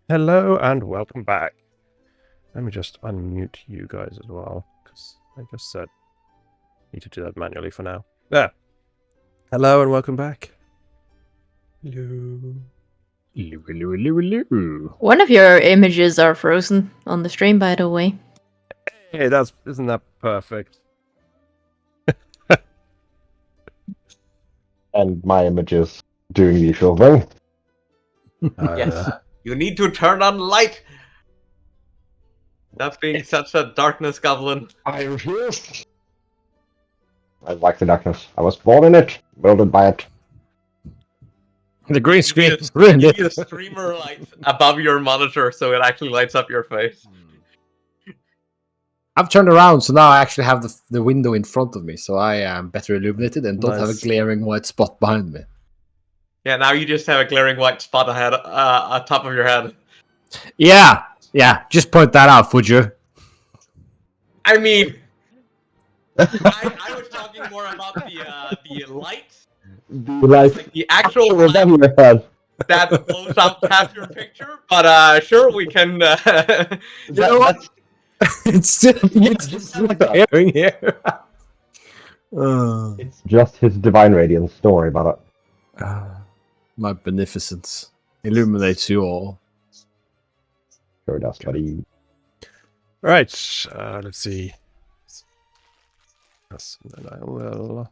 Hello and welcome back. Let me just unmute you guys as well, because I just said need to do that manually for now. There. Hello and welcome back. Hello. Hello, hello, hello, hello. One of your images are frozen on the stream, by the way. Hey, isn't that perfect? And my image is doing the usual thing. Yes. You need to turn on light! That being such a darkness goblin. I refuse. I like the darkness. I was born in it, built by it. The green screen You ruined need a it. streamer light above your monitor so it actually lights up your face. I've turned around, so now I actually have the window in front of me, so I am better illuminated and don't have a Nice. glaring white spot behind me. Yeah, now you just have a glaring white spot ahead, on top of your head. Yeah, just point that out, would you? I mean, I was talking more about the light, like the actual light your head. that blows out past your picture. But sure, we can. You know what? It's still appearing here. It's just his divine radiance. Don't worry about it. My beneficence illuminates you all. Sure does, buddy. Right, let's see. Yes, then I will.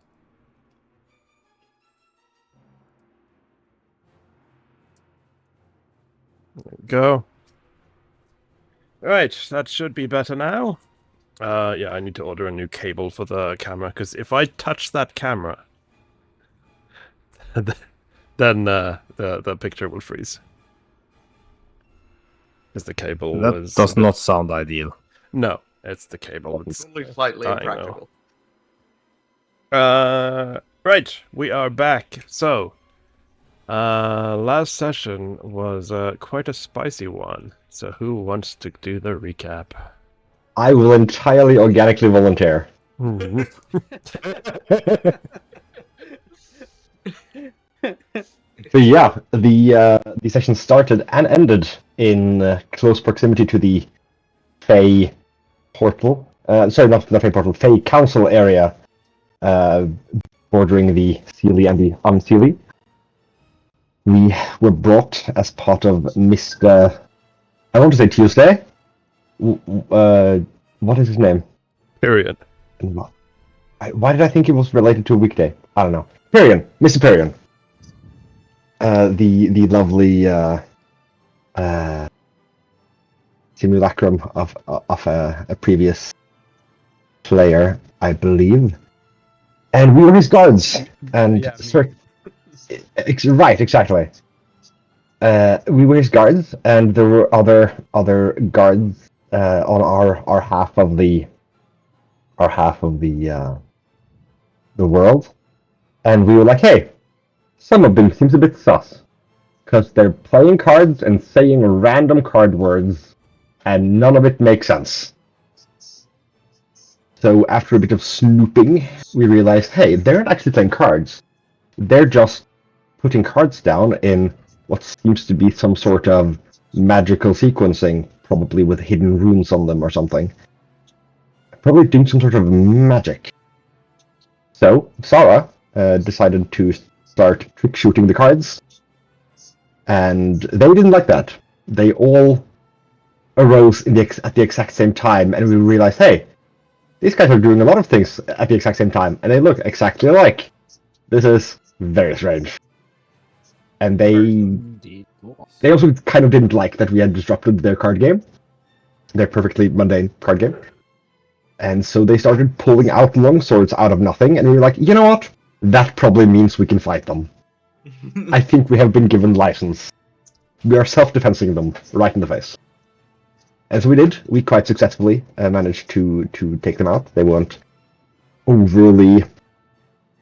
There we go. Right, that should be better now. Yeah, I need to order a new cable for the camera, because if I touch that camera, then the picture will freeze. Because the cable That was... does not sound ideal. No, it's the cable. It's only slightly I know. impractical. Right, we are back. So, last session was quite a spicy one. So who wants to do the recap? I will entirely organically volunteer. So yeah, the session started and ended in close proximity to the Fey portal. Sorry, not Fey portal, Fey Council area, bordering the Seelie and the Unseelie. We were brought as part of Mr. I want to say Tuesday. What is his name? Period. Why did I think it was related to a weekday? I don't know. Perion, Mr. Perion. The lovely simulacrum of a previous player, I believe, and we were his guards. And right, exactly. We were his guards, and there were other guards on our half of the world, and we were like, hey, some of them seems a bit sus, because they're playing cards and saying random card words, and none of it makes sense. So after a bit of snooping, we realized, hey, they're not actually playing cards. They're just putting cards down in what seems to be some sort of magical sequencing, probably with hidden runes on them or something. Probably doing some sort of magic. So Sarah decided to start trick shooting the cards, and they didn't like that. They all arose at the exact same time, and we realized, hey, these guys are doing a lot of things at the exact same time, and they look exactly alike. This is very strange. And they also kind of didn't like that we had disrupted their card game, their perfectly mundane card game. And so they started pulling out longswords out of nothing, and we were like, you know what? That probably means we can fight them. I think we have been given license. We are self-defensing them right in the face. And so we did. We quite successfully managed to take them out. They weren't overly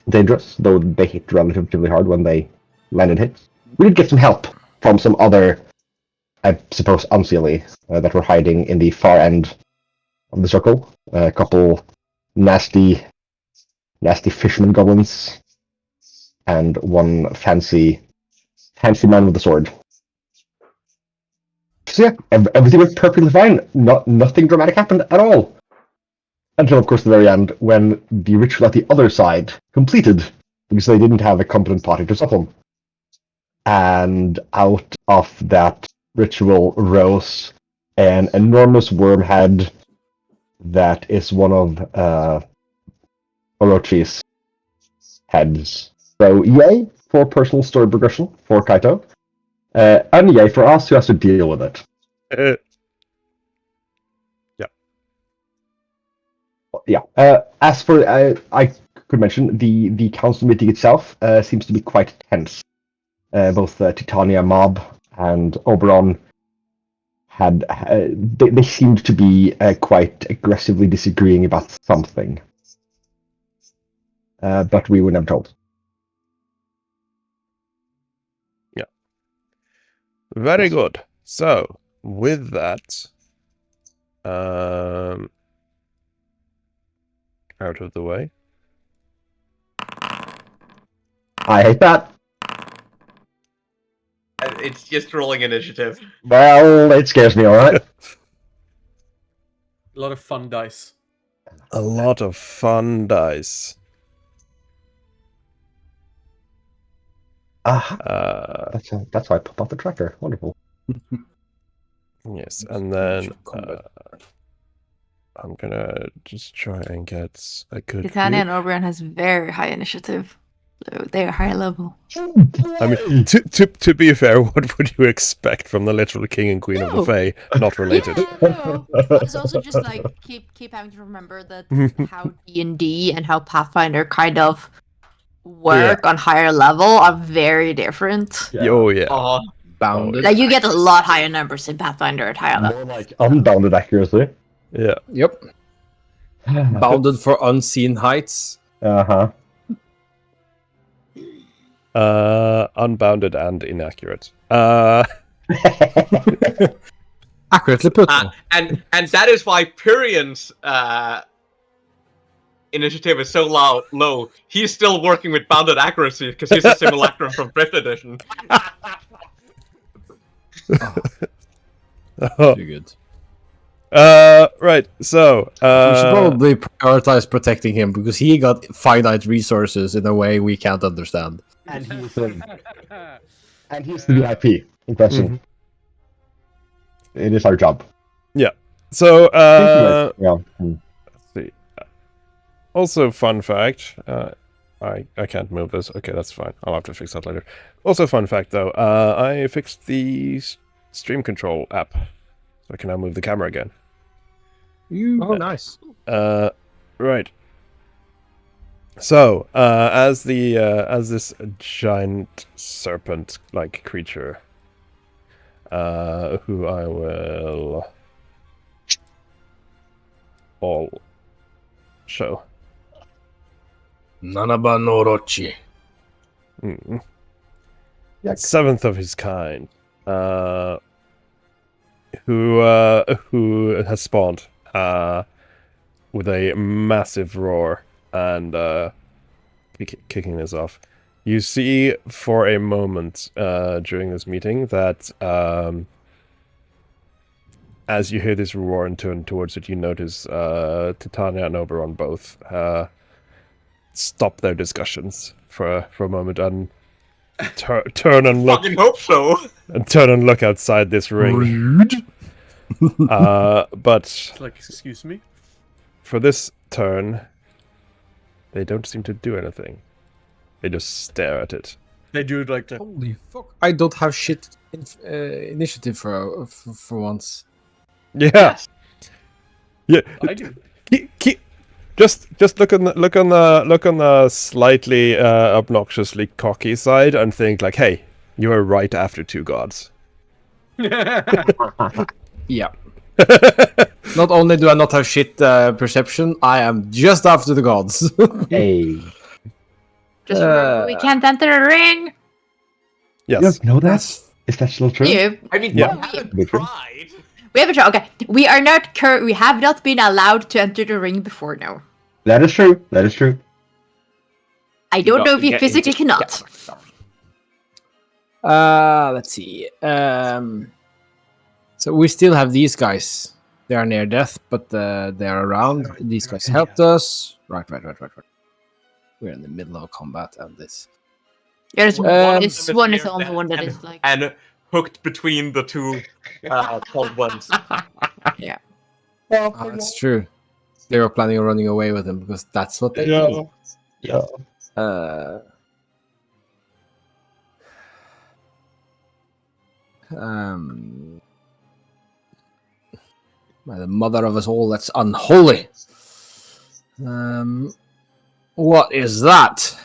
dangerous, though they hit relatively hard when they landed hits. We did get some help from some other, I suppose, Unseelie that were hiding in the far end of the circle. A couple nasty fisherman goblins, and one fancy man with a sword. So yeah, everything went perfectly fine. Nothing dramatic happened at all. Until, of course, the very end, when the ritual at the other side completed, because they didn't have a competent party to stop them. And out of that ritual rose an enormous worm head that is one of Orochi's heads. So yay for personal story progression for Kaito, and yay for us who has to deal with it. Yeah. As for I could mention the council meeting itself seems to be quite tense. Both Titania Mob and Oberon had they seemed to be quite aggressively disagreeing about something, but we were never told. Very good. So, with that, out of the way. I hate that. It's just rolling initiative. Well, it scares me, alright? A lot of fun dice. A lot of fun dice. That's why I pop off the tracker. Wonderful. Yes, and then I'm gonna just try and get a good Titania view. and Oberon has very high initiative. So they're high level. I mean, to be fair, what would you expect from the literal king and queen of the No. Fae? Not related. No. It's also just like keep having to remember that how D&D and how Pathfinder kind of work on higher level are very different. Oh yeah. Bounded. Like you get a lot higher numbers in Pathfinder at higher level. More like unbounded accuracy. Yeah. Yep. Bounded for unseen heights. Uh-huh. Unbounded and inaccurate. Accurately put. And that is why Pyrion's initiative is so low. He's still working with bounded accuracy because he's a simulacrum from 5th edition. Pretty good. Right, so We should probably prioritize protecting him because he got finite resources in a way we can't understand. And he's the VIP in question. It is our job. so Yeah. let's see. Also, fun fact. I can't move this. Okay, that's fine. I'll have to fix that later. Also, fun fact though. I fixed the stream control app, so I can now move the camera again. Oh, nice. Right. So, as this giant serpent-like creature, who I will all show. Nanaba no Orochi. Seventh of his kind, who has spawned with a massive roar and kicking this off. You see for a moment during this meeting that as you hear this roar and turn towards it, you notice Titania and Oberon both stop their discussions for a moment and turn and look. Fucking hope so. And turn and look outside this ring. But It's like, excuse me? for this turn, they don't seem to do anything. They just stare at it. They do it like that. Holy fuck! I don't have shit initiative for once. Yeah, yeah. I do. Just look on the slightly obnoxiously cocky side and think like, hey, you are right after two gods. Yeah. Not only do I not have shit perception, I am just after the gods. Hey. Just remember, we can't enter the ring. Yes. No, is that still true? You. I mean, Yeah. you haven't Which one? tried. We have a try. Okay, we are not. We have not been allowed to enter the ring before now. That is true. That is true. I don't know if you get physically into- cannot. Let's see. So we still have these guys. They are near death, but they are around. These guys helped us. Right. We're in the middle of combat and this. Yeah, This one is the only one that is like. and hooked between the two cold ones. Yeah. Oh, that's true. They were planning on running away with him because that's what they do. Yeah. By the mother of us all, that's unholy. What is that?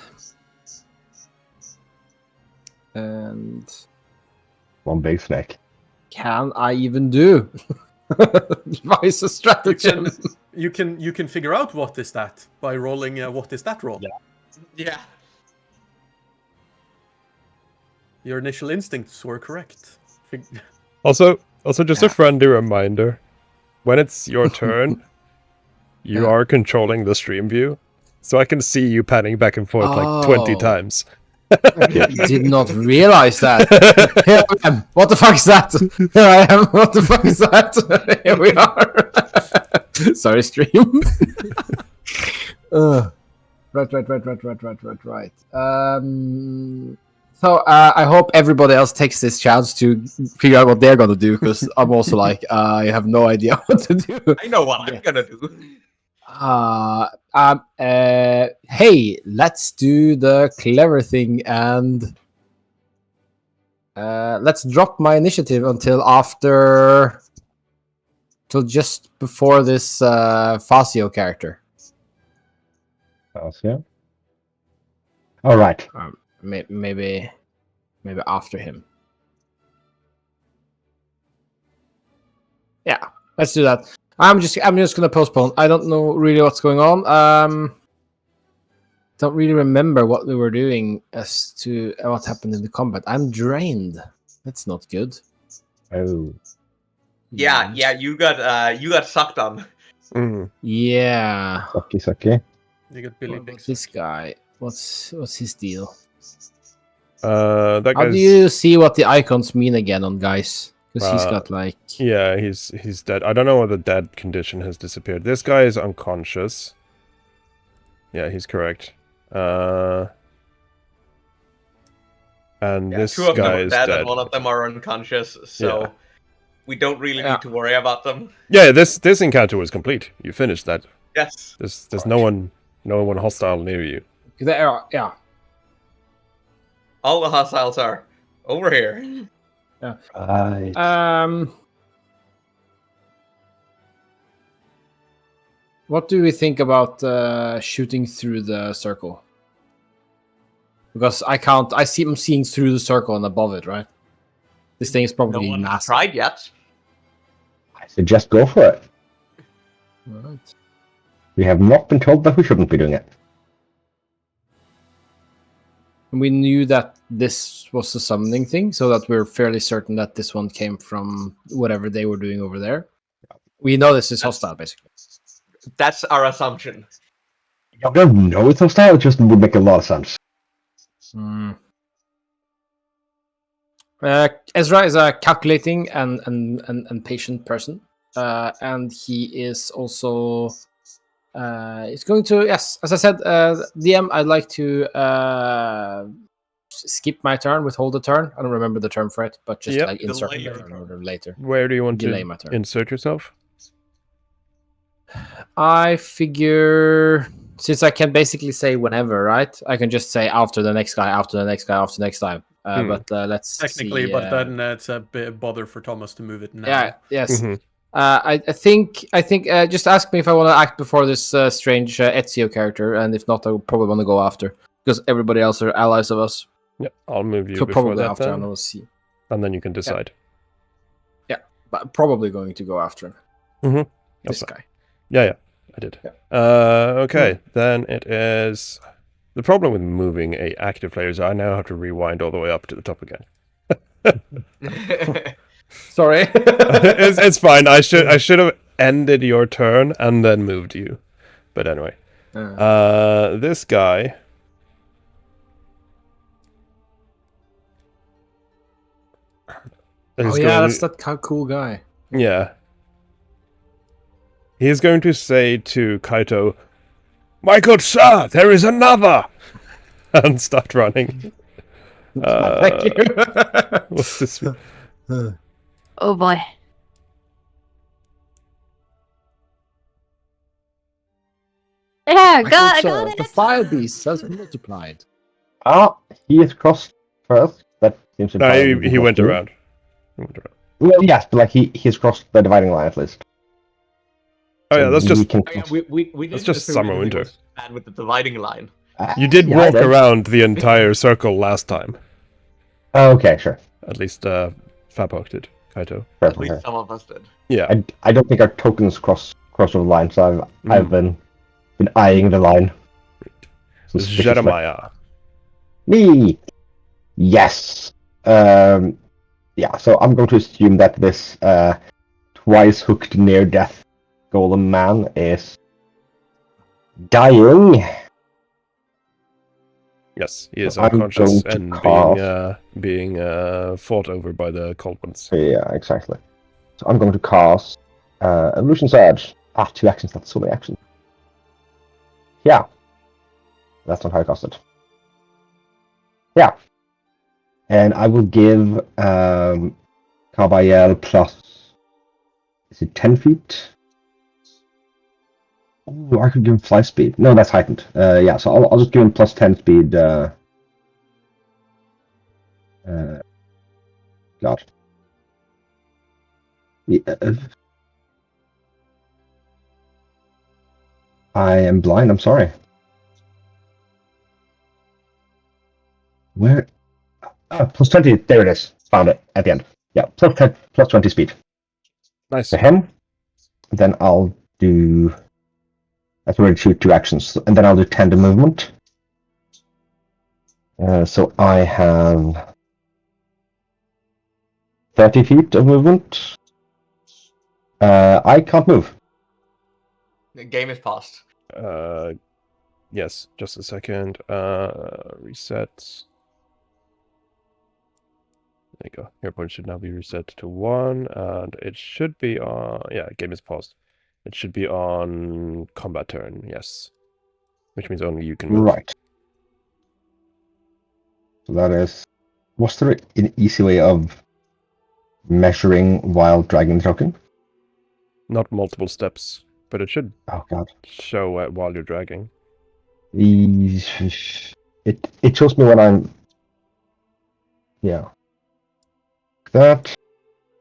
And One big snake. can I even do? Devise a stratagem. You can figure out what is that by rolling what is that roll. Yeah. Your initial instincts were correct. Also, just a friendly reminder: when it's your turn, you are controlling the stream view, so I can see you panning back and forth like 20 Oh. times. Did not realize that. Here I am. What the fuck is that? Here I am. What the fuck is that? Here we are. Sorry, stream. Right. So I hope everybody else takes this chance to figure out what they're gonna do, because I'm also like, I have no idea what to do. I know what I'm gonna do. Hey, let's do the clever thing and let's drop my initiative until just before this Fasio character. Yeah. All right. Maybe after him. Yeah, let's do that. I'm just gonna postpone. I don't know really what's going on. Don't really remember what we were doing as to what happened in the combat. I'm drained. That's not good. Oh. Yeah, you got sucked on. Yeah. Sucky. You got Billy What Big about this guy? What's his deal? That How guy's do you see what the icons mean again on guys? Because he's got like yeah, he's dead. I don't know whether the dead condition has disappeared. This guy is unconscious. Yeah, he's correct. And this Two of them guy are is dead, dead. and one of them are unconscious, so Yeah. we don't really need to worry about them. Yeah, this encounter was complete. You finished that. Yes. There's no one hostile near you. yeah. All the hostiles are over here. Right. What do we think about shooting through the circle? Because I'm seeing through the circle and above it, right? This thing is No probably one has massive. tried yet. I suggest go for it. Right. We have not been told that we shouldn't be doing it. We knew that this was a summoning thing, so that we're fairly certain that this one came from whatever they were doing over there. We know this is hostile, basically. That's our assumption. I don't know it's hostile, it just would make a lot of sense. Ezra is a calculating and patient person, and he is also he's going to, yes, as I said, DM, I'd like to skip my turn, withhold the turn. I don't remember the term for it, but just like insert Delay my your turn turn. or later. Where do you want Delay to my turn. insert yourself? I figure since I can basically say whenever, right? I can just say after the next guy, after the next guy, after the next time. But let's Technically, see, but then it's a bit bother for Thomas to move it now. yeah, yes. Mhm. I think just ask me if I want to act before this strange Ezio character, and if not, I will probably want to go after because everybody else are allies of us. Yep, I'll move you So before probably that after, then, and we'll see. and then you can decide. But I'm probably going to go after Mhm. this Okay. guy. Yeah, I did. Yeah. Okay, then it is... The problem with moving a active player is I now have to rewind all the way up to the top again. Sorry. It's fine. I should have ended your turn and then moved you. But anyway. This guy... Oh yeah, that's that cool guy. Yeah. He's going to say to Kaito, "My good sir, there is another!" and start running. Thank you. What's this? Oh boy. Yeah, got it. The fire beast has multiplied. Ah, he is crossed first. That seems to No, imply he went too. around. He went around. Well, yes, but like he's crossed the dividing line at least. Oh yeah, So that's we just can Oh, yeah, cross. we That's didn't just assume summer anything winter. was bad with the dividing line. You did Yeah, walk I did. around the entire circle last time. Okay, sure. At least Fabhawk did. Kaito. Fair, At least fair. some of us did. Yeah. I don't think our tokens cross over the line, so I've been eyeing the line. This is Suspiciously. Jeremiah. Me. Yes. Yeah. So I'm going to assume that this twice hooked near death golem man is dying. Yes, he is So I'm unconscious going to and being fought over by the cold ones. Yeah, exactly. So I'm going to cast Illusion Surge. 2 actions. That's so many actions. Yeah. That's not how I cast it. Yeah. And I will give Kabayel plus... Is it 10 feet? Oh, I could give him fly speed. No, that's heightened. Yeah, so I'll just give him plus 10 speed. God. Yeah, I am blind, I'm sorry. Where? Plus 20, there it is. Found it at the end. Yeah, plus 10, plus 20 speed. Nice. For him, then I'll do... That's already two actions, and then I'll do tandem movement. So I have 30 feet of movement. I can't move. The game is paused. Yes, just a second. Reset. There you go. Hero point should now be reset to 1, and it should be on... Yeah, game is paused. It should be on combat turn, yes. Which means only you can move. Right. So that is... Was there an easy way of measuring while dragging the token? Not multiple steps, but it should Oh god. show it while you're dragging. It shows me when I'm... Yeah. That.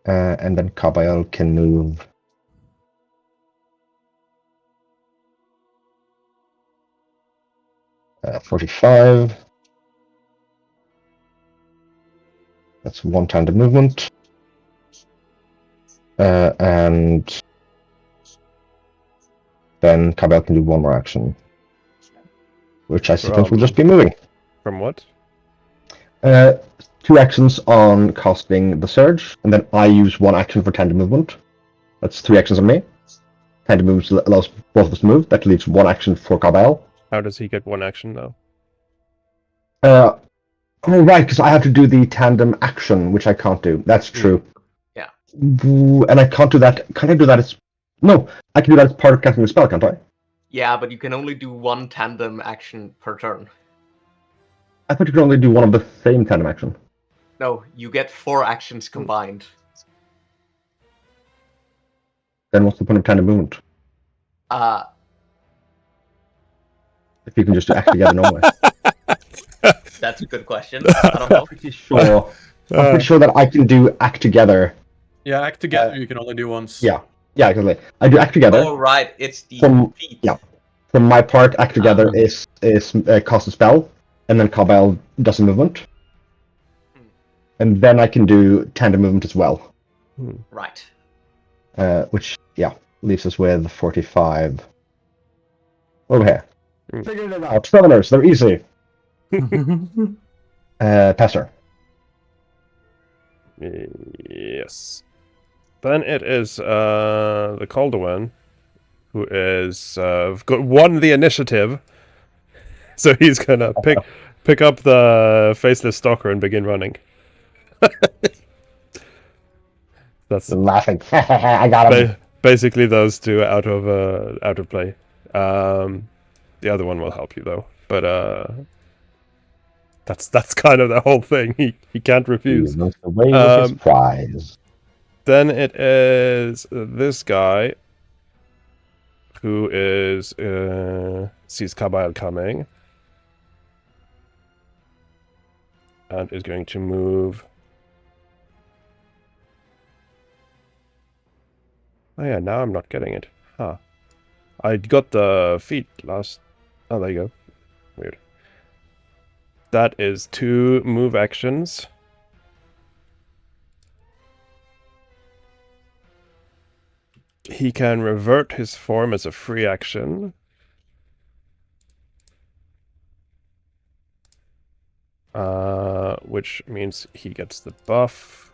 And then Kabayel can move... 45. That's one tandem movement. And then Kabayel can do one more action. Which I suppose will just be moving. From what? 2 actions on casting the Surge, and then I use 1 action for tandem movement. That's 3 actions on me. Tandem movement allows both of us to move. That leaves 1 action for Kabayel. How does he get 1 action, though? Oh, right, because I have to do the tandem action, which I can't do. That's true. Yeah. And I can't do that. Can I do that as... No, I can do that as part of casting the spell, can't I? Yeah, but you can only do 1 tandem action per turn. I thought you could only do 1 of the same tandem action. No, you get 4 actions combined. Then what's the point of tandem movement? If you can just act together normally. That's a good question. I don't know. I'm pretty sure that I can do act together. Yeah, act together you can only do once. Yeah, exactly. I do act together. Oh, right. It's the feat. Yeah. From my part, act together is cast a spell, and then Kabayel does a movement. And then I can do tandem movement as well. Right. Which, leaves us with 45. Over here. Figured it out. Summoners, they're easy. Passer. Yes. Then it is the colder one, who is won the initiative. So he's gonna pick up the faceless stalker and begin running. That's laughing. I got him. basically those two out of play. The other one will help you though, but that's kind of the whole thing. He can't refuse. He runs away with his prize. Then it is this guy who is sees Kabyle coming and is going to move. Oh yeah, now I'm not getting it. Huh. I got the feet last... Oh, there you go. Weird. That is 2 move actions. He can revert his form as a free action. Which means he gets the buff.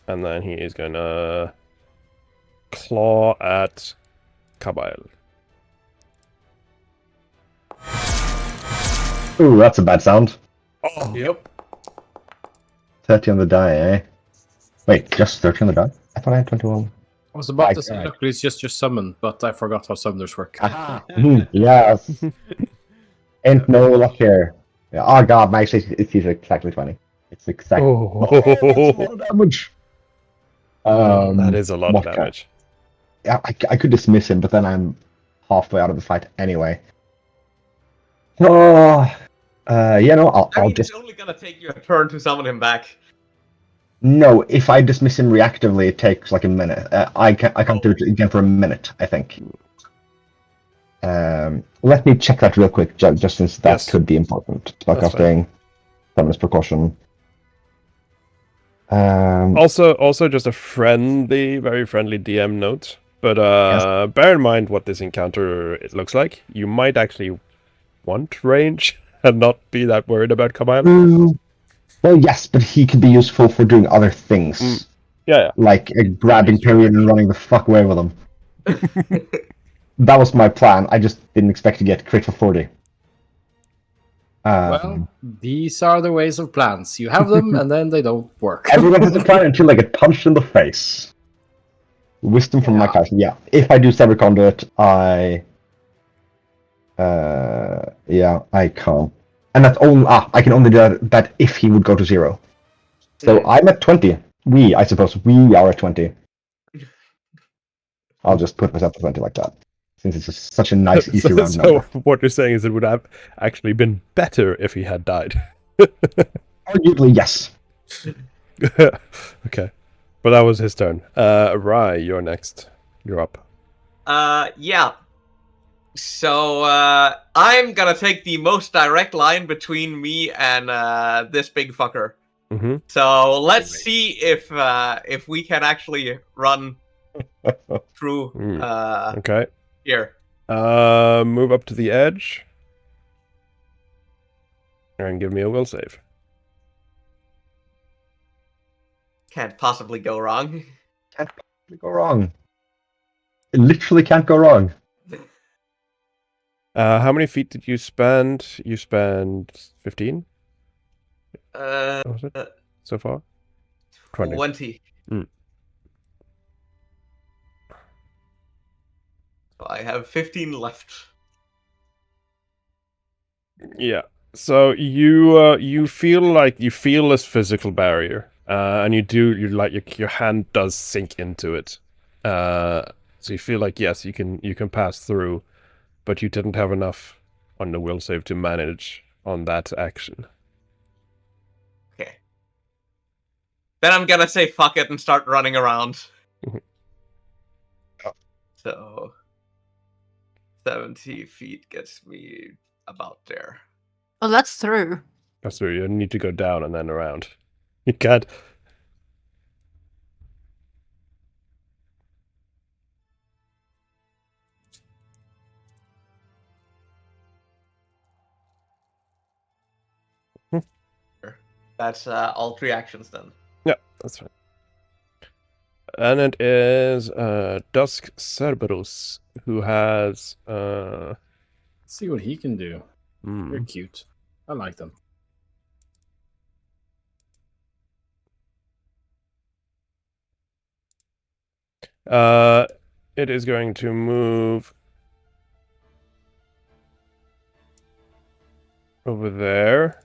And then he is gonna claw at Kabyle. Ooh, that's a bad sound. Oh, Yep. 30 on the die, eh? Wait, just 30 on the die? I thought I had 21. I was about My to say, God. luckily it's just your summon, but I forgot how summoners work. Aha! Yes! Ain't no luck here. Yeah, oh god, my actually it's exactly 20. It's exactly. Oh. That's a lot of damage! That is a lot of what kind- damage. Yeah, I could dismiss him, but then I'm halfway out of the fight anyway. Oh, yeah, no, I'll just... It's only gonna take you a turn to summon him back. No, if I dismiss him reactively, it takes like a minute. I can't do it again for a minute, I think. Let me check that real quick, just since that Yes. could be important. Spellcasting, summoners precaution. Also just a very friendly DM note. But bear in mind what this encounter it looks like. You might actually want range and not be that worried about Kabyle. Well, yes, but he could be useful for doing other things. Yeah. Like grabbing period and running the fuck away with him. That was my plan. I just didn't expect to get crit for 40. Well, these are the ways of plans. You have them, and then they don't work. Everyone has a plan until they get punched in the face. Wisdom from my class. Yeah. If I do Sever Conduit, I can't. And that's only I can only do that if he would go to 0. So I'm at 20. I suppose we are at 20. I'll just put myself to 20 like that. Since it's just such a nice, easy round So number. what you're saying is it would have actually been better if he had died. Arguably, yes. Okay. But that was his turn. Rai, you're next. You're up. Yeah. So, I'm gonna take the most direct line between me and, this big fucker. Mm-hmm. So, let's see if we can actually run through, Okay. here. Move up to the edge. And give me a will save. Can't possibly go wrong. Can't possibly go wrong. It literally can't go wrong. How many feet did you spend? You spent 15? What was it? So far? 20. Mm. So I have 15 left. Yeah. So you feel this physical barrier, and your hand does sink into it. So you feel like yes, you can pass through, but you didn't have enough on the will save to manage on that action. Okay. Then I'm gonna say fuck it and start running around. So 70 feet gets me about there. Oh, that's through. That's true. You need to go down and then around. You can't. That's all 3 actions then. Yeah, that's fine. And it is Dusk Cerberus who has Let's see what he can do. They're cute. I like them. It is going to move over there.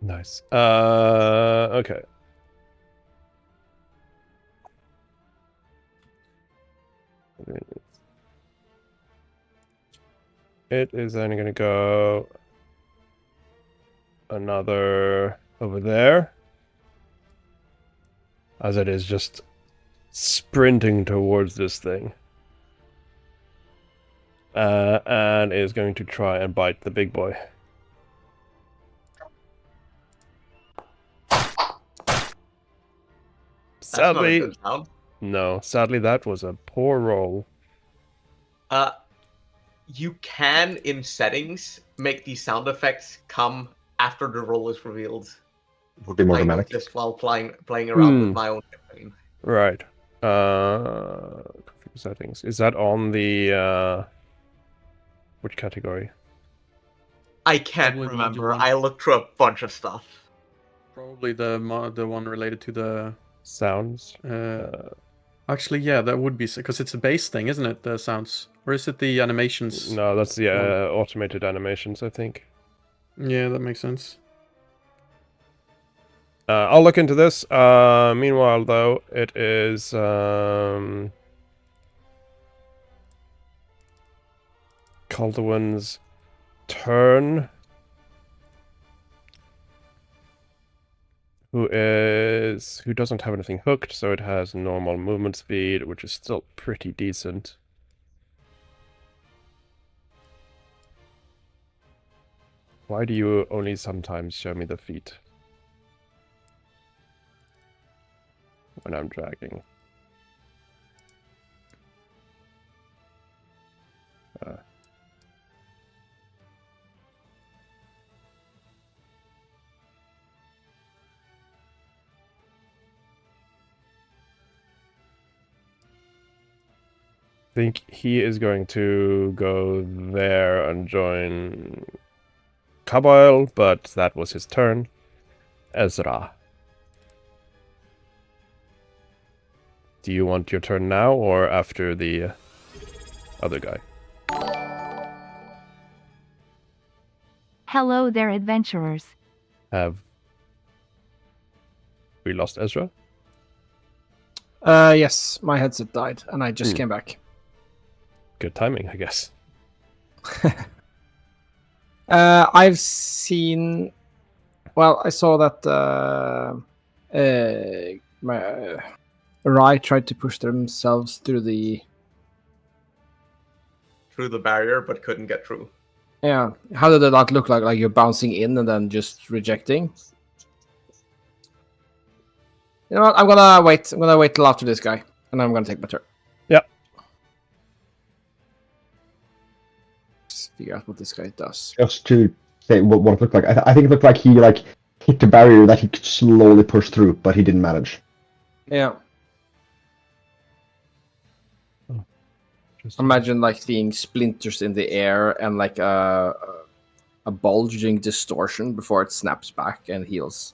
Nice. Okay. It is then going to go another over there, as it is just sprinting towards this thing. And is going to try and bite the big boy. That's not a Sadly, good sound. no. Sadly, that was a poor roll. You can, in settings, make these sound effects come after the roll is revealed. Would be more I dramatic. noticed while playing around with my own campaign. Right. Configure settings. Is that on the which category? I can't Probably remember. module one. I looked through a bunch of stuff. Probably the one related to the. Sounds. Actually, yeah, that would be because it's a base thing, isn't it? The sounds, or is it the animations? No, that's the one? automated animations, I think. Yeah, that makes sense. I'll look into this. Meanwhile, though, it is Calderwin's turn. Who doesn't have anything hooked, so it has normal movement speed, which is still pretty decent. Why do you only sometimes show me the feet when I'm dragging? I think he is going to go there and join Kaboil, but that was his turn. Ezra. Do you want your turn now or after the other guy? Hello there, adventurers. Have we lost Ezra? Yes, my headset died, and I just came back. Good timing, I guess. I've seen. Well, I saw that Rai tried to push themselves through the. Through the barrier, but couldn't get through. Yeah, how did that look like? Like you're bouncing in and then just rejecting? You know what? I'm gonna wait. I'm gonna wait till after this guy, and I'm gonna take my turn. Yep. Just figure out what this guy does. Just to say what it looked like. I think it looked like he hit the barrier that he could slowly push through, but he didn't manage. Yeah. Imagine like seeing splinters in the air and like a bulging distortion before it snaps back and heals.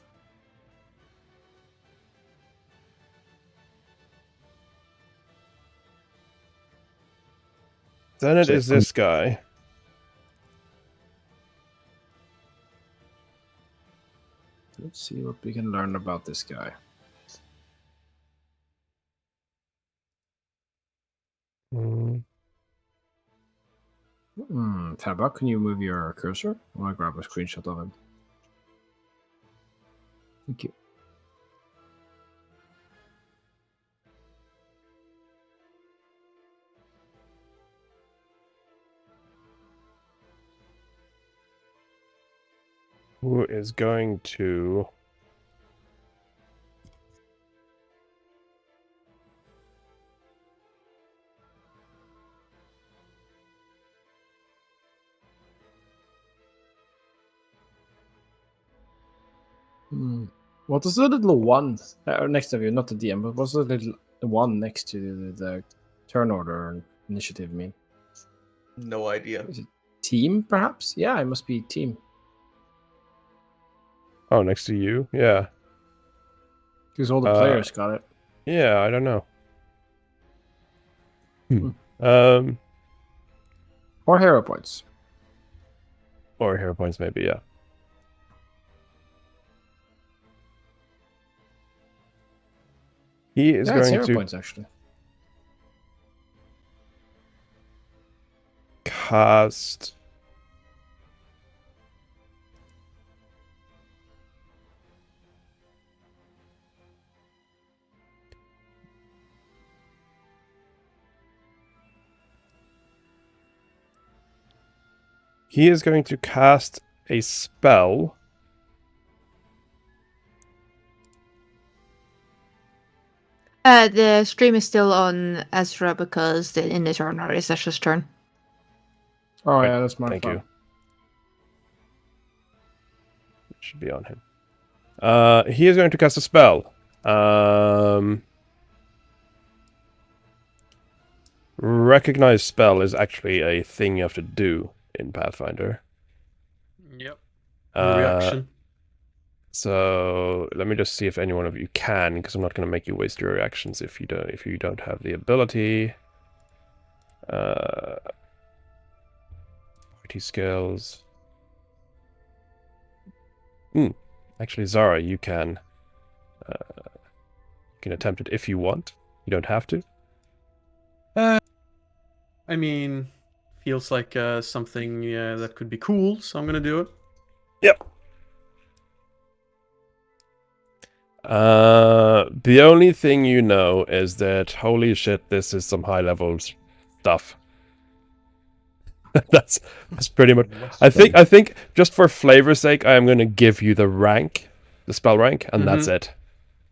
Then it is this guy. Let's see what we can learn about this guy. Tabak, can you move your cursor? I want to grab a screenshot of him. Thank you. Who is going to... What is the little one next to you? Not the DM, but what's the little one next to the turn order and initiative mean? No idea. team, perhaps? Yeah, I must be team. Oh, next to you? Yeah. Because all the players got it. Yeah, I don't know. Or hero points. Or hero points, maybe, yeah. He is Yeah, it's going hero to points, actually. cast... He is going to cast a spell. The stream is still on Ezra because the in this order is Ezra's turn. Oh, Right, yeah, that's my Thank fault. you. It should be on him. He is going to cast a spell. Recognize spell is actually a thing you have to do in Pathfinder. Yep. Uh, Reaction. So let me just see if any one of you can, because I'm not going to make you waste your reactions if you don't have the ability. Party skills. Actually, Zara, you can attempt it if you want. You don't have to. I mean, feels like something that could be cool, so I'm gonna do it. Yep. The only thing you know is that holy shit, this is some high level stuff. that's pretty much. I think just for flavor's sake, I am going to give you the rank, the spell rank, and that's it.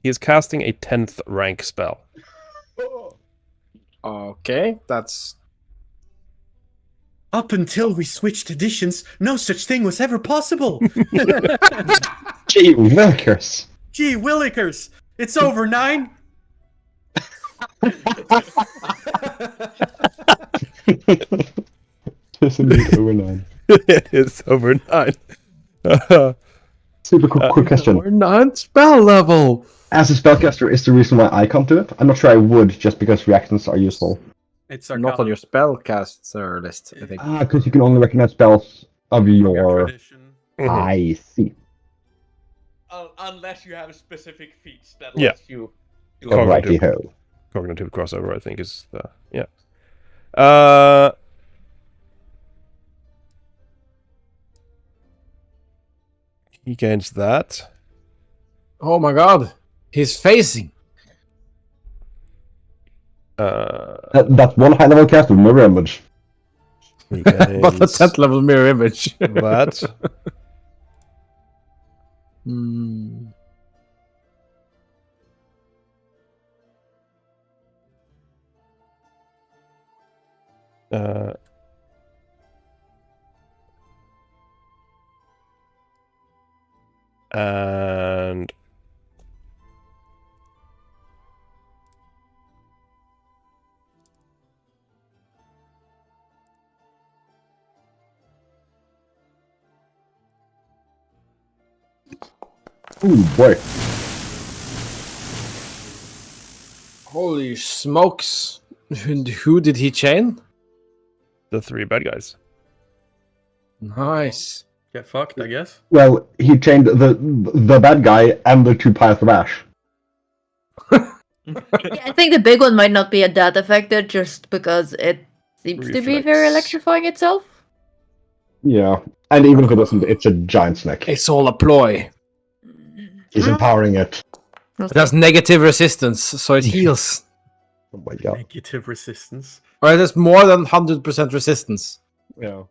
He is casting a 10th rank spell. Okay, that's... Up until we switched editions, no such thing was ever possible. Gee willikers. Gee willikers, it's over 9. It's indeed over 9. It's over 9. Super quick question. Over 9 spell level. As a spellcaster, is the reason why I come to it? I'm not sure I would, just because reactions are useful. It's Not on your spellcaster list, I think. Because you can only recognize spells of your... tradition. I see. Unless you have specific feats that Yeah. lets you. Cognitive. Righty-ho. Cognitive crossover, I think, is the... Yeah. He gains that. Oh my god, he's facing. That's one high-level cast with mirror image. He But the gains 10th level mirror image. that. And Ooh, boy. Holy smokes. Who did he chain? the 3 bad guys. Nice. Get fucked, I guess. Well, he chained the bad guy and the 2 piles of ash. Yeah, I think the big one might not be that affected just because it seems to be very Reflex. electrifying itself. Yeah. And even if it doesn't, it's a giant snake. It's all a ploy. He's empowering it. It has negative resistance, so it heals. Oh my god. Negative resistance. Or it has more than 100% resistance. Yeah.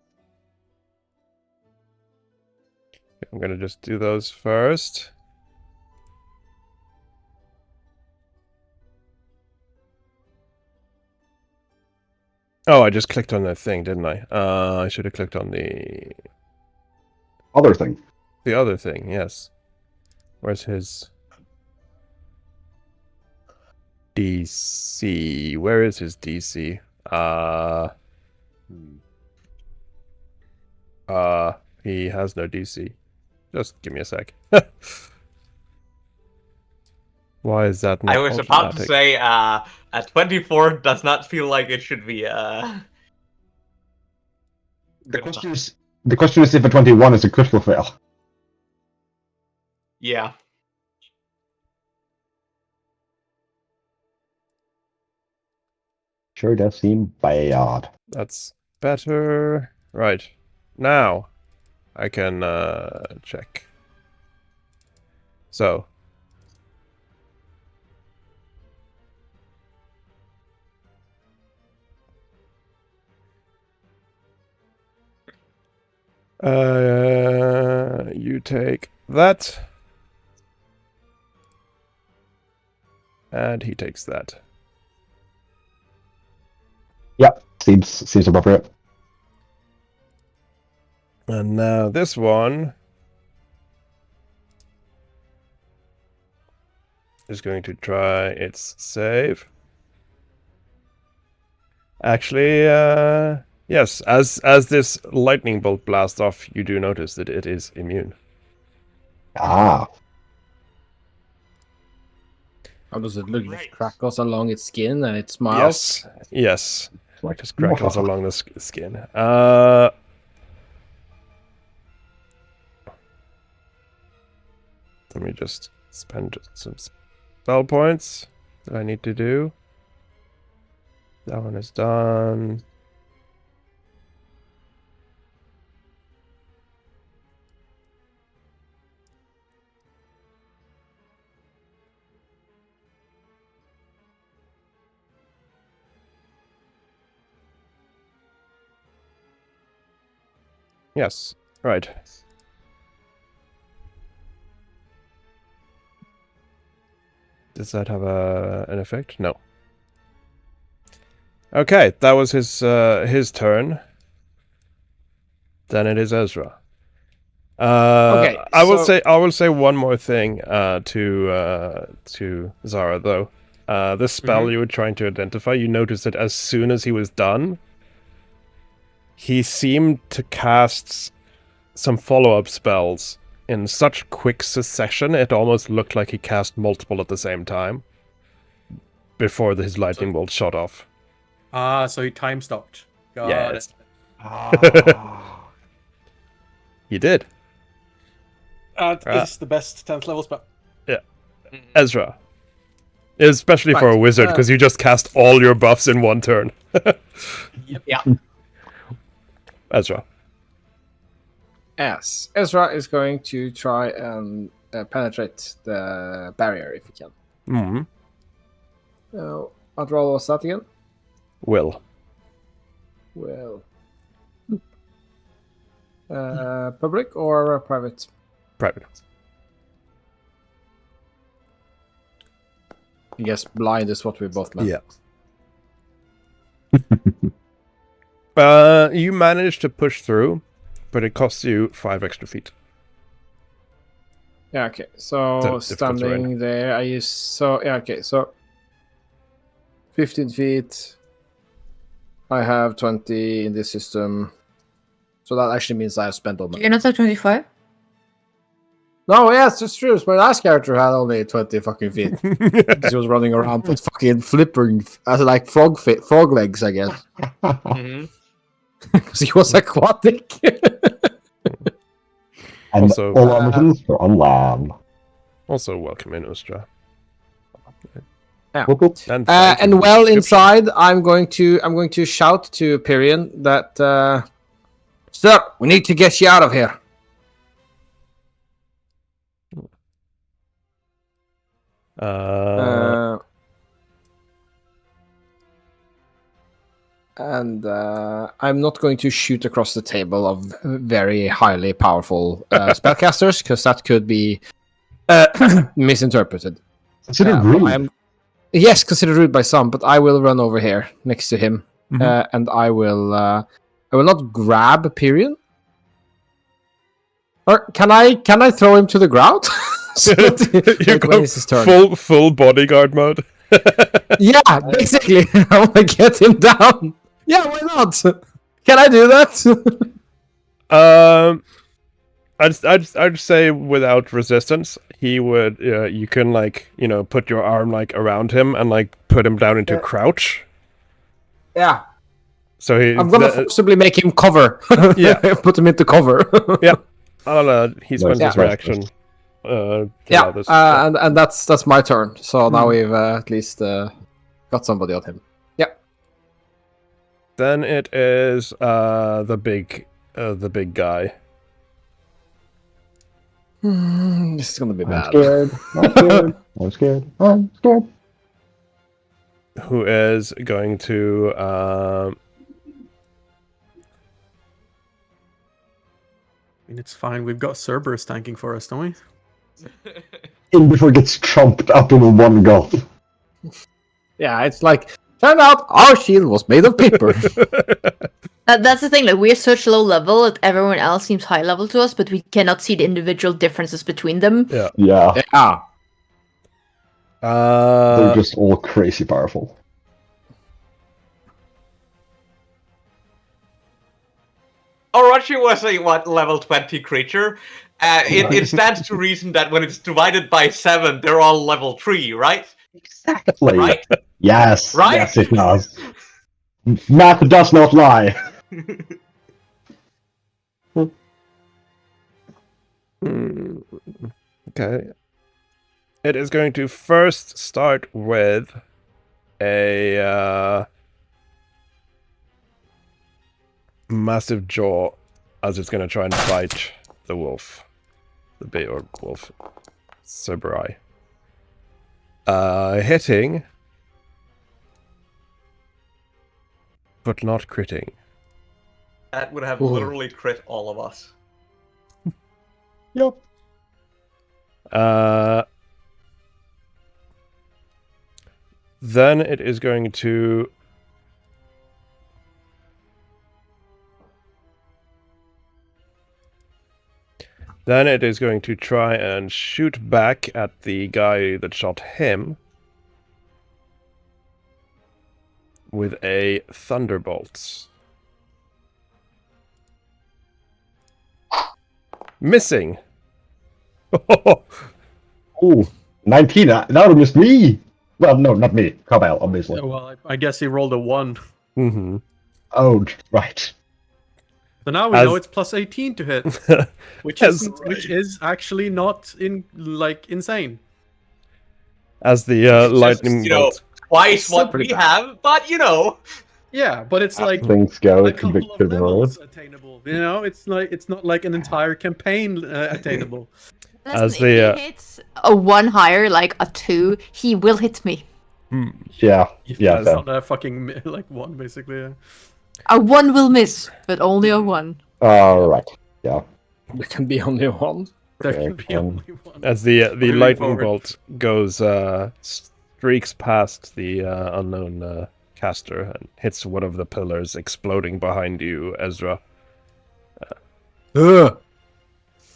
I'm gonna just do those first. Oh, I just clicked on that thing, didn't I? I should have clicked on the Other thing. other thing. Yes. Where's his DC? Where is his DC? He has no DC. Just give me a sec. Why is that not I was about to automatic? say, a 24 does not feel like it should be, The good question enough. is, if a 21 is a critical fail. Yeah. Sure does seem bad. That's better. Right. Now, I can check. So. You take that. And he takes that. Yep, seems appropriate. And now this one is going to try its save. Actually, yes, as this lightning bolt blasts off, you do notice that it is immune. Ah. How does it look? It crackles along its skin and it smiles. Yes. Like Just crackles Mwahaha. along the skin. Let me just spend some spell points that I need to do. That one is done. Yes, right. Does that have an effect? No. Okay, that was his turn. Then it is Ezra. Okay, I will so- say one more thing to Zara though. The spell you were trying to identify, you noticed that as soon as he was done, he seemed to cast some follow-up spells in such quick succession, it almost looked like he cast multiple at the same time before his lightning bolt shot off. Ah, so he time stopped. Got Yes. it. He did. It's the best 10th level spell. Ezra. Especially for a Right, wizard, because you just cast all your buffs in one turn. Yeah. Ezra. Yes, Ezra is going to try and penetrate the barrier if he can. Mm-hmm. What roll was that again? Will. Well, public or private? Private. I guess blind is what we both meant. Yeah. You managed to push through, but it costs you 5 extra feet. Yeah, okay. So difficult standing terrain. there, I use so 15 feet. I have 20 in this system. So that actually means I have spent all my. You're not at 25? No, yes, it's true. My last character had only 20 fucking feet. Because he was running around with fucking flippering as like frog legs, I guess. Because he was aquatic. And Also- all our missions are on land. Also, welcome in, Ustra. Whoop, whoop. And thank you And for the well subscription. inside, I'm going to shout to Pyrian that, sir, we need to get you out of here. And I'm not going to shoot across the table of very highly powerful spellcasters, because that could be misinterpreted. Consider But rude. Yes, considered rude by some, but I will run over here next to him, Mhm. and I will not grab Pyrian. Or can I throw him to the ground? So that You when go it's his turn. full bodyguard mode. Yeah, basically, I want to get him down. Yeah, why not? Can I do that? I'd say without resistance, he would. You can put your arm around him and put him down into crouch. Yeah. So I'm gonna forcibly make him cover. Yeah. Put him into cover. Yeah. He spends his Yeah. reaction. Yeah. This. And that's my turn. So now we've at least got somebody on him. Then it is the big guy. This is gonna be I'm bad. scared. I'm scared. I'm scared. I'm scared. Who is going to I mean, it's fine. We've got Cerberus tanking for us, don't we? In before it gets chomped up in one go. Yeah, it's like, turn out our shield was made of paper. That's the thing, like, we're such low level that everyone else seems high level to us, but we cannot see the individual differences between them. Yeah. Yeah, Yeah. they're just all crazy powerful. Orochi was a level 20 creature. It stands to reason that when it's divided by 7, they're all level 3, right? Exactly. Right? Yes. Right? Yes, it does. Math does not lie. Okay. It is going to first start with a massive jaw as it's going to try and bite the wolf. The big or wolf. Cerberus. Hitting. But not critting. That would have Ooh. literally crit all of us. Yep. Then it is going to try and shoot back at the guy that shot him with a thunderbolt. Missing. Ooh, 19. That would have missed me. Well, no, not me. Kabyle, obviously. Yeah, well, I guess he rolled a 1. Mm-hmm. Oh, right. So now we As- know it's plus 18 to hit, which As- is actually not insane. As the It's just, lightning bolt. Twice Still what pretty we bad. have, but Yeah, but it's like Things go a to couple of victory mode. levels attainable. You know, it's not like an entire campaign attainable. As Listen, the, if he hits a 1 higher, like a 2, he will hit me. Yeah, If yeah, it's fair. not a fucking like 1 basically. Yeah. A 1 will miss, but only a 1. Alright. Yeah. There can be only one. There Okay, can be only one. As the Moving lightning forward. bolt goes streaks past the unknown caster and hits one of the pillars, exploding behind you, Ezra. Ugh.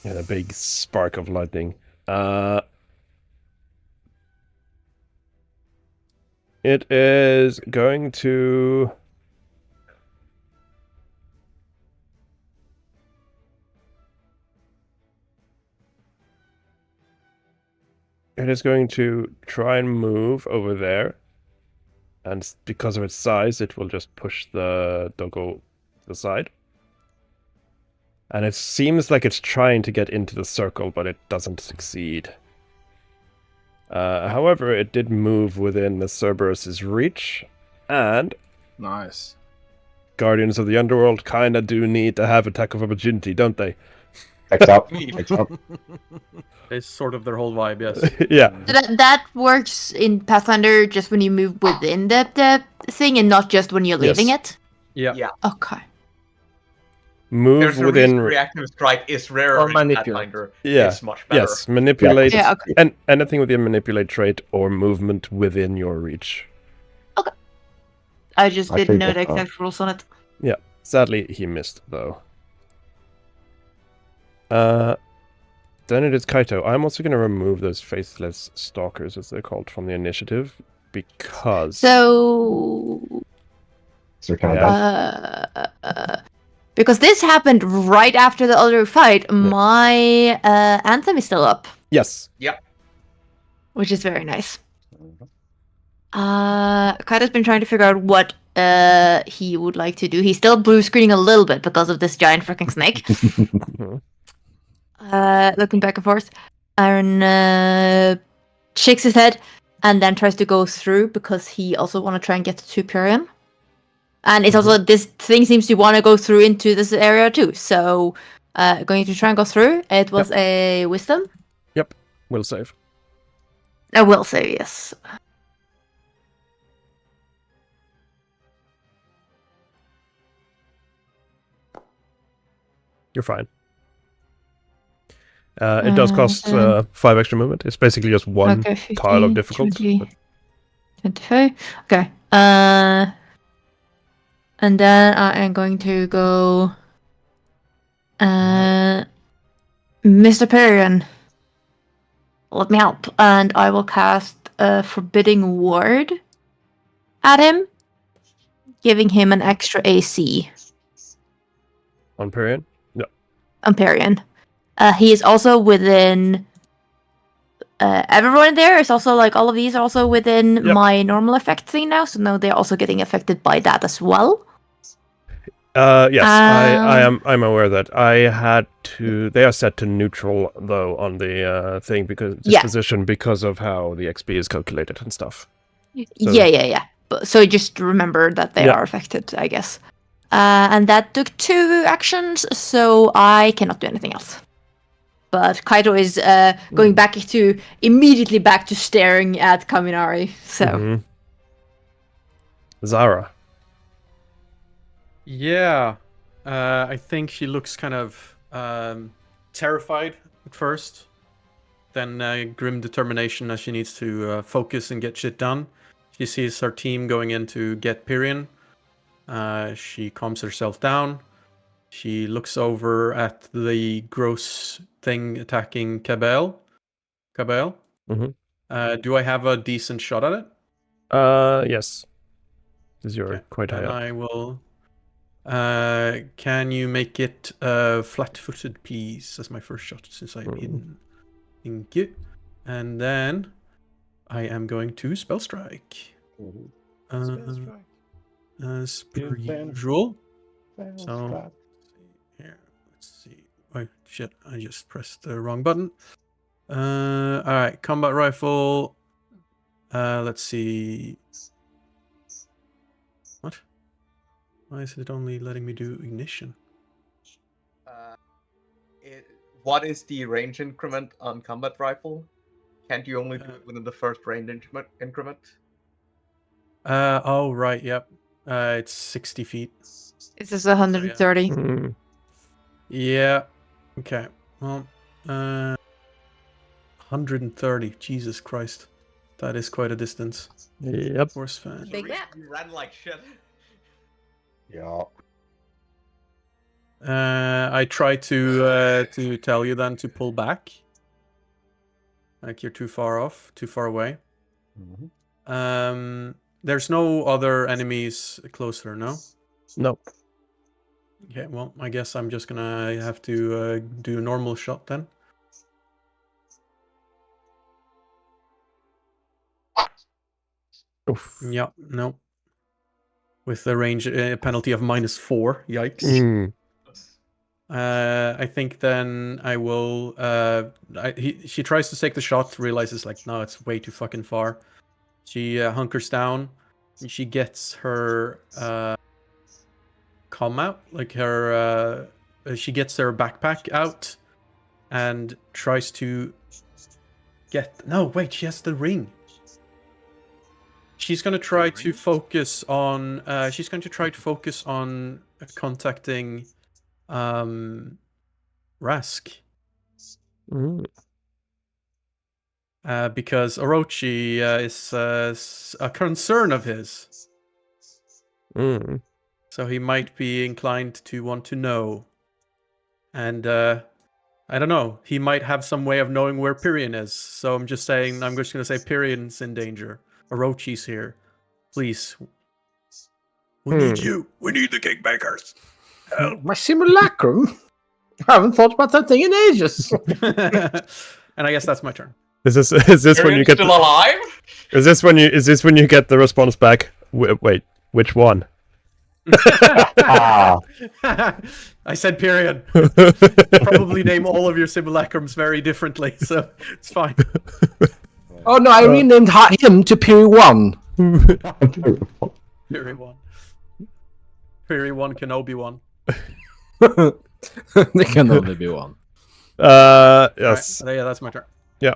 And a big spark of lightning. It is going to. It is going to try and move over there. And because of its size, it will just push the doggo to the side. And it seems like it's trying to get into the circle, but it doesn't succeed. However, it did move within the Cerberus's reach. And Nice. Guardians of the Underworld kinda do need to have attack of opportunity, don't they? Checks out. Checks out. It's sort of their whole vibe, yes. Yeah. So that works in Pathfinder just when you move within the thing and not just when you're leaving it? Yeah. Yeah. Okay. Move there's a within. reason reactive strike is rarer Or in manipulate. Pathfinder. Yeah. It's much better. Yes, manipulate. Yeah, okay. And anything with your manipulate trait or movement within your reach. I just I didn't think know the that's exact rules on it. Yeah. Sadly, he missed, though. Then it is Kaito. I'm also going to remove those faithless stalkers, as they're called, from the initiative, because... So, So kind Yeah. because this happened right after the other fight, my anthem is still up, Yes. which is very nice. Kaido's been trying to figure out what he would like to do. He's still blue screening a little bit because of this giant freaking snake. Looking back and forth. Aaron shakes his head and then tries to go through because he also want to try and get to Pyrion. And it's also, this thing seems to want to go through into this area too. So, going to try and go through. It was a wisdom. Yep. Will save. A will save, yes. You're fine. It does cost 5 extra movement. It's basically just one tile of difficulty. 25. Okay. And then I am going to go. Mr. Perion, let me help. And I will cast a Forbidding Ward at him, giving him an extra AC. On Period? No. On Perion. He is also within. Everyone there is also like all of these are also within my normal effect thing now, so now they're also getting affected by that as well. Yes, I'm aware of that. I had to. They are set to neutral though on the thing because disposition because of how the XP is calculated and stuff. So, yeah. But so just remember that they are affected, I guess. And that took 2 actions, so I cannot do anything else. But Kaido is going immediately back to staring at Kaminari. So Zara. Yeah, I think she looks kind of terrified at first, then grim determination as she needs to focus and get shit done. She sees her team going in to get Pyrion. She calms herself down. She looks over at the gross thing attacking Cabell. Do I have a decent shot at it? Yes. Because you're quite high up. I will. Can you make it flat-footed, please? That's my first shot since I'm hidden. Thank you. And then I am going to spell strike. As per usual. So here, let's see. Oh shit! I just pressed the wrong button. All right, combat rifle. Let's see. What? Why is it only letting me do ignition? What is the range increment on combat rifle? Can't you only do it within the first range increment? Oh right, yep. It's 60 feet. This is 130. Yeah. Okay. Well, 130. Jesus Christ, that is quite a distance. Yep. Force fan. Big map. You ran like shit. Yeah. I try to tell you then to pull back. Like you're too far off, too far away. There's no other enemies closer, no? No. Okay, well, I guess I'm just gonna have to do a normal shot then. Oof. Yeah, no. With the range penalty of -4. Yikes. I think then I will. She tries to take the shot, realizes like, no, it's way too fucking far. She hunkers down. And she gets her comm out, like her. She gets her backpack out, and tries to get. No, wait, she has the ring. She's gonna try to focus on. She's going to try to focus on contacting. Rask. Because Orochi is a concern of his. So he might be inclined to want to know. And I don't know, he might have some way of knowing where Pyrion is. So I'm just saying, I'm just going to say Pyrion's in danger. Orochi's here. Please. We need you. We need the Kingbakers. My simulacrum? I haven't thought about that thing in ages. And I guess that's my turn. Is this when you Tyrion's get still alive? is this when you get the response back? Wait, which one? Ah, I said period. Probably name all of your simulacrums very differently, so it's fine. Oh no, I renamed him to Piri 1. Period 1. Period 1 can be 1. There can only be one. Yes. Right. Yeah, that's my turn. Yeah.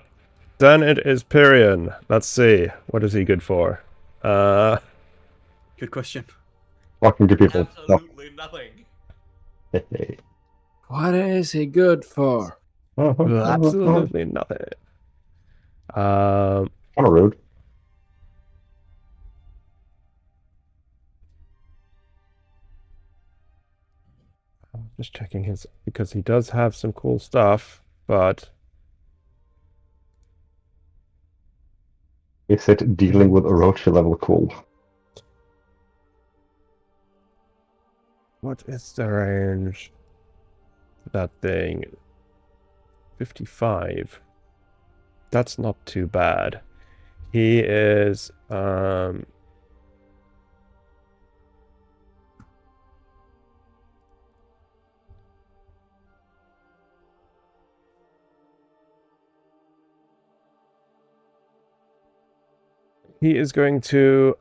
Then it is Pyrion. Let's see. What is he good for? Good question. talking to people. No. Absolutely nothing. What is he good for? Absolutely nothing. Kind of rude. Just checking his, because he does have some cool stuff, but Is it dealing with Orochi level cool? what is the range for that thing? 55. That's not too bad. He is he is going to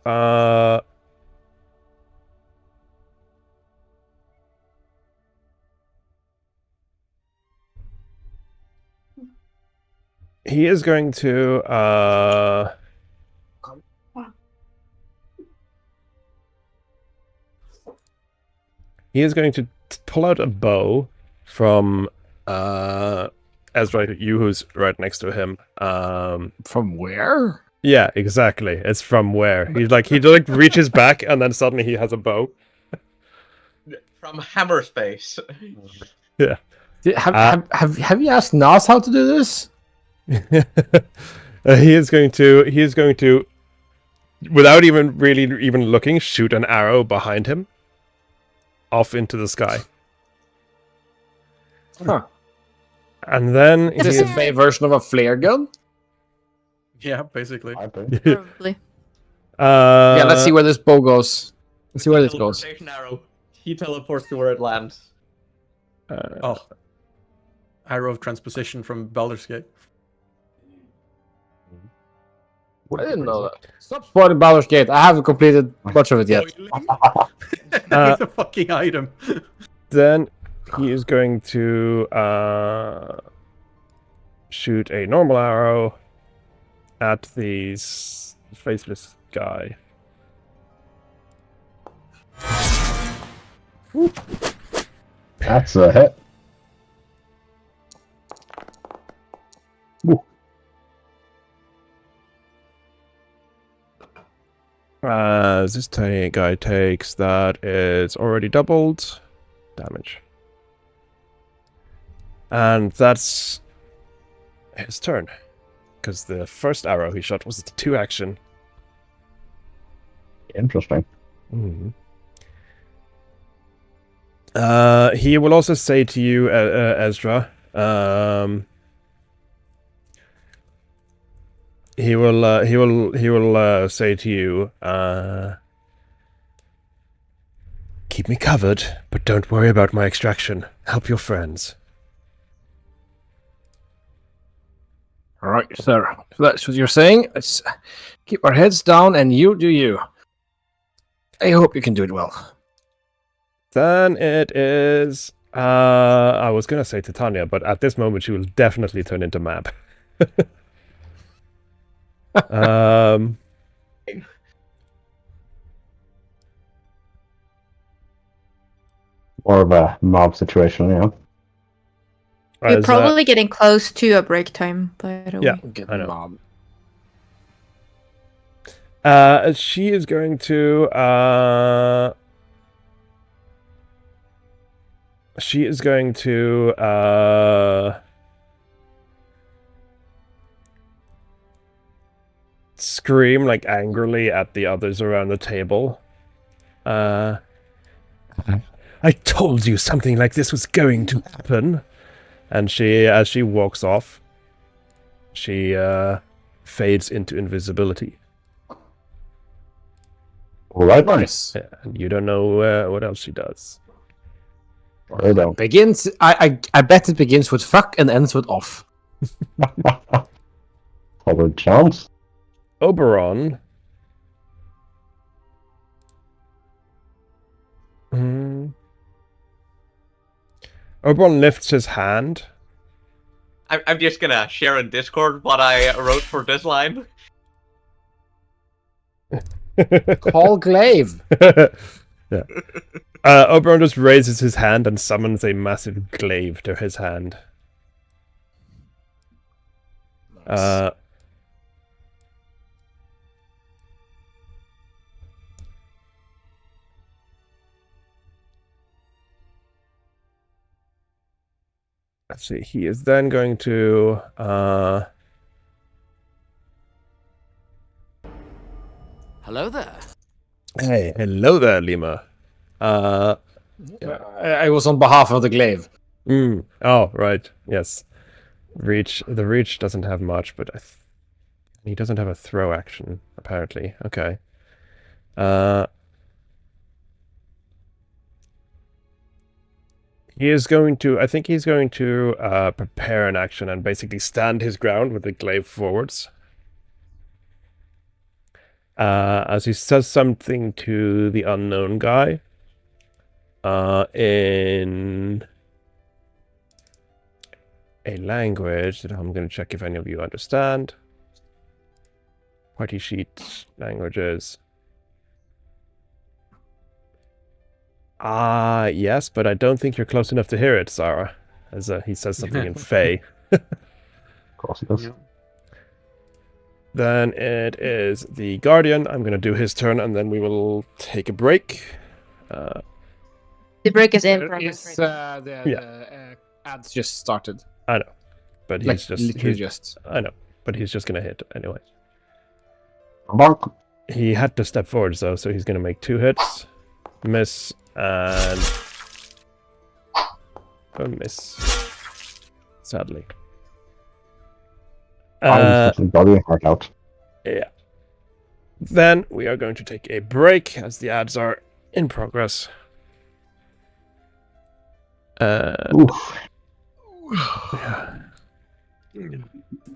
he is going to he is going to pull out a bow from Ezra, you who's right next to him. From where? Yeah, exactly. It's from where he reaches back and then suddenly he has a bow. From Hammer Space. Have you asked Nas how to do this? He is going to, without even looking, shoot an arrow behind him off into the sky. Huh. And then Is this a version of a flare gun? Yeah, basically. Probably. Yeah, let's see where this bow goes. Let's see where this goes. Teleportation arrow. He teleports to where it lands. Oh. Arrow of transposition from Baldur's Gate. I didn't know that. Stop spoiling Baldur's Gate. I haven't completed much of it yet. It's a fucking item. Then he is going to shoot a normal arrow at the faceless guy. That's a hit. Ooh. As this tiny guy takes, that is already doubled damage. And that's his turn. Because the first arrow he shot was a 2 action. Interesting. Mm-hmm. He will also say to you, Ezra, he will say to you, keep me covered, but don't worry about my extraction. Help your friends. All right, sir. If that's what you're saying, let's keep our heads down and you do you. I hope you can do it well. Then it is... I was going to say Titania, but at this moment she will definitely turn into Mab. More of a mob situation, yeah. We're As, probably getting close to a break time, by the way. Yeah. Get I know. mob. she is going to... she is going to... scream like angrily at the others around the table. I told you something like this was going to happen. And she, as she walks off, she fades into invisibility. All right, then. Nice. Yeah, and you don't know what else she does. There you go. Begins. I bet it begins with fuck and ends with off. Solid chance. Oberon. Oberon lifts his hand. I'm just gonna share in Discord what I wrote for this line. Call Glaive. Yeah. Oberon just raises his hand and summons a massive glaive to his hand. Let's see. He is then going to Hello there. Hey, hello there, Lima. I was on behalf of the Glaive. Oh, right. Yes. The reach doesn't have much, but he doesn't have a throw action, apparently. Okay. He is going to, I think he's going to prepare an action and basically stand his ground with the glaive forwards. As he says something to the unknown guy in a language that I'm going to check if any of you understand. Party sheet languages. Yes, but I don't think you're close enough to hear it, Sarah. As he says something in Fey. Of course it does. Then it is the Guardian. I'm going to do his turn, and then we will take a break. The break is in progress. The ads just started. I know, but he's just. I know, but he's just going to hit anyway. Bonk. He had to step forward, though, so he's going to make 2 hits. Miss, and a miss. Sadly. I'm just body heart out. Yeah. Then we are going to take a break as the ads are in progress. Oof.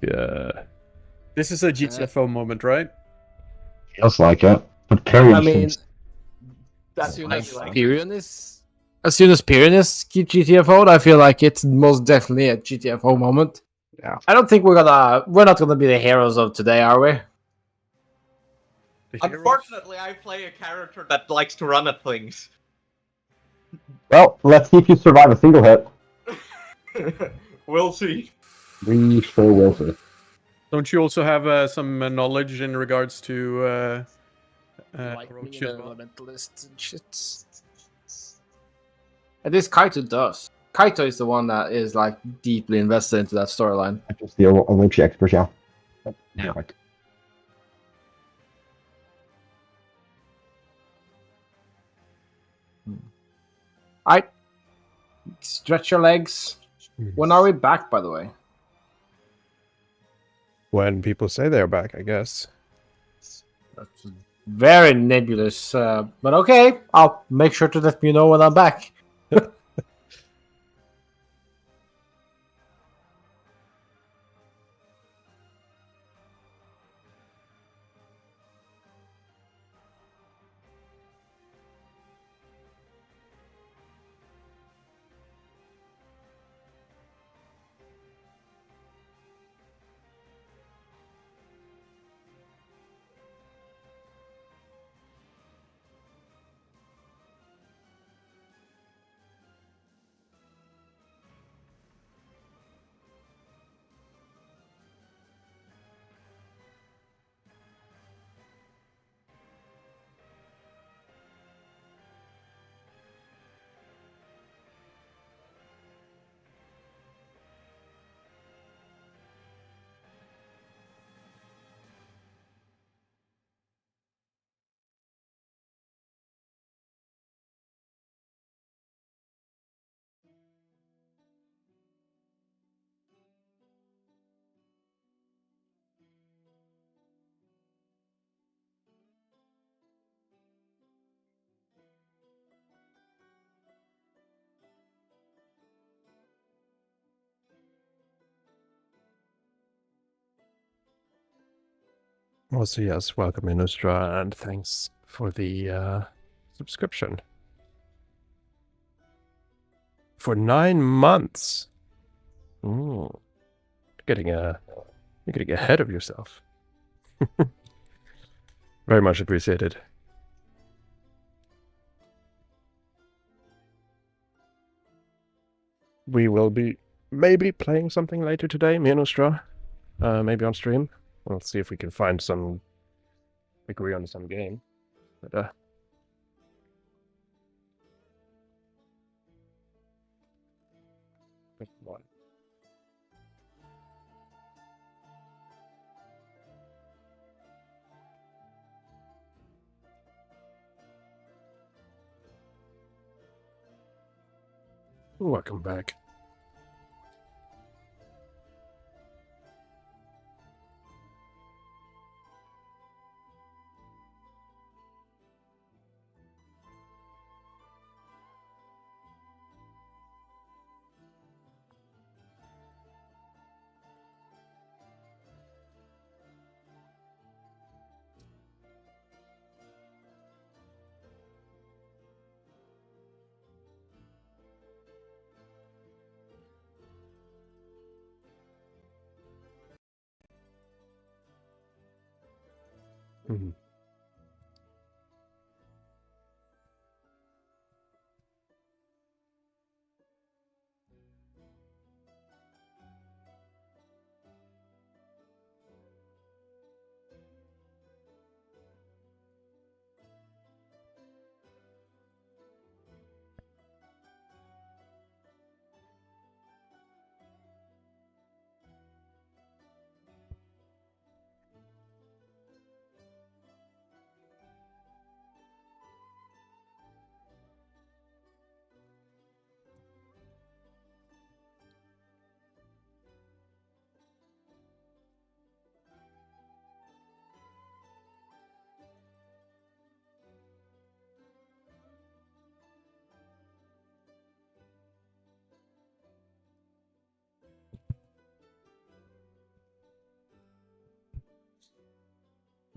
Yeah. This is a GTFO moment, right? Feels like it. But Period I mean, seems- as soon as Pyrion is GTFO'd, I feel like it's most definitely a GTFO moment. Yeah. I don't think we're not gonna be the heroes of today, are we? The heroes? Unfortunately, I play a character that likes to run at things. Well, let's see if you survive a single hit. We'll see. We sure will see. Don't you also have some knowledge in regards to Lightning Orochi as and well? elementalists and shit. And this Kaito does. Kaito is the one that is like deeply invested into that storyline. Just the Orochi expert, yeah. Yeah. Right. Alright. Stretch your legs. When are we back, by the way? When people say they're back, I guess. That's very nebulous, but okay. I'll make sure to let you know when I'm back. Also, yes, welcome Inustra, and thanks for the subscription. For 9 months. Ooh. You're getting ahead of yourself. Very much appreciated. We will be maybe playing something later today, me and Ustra. Maybe on stream. We'll see if we can find some... agree on some game. But, good one. Welcome back. Mhm.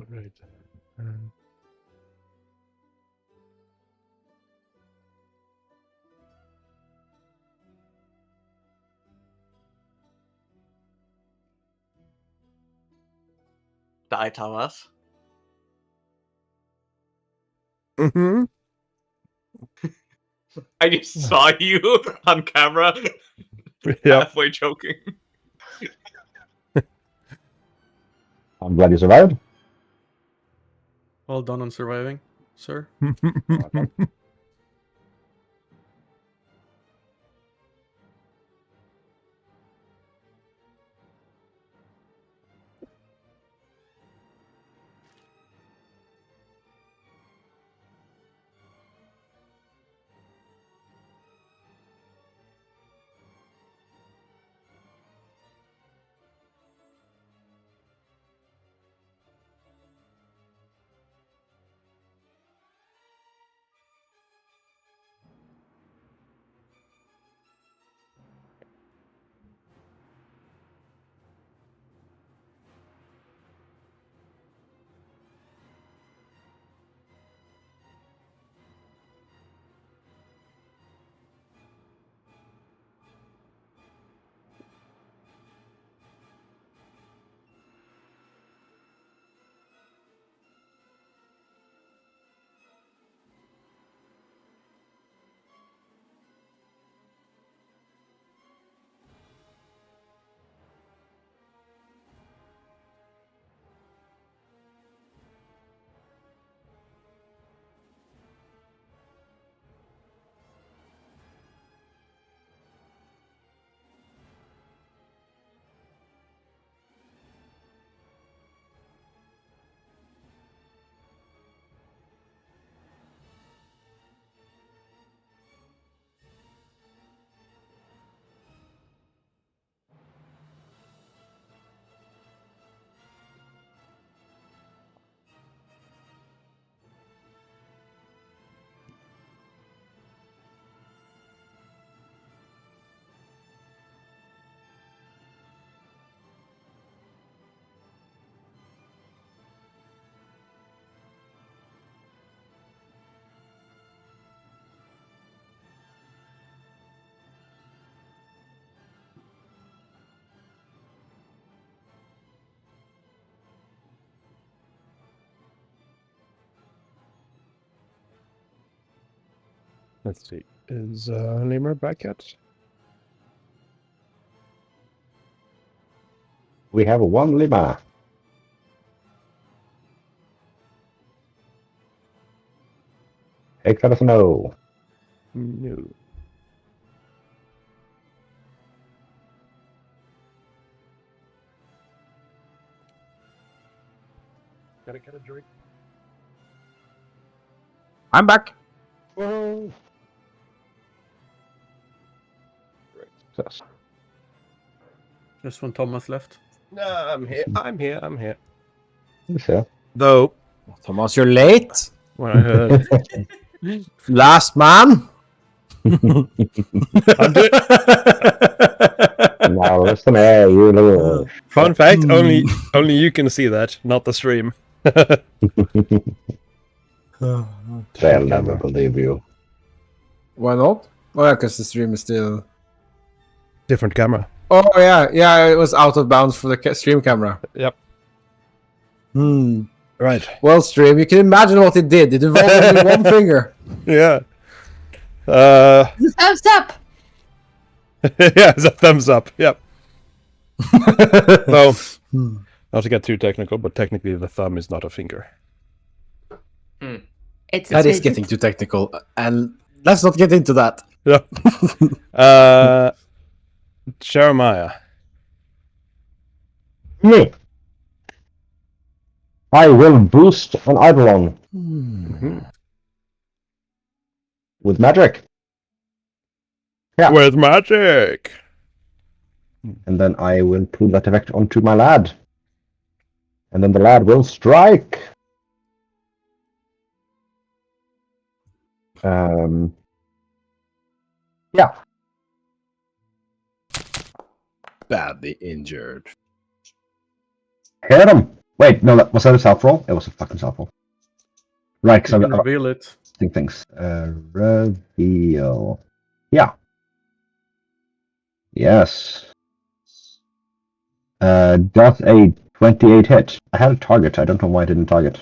Right. Um, The eye towers. mm-hmm. I just saw you on camera, Yep. halfway joking. I'm glad you survived. Well done on surviving, sir. Let's see. Is Lemur back yet? We have one Lima. Let us know. No. Gotta get a drink. I'm back. Whoa. Great success. Just when Thomas left. No, I'm here. I'm here. I'm here. So, Though, Thomas, you're late. when I heard Last man. I'm doing, now listen here, you little. fun fact, only you can see that, not the stream. They'll never believe you. Why not? Oh yeah, because the stream is still. Different camera. Oh yeah, it was out of bounds for the stream camera. Yep. Right. Well, stream, you can imagine what it did. It involved only one finger. Yeah. Thumbs up. Yeah, it's a thumbs up. Yep. So, not to get too technical, but technically the thumb is not a finger. It's That is getting too technical, and let's not get into that. Yeah. Jeremiah. Me. I will boost an Eidolon with magic. Yeah. With magic. And then I will pull that effect onto my lad. And then the lad will strike. Yeah. Badly injured. Hit him. Wait, no, was that a self roll? It was a fucking self roll. Right, You because can reveal it. think things. Reveal. Yeah. Yes. Does a 28 hit? I had a target. I don't know why I didn't target.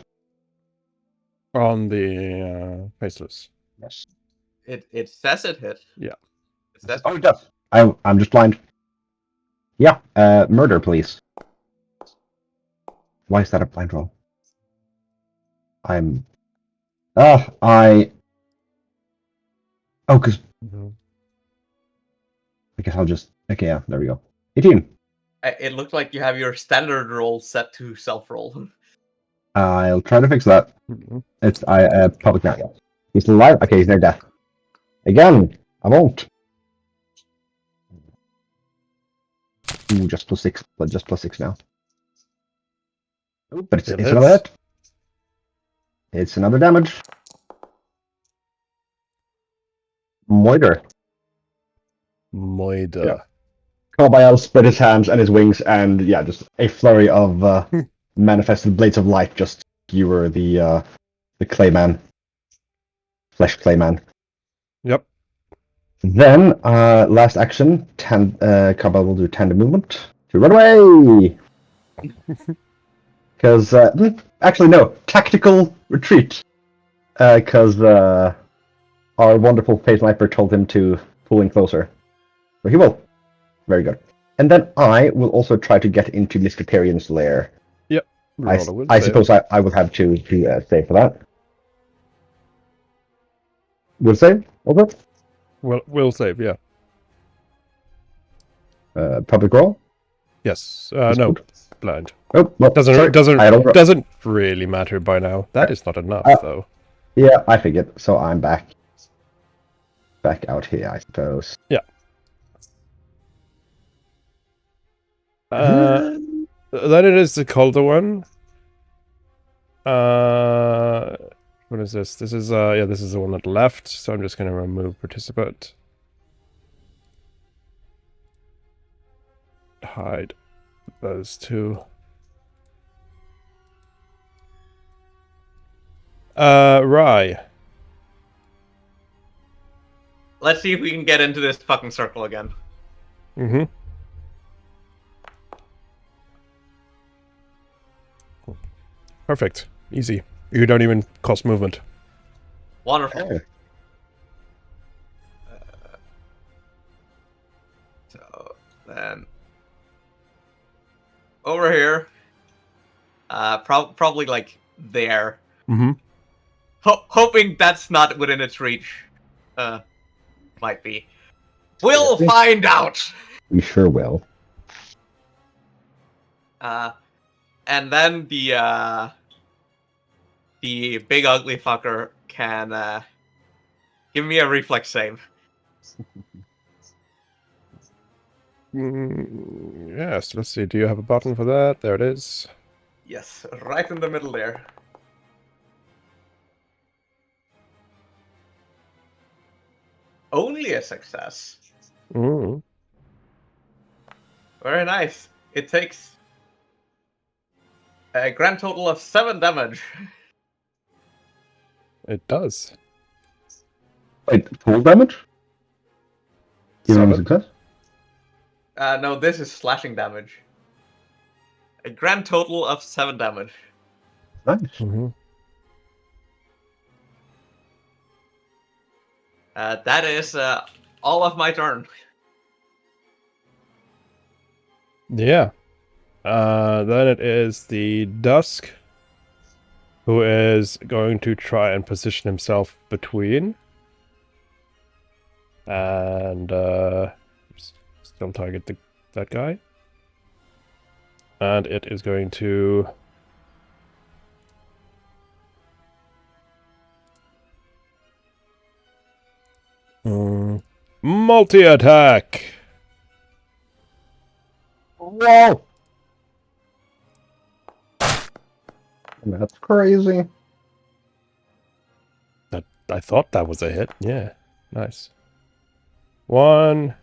On the faceless. Yes. It says it hit. Yeah. It says Oh, it does. I'm just blind. Yeah. Murder, please. Why is that a blind roll? I because I guess I'll just. Okay, yeah, there we go. 18. It looked like you have your standard roll set to self roll. I'll try to fix that. It's public now. Yeah. He's still alive. Okay, he's near death. Again, I won't. Ooh, just +6, but just +6 now. But it's another hit. It's another damage. Moider. Yeah. Cobael spread his hands and his wings, and yeah, just a flurry of manifested blades of light just skewer the Clayman. Flesh Clayman. Yep. Then, last action, Cobael will do tandem movement to run away! Because, actually no, tactical retreat. Because our wonderful Phase Sniper told him to pull in closer. So he will. Very good. And then I will also try to get into Mr. Tyrion's lair. Yep. I suppose I will have to save for that. Will save? Also? Well, we'll save, yeah. Public roll? Yes. No. Good. Blind. Oh, well, sorry. Doesn't really matter by now. That is not enough, though. Yeah, I figured. So I'm back out here, I suppose. Yeah. Then it is the colder one. What is this? This is this is the one that left. So I'm just gonna remove participant. Hide those two. Rye. Let's see if we can get into this fucking circle again. Mm-hmm. Perfect. Easy. You don't even cost movement. Wonderful. over here. Probably like there. Mm-hmm. Hoping that's not within its reach. Might be. We'll find out. We sure will. And then the big ugly fucker can give me a reflex save. Yes, let's see. Do you have a button for that? There it is. Yes, right in the middle there. Only a success. Mm. Very nice. It takes a grand total of 7 damage. It does. Wait, full damage? Even on 7? success? No, this is slashing damage. A grand total of 7 damage. Nice. Mm-hmm. That is all of my turn. Yeah. Then it is the Dusk, who is going to try and position himself between. And still target that guy. And it is going to... multi-attack! Whoa! That's crazy. I thought that was a hit. Yeah, nice. 1.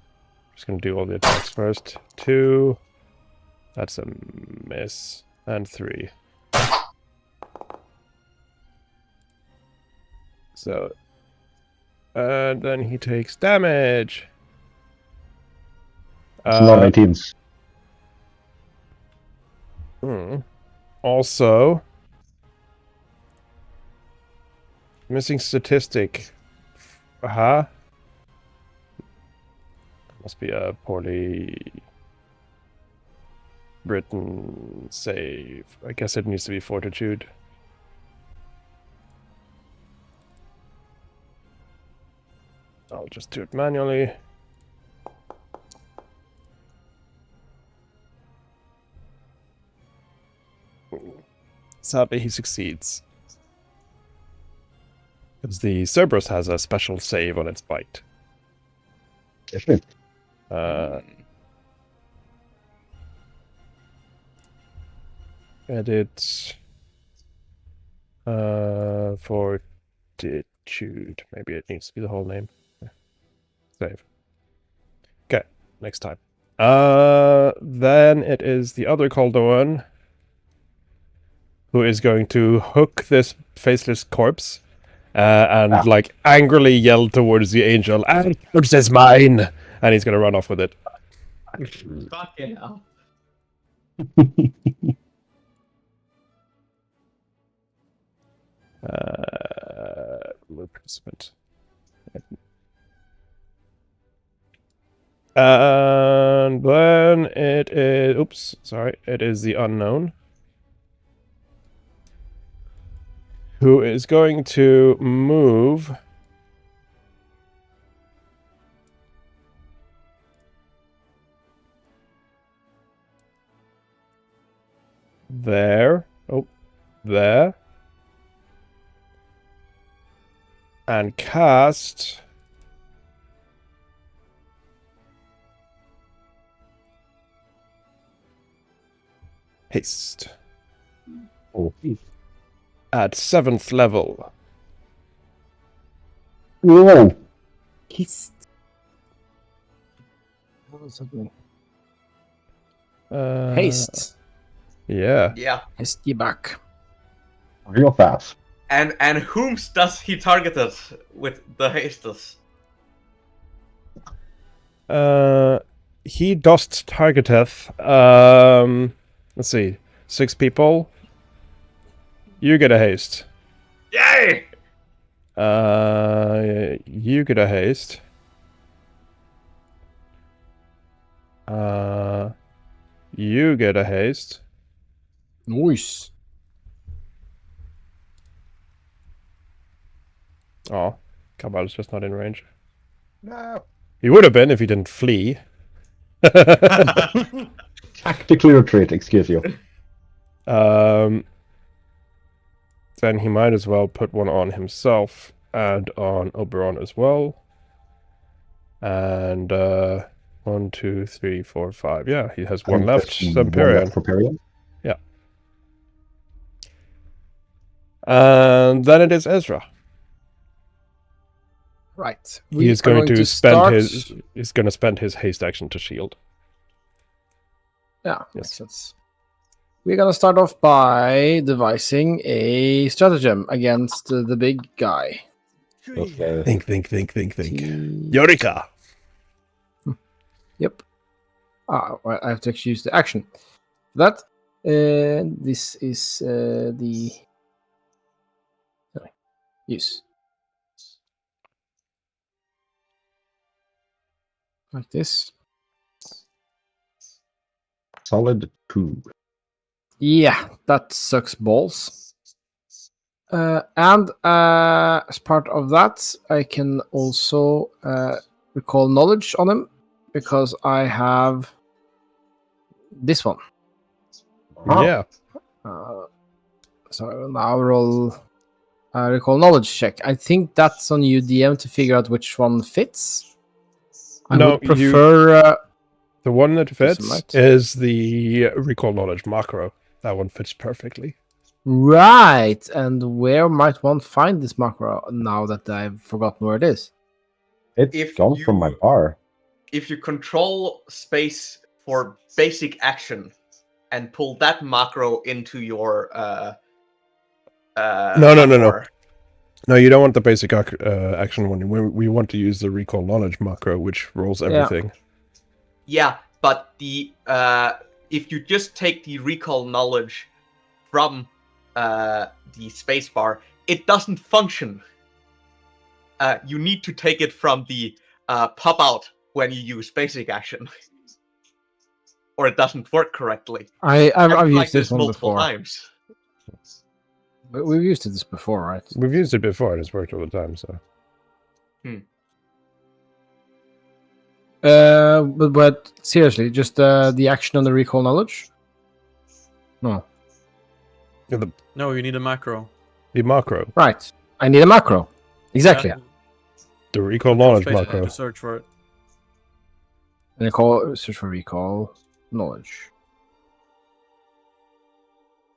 Just gonna do all the attacks first. 2. That's a miss. And 3. So, and then he takes damage. It's not 18s. Also, missing statistic. Aha. Must be a poorly written save. I guess it needs to be fortitude. I'll just do it manually. Sadly, he succeeds. Because the Cerberus has a special save on its bite. Edit. Fortitude. Maybe it needs to be the whole name. Save. Okay, next time. Then it is the other Caldoan who is going to hook this faceless corpse and like angrily yell towards the angel, "And yours is mine!" And he's gonna run off with it. Fucking hell. Move participant. And then it is... Oops, sorry. It is the unknown, who is going to move there. Oh, there. And cast... Haste. Oh. At 7th level. Whoa! Haste. What does that mean? Haste. Yeah. Yeah. Haste ye back. Real fast. And whom does he target us with the hastes? He dost targeteth. Let's see. 6 people. You get a haste. Yay! You get a haste. You get a haste. Nice. Oh, Kabal's just not in range. No. He would have been if he didn't flee. Tactically retreat, excuse you. Then he might as well put one on himself and on Oberon as well. And 1, 2, 3, 4, 5. Yeah, he has one And left. just one Semperian. left for Perion. Yeah. And then it is Ezra. Right. He is going to spend his. He's going to spend his haste action to shield. Yeah, Yes. makes sense. We're gonna start off by devising a stratagem against the big guy. Okay. Think. T- Eureka! Yep. Right, I have to actually use the action for that. This is the use. Like this. Solid 2. Yeah, that sucks balls. And as part of that, I can also recall knowledge on him because I have this one. Ah. Yeah. So now roll recall knowledge check. I think that's on you, DM, to figure out which one fits. I No, would prefer. The one that fits might. is the recall knowledge macro. That one fits perfectly. Right, and where might one find this macro now that I've forgotten where it is? It's If gone from my you- bar. If you control space for basic action and pull that macro into your No. hardcore, No, you don't want the basic action one. We want to use the recall knowledge macro, which rolls everything. Yeah, but the if you just take the recall knowledge from the spacebar, it doesn't function. You need to take it from the pop out when you use basic action, or it doesn't work correctly. I've tried used this this one multiple before. times. But we've used this before, right? We've used it before, and it's worked all the time, so... But seriously, just the action on the recall knowledge? No. Yeah, No, you need a macro. the macro. Right. I need a macro. Exactly. Yeah. The recall Control knowledge space macro. to search for it. And search for recall knowledge.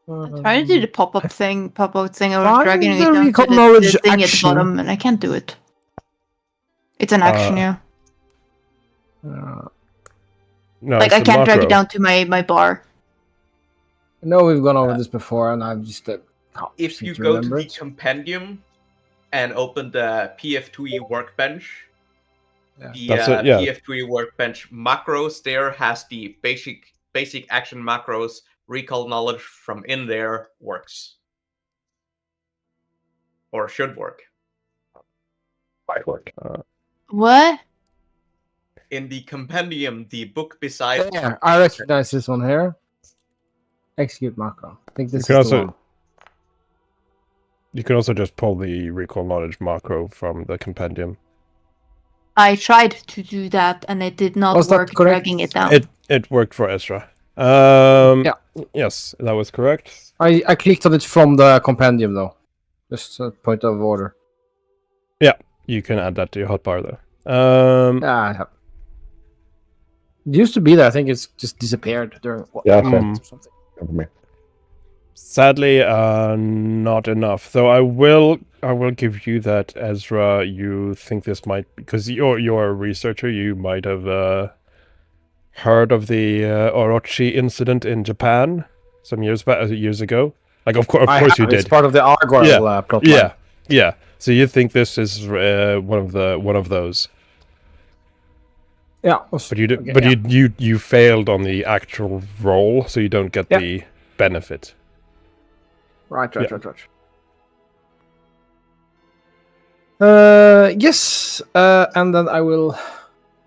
I'm trying to do the pop-out thing. I was Find dragging it the down to recall the knowledge thing at the action. bottom, and I can't do it. It's an action, yeah. No, Like it's I the can't drag macro. it down to my bar. I know we've gone over this before, and I've just If need you to go to remember the it. compendium and open the PF2E workbench, Yeah. the That's it, yeah. PF2E workbench macros there has the basic action macros. Recall knowledge from in there works, or should work. Might work. What? In the compendium, the book beside Yeah, I recognize this one here. Execute macro. I think this You can is the also- one. You can also just pull the recall knowledge macro from the compendium. I tried to do that, and it did not Was that work correct? dragging it down. It worked for Ezra. Yeah. Yes, that was correct. I clicked on it from the compendium, though. Just a point of order. You can add that to your hotbar though. Yeah, I have. It used to be there. I think it's just disappeared during Yeah, or something. Cover me. Sadly, not enough. Though I will give you that, Ezra. You think this might, because you're a researcher. You might have heard of the Orochi incident in Japan some years ago. Like, of course you It's did. part of the Argyle Yeah, plot line. Yeah. So you think this is one of those? Yeah. But you did, Okay, but yeah. you failed on the actual roll, so you don't get Yeah. the benefit. Right. Yeah. Yes. And then I will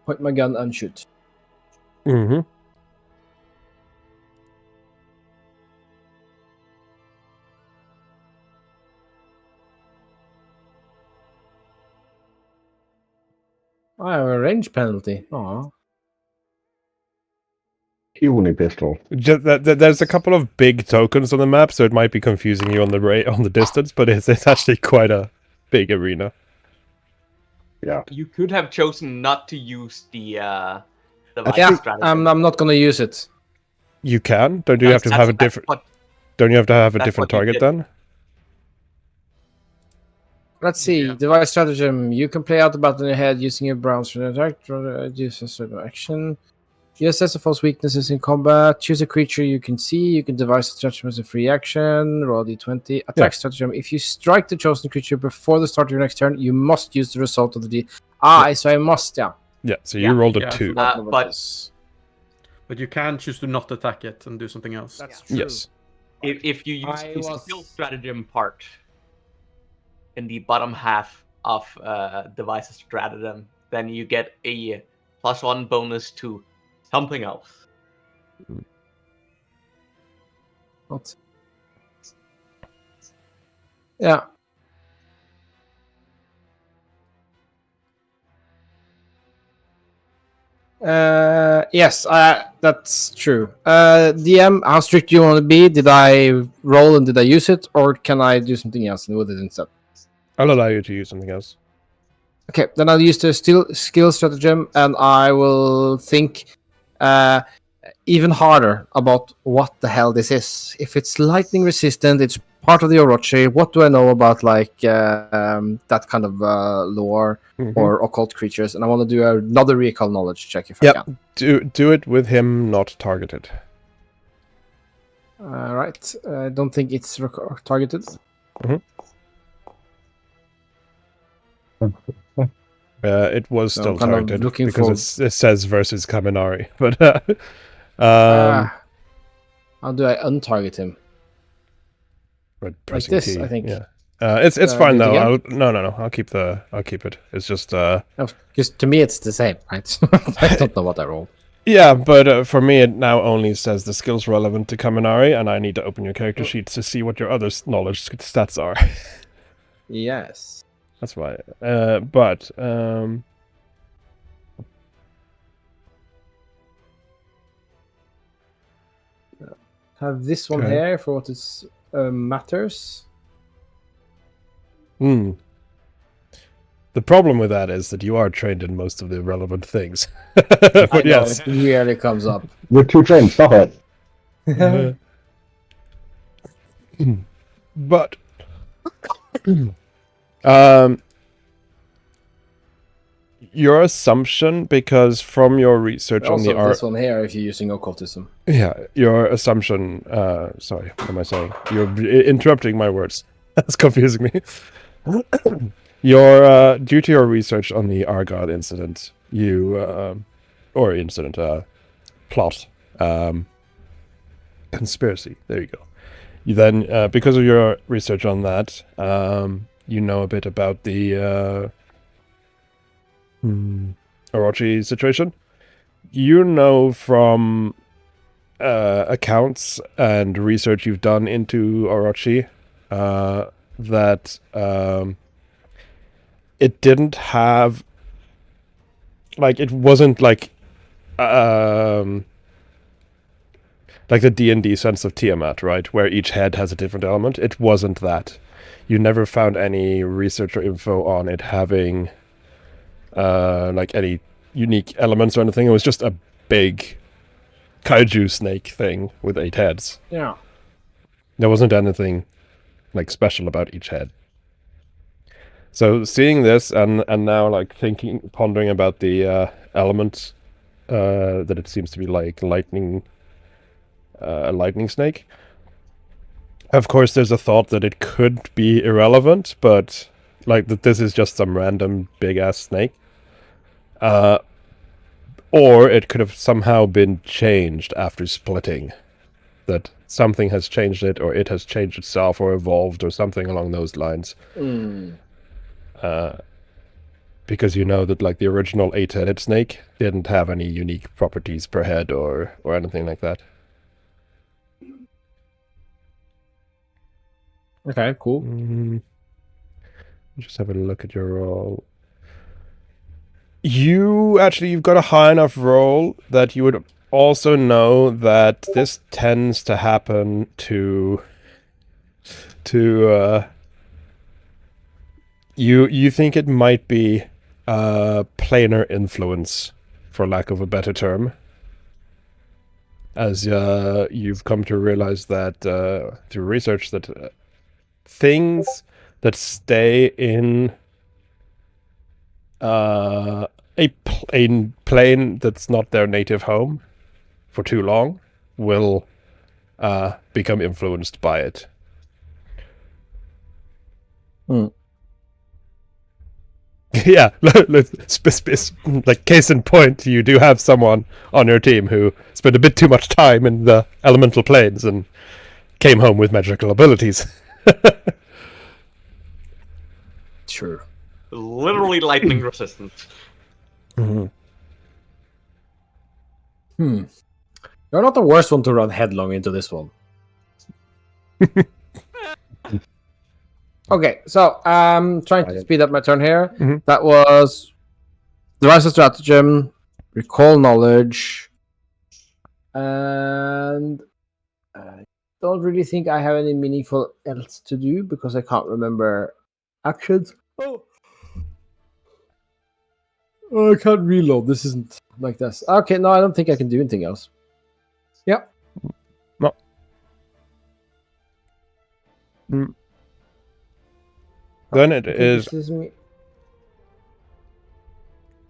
point my gun and shoot. Mm-hmm. I have a range penalty. Aw. Puny pistol. There's a couple of big tokens on the map, so it might be confusing you on the distance, but it's actually quite a big arena. Yeah. You could have chosen not to use the device Yeah, stratagem. I'm not gonna use it. You can. Don't you have to have a different? Don't you have to have a that's different what you target did. then? Let's see. Yeah. Device stratagem. You can play out the battle in your head using your browns for an attack. Use a certain action. You assess the false weaknesses in combat. Choose a creature you can see. You can devise a stratagem as a free action. Roll d20. Attack Yeah. stratagem. If you strike the chosen creature before the start of your next turn, you must use the result of the d. So I must, yeah. Yeah. So Yeah. you rolled a Yeah, I 2. forgot. But But you can choose to not attack it and do something else. That's true. Yes. if you use I the was- skill stratagem part in the bottom half of device stratagem, then you get a +1 bonus to something else. What? Yeah. Yes, that's true. DM, how strict do you want to be? Did I roll and did I use it, or can I do something else and with it instead? I'll allow you to use something else. Okay, then I'll use the skill stratagem, and I will think even harder about what the hell this is. If it's lightning resistant, it's part of the Orochi. What do I know about like that kind of lore Mhm. or occult creatures? And I want to do another recall knowledge check if I Yep. can. Do it with him not targeted. All right. I don't think it's targeted. It was So still I'm kind of targeted looking because for- it says versus Kaminari, but How do I untarget him? but pressing this, T, I think. Yeah. It's Do fine it though. again? No. I'll keep it. It's just Because to me it's the same, right? I don't know what I rolled. yeah, but for me it now only says the skills relevant to Kaminari, and I need to open your character sheet to see what your other knowledge stats are. Yes. That's why. But Have this one Okay. here for what it matters. The problem with that is that you are trained in most of the relevant things. I But know, yes. it rarely comes up. You're too trained, stop it. But your assumption, because from your research on Also, the this one here, if you're using occultism. your assumption. Sorry, what am I saying? You're interrupting my words. That's confusing me. Your due to your research on the Argyle incident, plot, conspiracy. There you go. You then, because of your research on that, you know a bit about the Orochi situation. You know from accounts and research you've done into Orochi that it didn't have, like, it wasn't like the D&D sense of Tiamat, right? Where each head has a different element. It wasn't that. You never found any research or info on it having like any unique elements or anything. It was just a big kaiju snake thing with 8 heads. Yeah. There wasn't anything like special about each head. So seeing this and now like pondering about the element that it seems to be like lightning, a lightning snake. Of course, there's a thought that it could be irrelevant, but like that this is just some random big ass snake. Or it could have somehow been changed after splitting. That something has changed it, or it has changed itself, or evolved, or something along those lines. Because you know that like the original 8-headed snake didn't have any unique properties per head or anything like that. Okay, cool. Just have a look at your roll. You've got a high enough roll that you would also know that this tends to happen to you think it might be planar influence, for lack of a better term, as you've come to realize that through research that things that stay in a plane that's not their native home for too long will become influenced by it. Yeah, like case in point, you do have someone on your team who spent a bit too much time in the elemental planes and came home with magical abilities. Sure. Literally lightning resistant. You're not the worst one to run headlong into this one. Okay, so I'm trying to speed up my turn here. That was devise a stratagem, recall knowledge, and I don't really think I have any meaningful else to do because I can't remember actions. Oh, I can't reload. This isn't like this. Okay, no, I don't think I can do anything else. Yep. No. Then it is.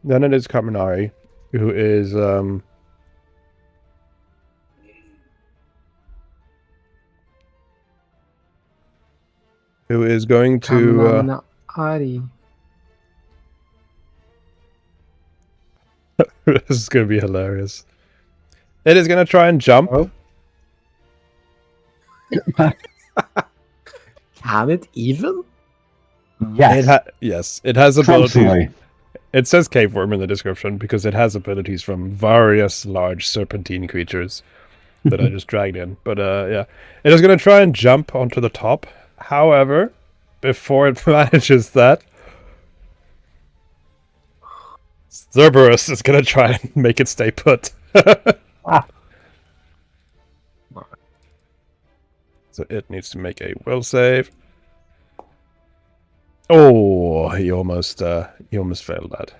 Then it is Kaminari, who is going to. This is going to be hilarious. It is going to try and jump. Oh. Can it even? Yes. Yes, it has abilities. Constantly. It says cave worm in the description because it has abilities from various large serpentine creatures that I just dragged in. But yeah, it is going to try and jump onto the top. However, before it manages that, Cerberus is going to try and make it stay put. So it needs to make a will save. Oh, he almost failed that.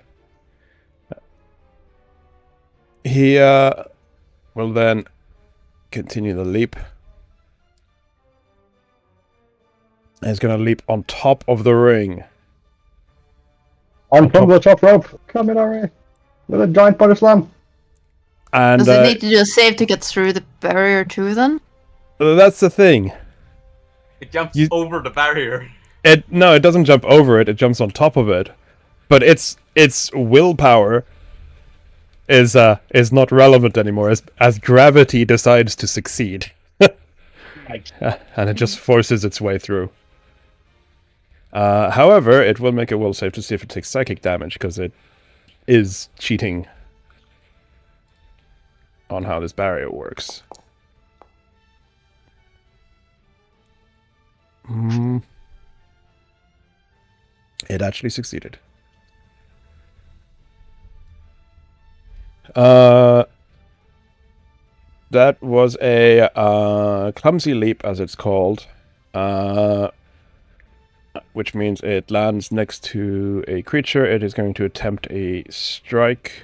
He will then continue the leap. And he's going to leap on top of the ring. On top of the top rope. Come in, already. With a giant body slam. And does it need to do a save to get through the barrier too then? That's the thing. It jumps over the barrier. No, it doesn't jump over it. It jumps on top of it. But its willpower is not relevant anymore as gravity decides to succeed. And it just forces its way through. However, it will make a will save to see if it takes psychic damage because it is cheating on how this barrier works. It actually succeeded. That was a clumsy leap, as it's called, which means it lands next to a creature. It is going to attempt a strike.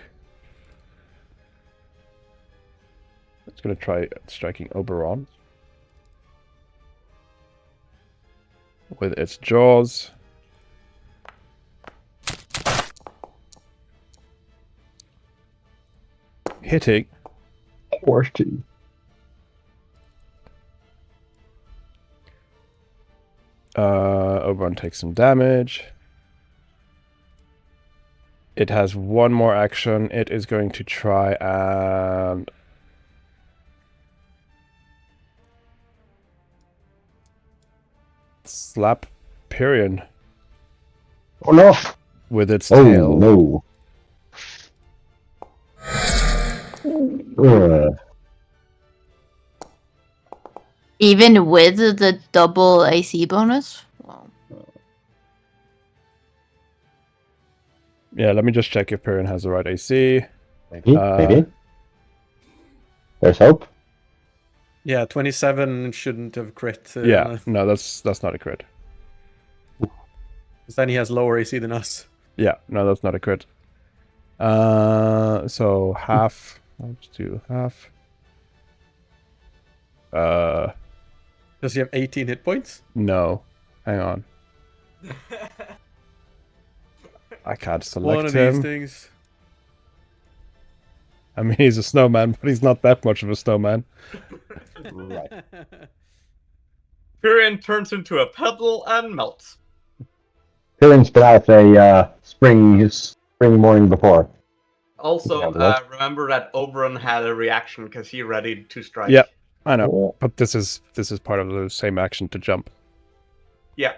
It's going to try striking Oberon with its jaws. Hitting. Forty. Oberon takes some damage. It has one more action. It is going to try and slap Pyrion. Oh no! With its Oh tail. no! Even with the double AC bonus? Wow. Yeah, let me just check if Pyrian has the right AC. Maybe. Maybe. There's hope. Yeah, 27 shouldn't have crit. Yeah, no, that's not a crit. Because then he has lower AC than us. Yeah, no, that's not a crit. So half. I'll just do half. Does he have 18 hit points? No. Hang on. I can't select One of him. these things. I mean, he's a snowman, but he's not that much of a snowman. Right. Pyrian turns into a pebble and melts. Pyrian's been out a spring morning before. Also, Yeah, but remember that Oberon had a reaction because he readied to strike. Yep, I know. Yeah. But this is part of the same action to jump. Yeah.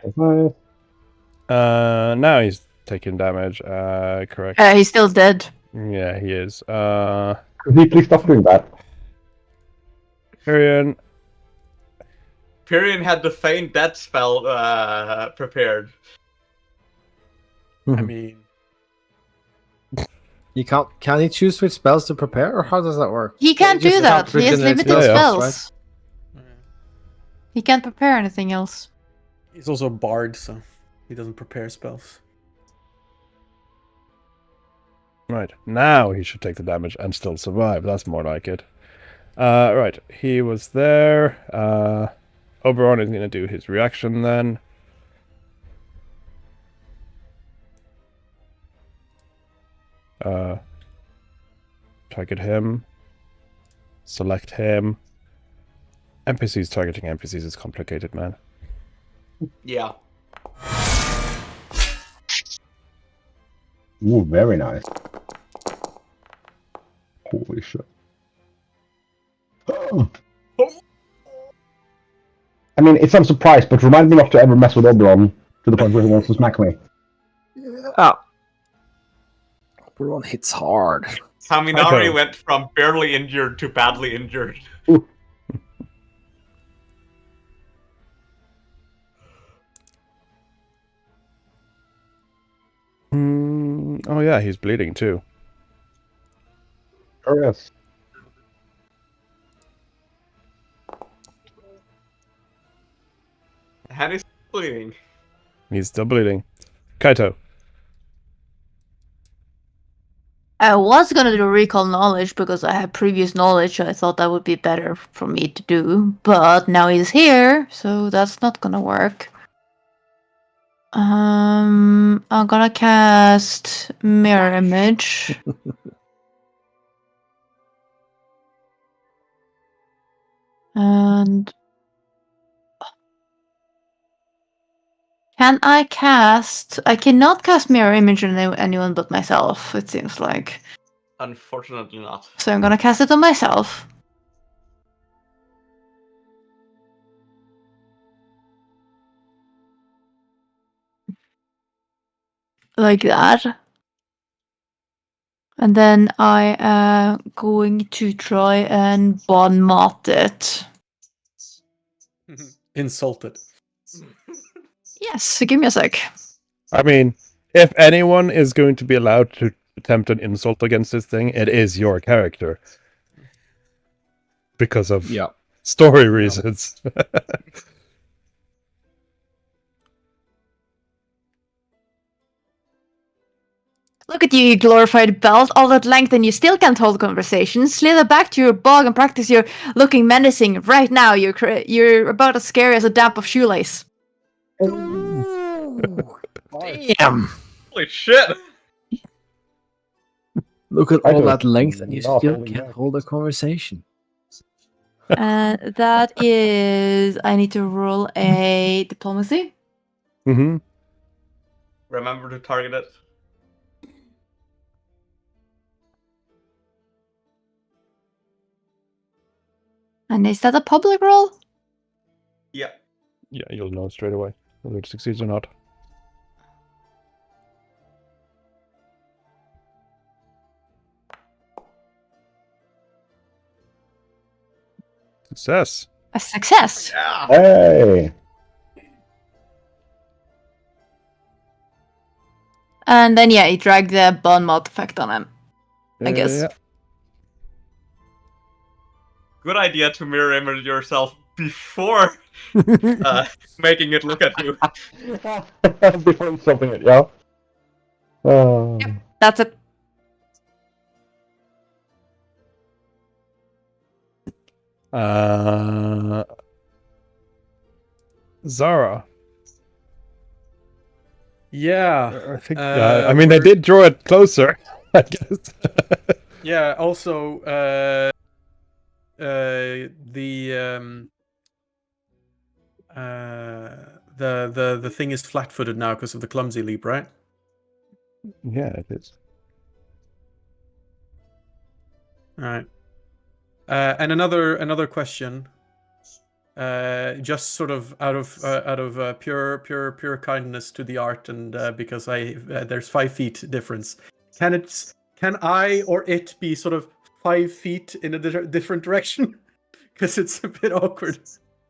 Now he's taking damage. Correct. He's still dead. Yeah, he is. Could we please stop doing that? Pyrian. Pyrian had the feign death spell prepared. I mean, You can't. Can he choose which spells to prepare, or how does that work? He can't Just do that. He has regenerate limited spells, spells. He can't prepare anything else. he's also a bard, so he doesn't prepare spells. Right, now he should take the damage and still survive. That's more like it. Right, he was there. Oberon is going to do his reaction then. Target him. Select him. NPCs targeting NPCs is complicated, man. Yeah. Ooh, very nice. Holy shit. I mean, it's some surprise, but remind me not to ever mess with Oberon to the point where he wants to smack me. Oh. Everyone hits hard. Kaminari Okay. went from barely injured to badly injured. Oh yeah, he's bleeding too. Oh, yes. And he's bleeding. He's still bleeding. Kaito. I was gonna do recall knowledge because I have previous knowledge. I thought that would be better for me to do, but now he's here, so that's not gonna work. I'm gonna cast mirror image. And can I cast? I cannot cast mirror image on anyone but myself. It seems like. Unfortunately not. So I'm gonna cast it on myself. Like that. And then I am going to try and bon mot it. Insulted. Yes, so give me a sec. I mean, if anyone is going to be allowed to attempt an insult against this thing, it is your character. Because of Yeah. story reasons. Look at you, you glorified belt, all that length and you still can't hold conversation. Slither back to your bog and practice your looking menacing. Right now, you're about as scary as a damp of shoelace. Damn! Holy shit! Look at I all don't- that length, and you not still holding can't back. hold a conversation. That is... I need to roll a diplomacy. Mm-hmm. Remember to target it. And is that a public roll? Yeah. Yeah, you'll know straight away whether it succeeds or not. Success. A success. Yeah. Oh, Hey! And then you drag the bone melt effect on him. I guess. Yeah. Good idea to mirror image yourself before making it look at you. Before stopping it, yeah. That's it. Zara. Yeah. I think. I mean, they did draw it closer, I guess. Yeah. Also, the thing is flat-footed now because of the clumsy leap, right? Yeah, it is. All right. And another question. Just sort of out of pure kindness to the art, and because there's 5 feet difference. Can I or it be sort of 5 feet in a different direction? Because it's a bit awkward.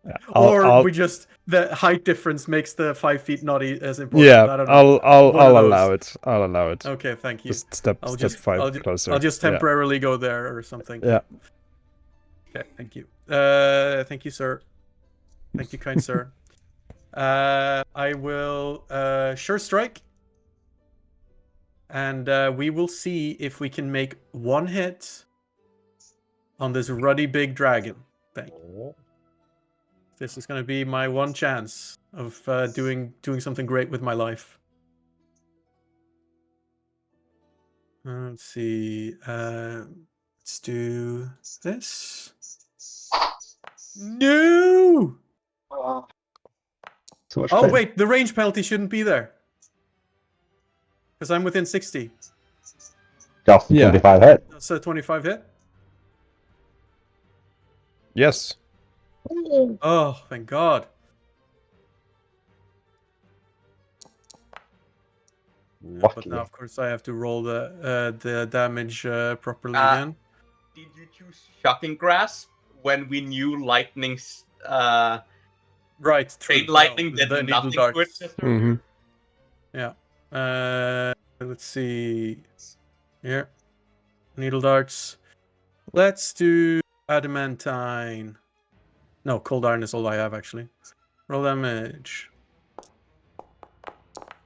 Yeah, Or we just the height difference makes the 5 feet not as important. Yeah, I don't know. I'll allow it. I'll allow it. Okay, thank you. Just step 5 closer. I'll just temporarily go there or something. Yeah. Okay, thank you. Thank you, sir. Thank you, kind sir. I will sure strike. And we will see if we can make 1 hit on this ruddy big dragon thing. This is going to be my 1 chance of doing something great with my life. Let's see. Let's do this. No! So much Oh, pain. wait, the range penalty shouldn't be there. Because I'm within 60. Just 25 hit. That's a 25 hit. Yes. Oh, thank God. But Lucky. now, of course, I have to roll the damage properly Uh, again. Did you choose Shocking Grasp when we knew lightning's Right, true. chain lightning No, did the needle nothing to it? darts. just earlier? Yeah. Let's see. Here. Needle darts. Let's do adamantine. No, cold iron is all I have, actually. Roll damage.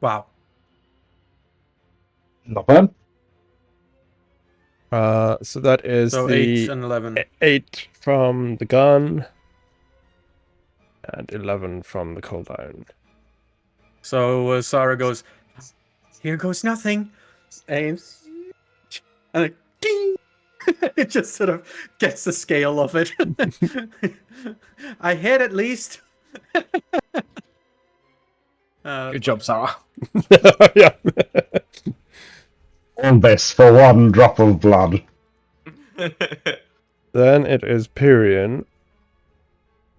Wow. Not bad. So that is So the 8 and 11. 8 from the gun and 11 from the cold iron. So Sarah goes, here goes nothing. Aims. And like, ding! It just sort of gets the scale of it. I hit at least. Good job, Sarah. Yeah. All this for 1 drop of blood. Then it is Pyrian,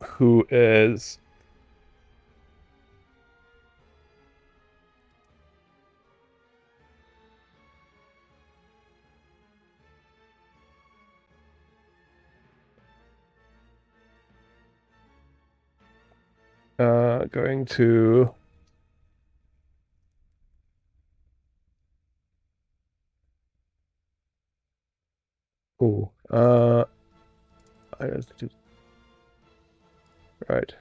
who is going to I have to do right.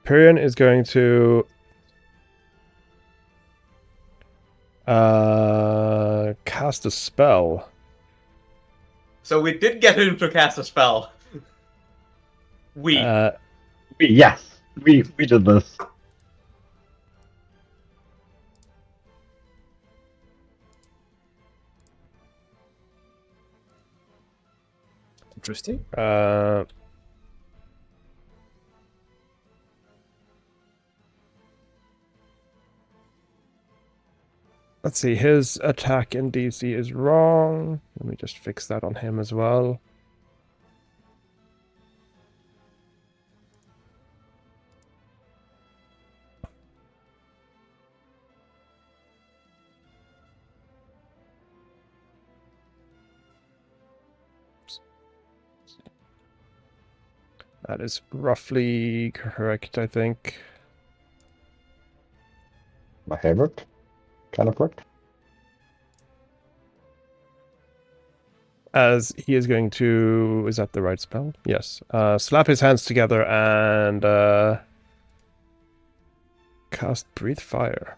Pyrian is going to cast a spell. So we did get him to cast a spell. Yes, we did this. Interesting. Let's see, his attack in DC is wrong. Let me just fix that on him as well. That is roughly correct, I think. My favorite. Kind of worked. As he is going to... Is that the right spell? Yes. Slap his hands together and cast Breathe Fire.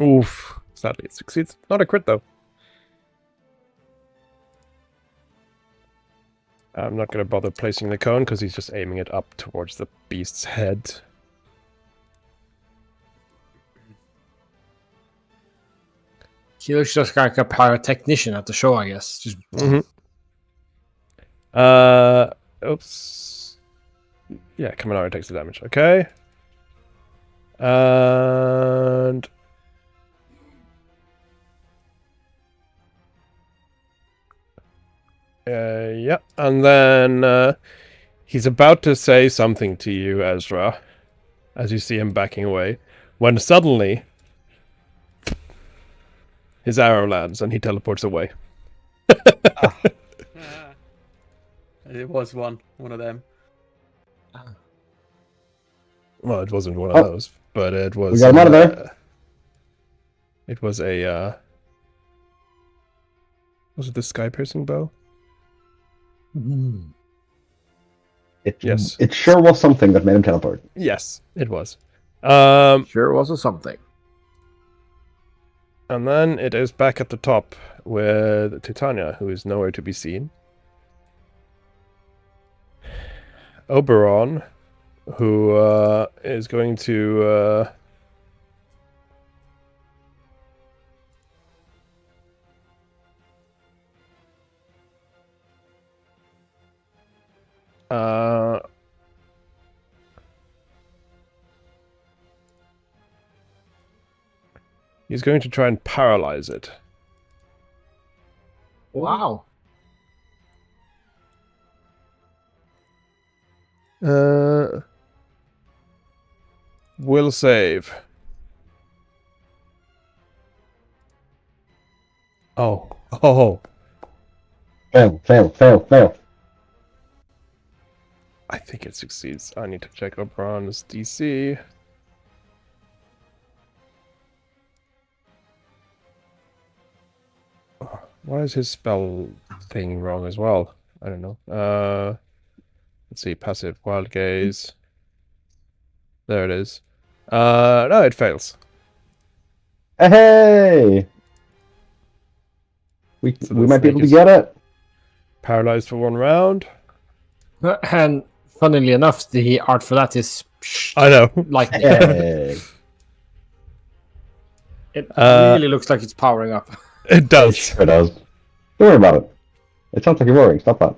Oof. Sadly, it succeeds. Not a crit, though. I'm not going to bother placing the cone because he's just aiming it up towards the beast's head. He looks just like a pyrotechnician at the show, I guess. Just Oops. Yeah, Kaminari takes the damage. Okay. And... yeah, and then he's about to say something to you, Ezra, as you see him backing away, when suddenly his arrow lands and he teleports away. It was one of them. Well, it wasn't one of those, but it was... We got him out of there. It was a... Was it the sky-piercing bow? Yes. It sure was something that made him teleport. Yes, it was. sure was a something. And then it is back at the top with Titania, who is nowhere to be seen. Oberon, who is going to... he's going to try and paralyze it. Wow. Will save. Oh. Fail. I think it succeeds. I need to check Oberon's DC. Why is his spell thing wrong as well? I don't know. Let's see. Passive Wild Gaze. There it is. No, it fails. Hey! We might be able to get it. Paralyzed for 1 round. And funnily enough, the art for that is I know. like Hey. it really looks like it's powering up. It does. Sure does. Don't worry about it. It sounds like you're worrying. Stop that.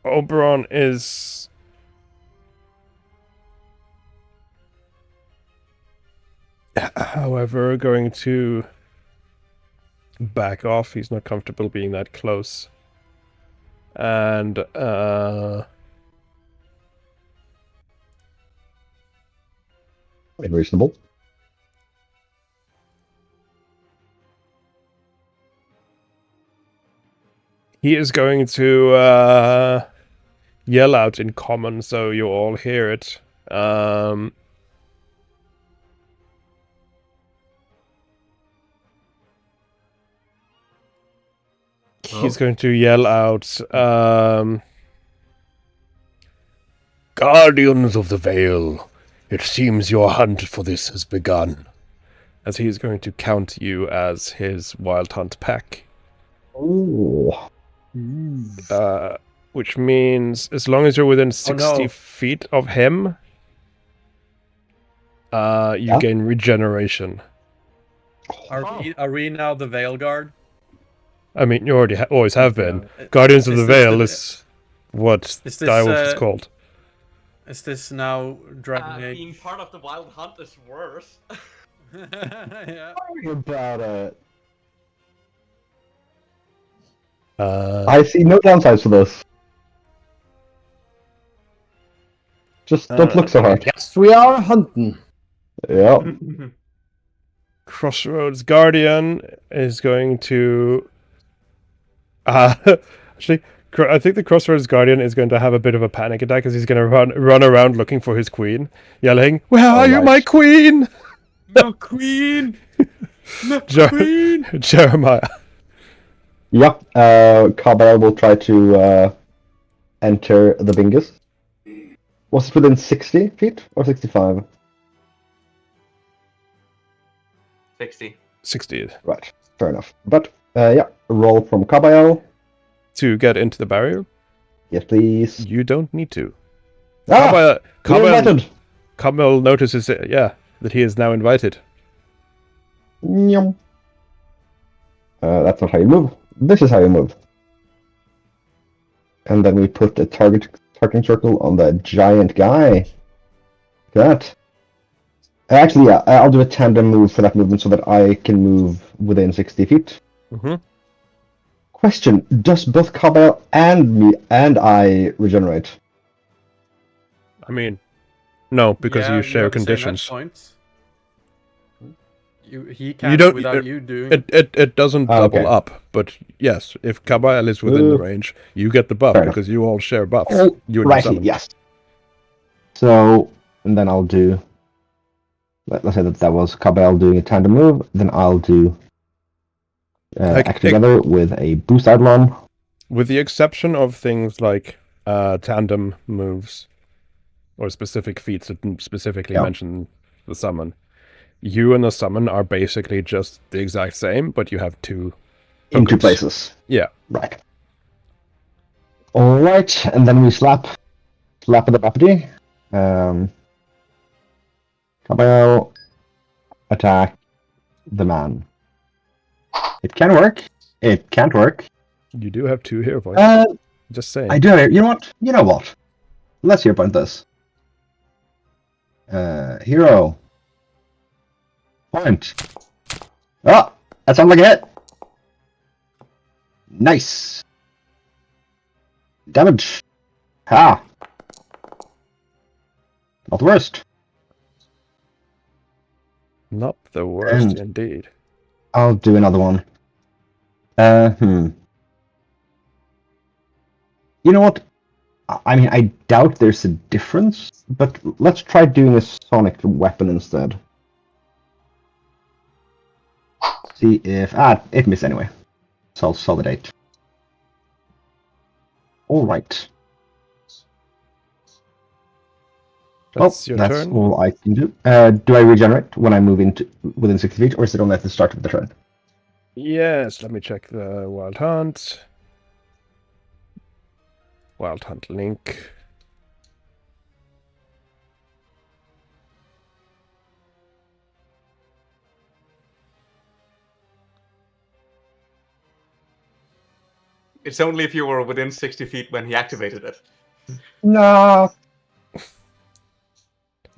Oberon is... however, going to back off. He's not comfortable being that close. And, Reasonable. he is going to yell out in common so you all hear it. He's going to yell out, Guardians of the Veil, it seems your hunt for this has begun. As he's going to count you as his Wild Hunt pack. Ooh. Which means as long as you're within 60 feet of him, you gain regeneration. Are we now the Veil Guard? I mean, you already always have been. Yeah. Guardians of the Is this Veil the- is what Is this, Direwolf is called. Is this now Dragon Being Age? part of the Wild Hunt is worse. Yeah. Sorry about it. Uh, I see no downsides to this. Just don't look so hard. Yes, we are hunting. Yeah. Crossroads Guardian is going to. Actually, I think the Crossroads Guardian is going to have a bit of a panic attack because he's going to run around looking for his queen, yelling, "Where are you, my queen?" No queen! No queen! Jeremiah. Yeah. Cabal will try to enter the Bingus. Was it within 60 feet or 65? 60. 60 Right. Fair enough. But yeah, roll from Cabal. to get into the barrier. Yes, please. You don't need to. Ah! You're invited! Cabal notices that he is now invited. Nyum. That's not how you move. This is how you move. And then we put a targeting circle on the giant guy. Look at that. Actually, yeah, I'll do a tandem move for that movement so that I can move within 60 feet. Mm-hmm. Question: does both Cabal and I regenerate? I mean, no, because you share have the same hit conditions. points. He can't don't- without you doing. It doesn't double okay. up, but yes, if Cabal is within the range, you get the buff Fair enough. because you all share buffs. Oh, You and your righty, summon. yes. So, and then I'll do. Let's say that was Cabal doing a tandem move. Then I'll do act together with a boost Eidolon. With the exception of things like tandem moves or specific feats that specifically mention the summon, you and the summon are basically just the exact same, but you have two In two tokens. places. Yeah. Right. Alright, and then we slap at the property. Cabal, attack the man. It can work. It can't work. You do have 2 hero points. Just saying. I do. You know what? You know what? Let's hero point this. Hero. Point. Oh, that sounds like a hit. Nice. Damage. Ha. Not the worst. Not the worst, And- indeed. I'll do another one. You know what? I mean, I doubt there's a difference, but let's try doing a sonic weapon instead. See if... it missed anyway. So I'll solidate. Alright. That's your that's turn. all I can do. Do I regenerate when I move into within 60 feet, or is it only at the start of the turn? Yes, let me check the Wild Hunt. Wild Hunt link. It's only if you were within 60 feet when he activated it. No.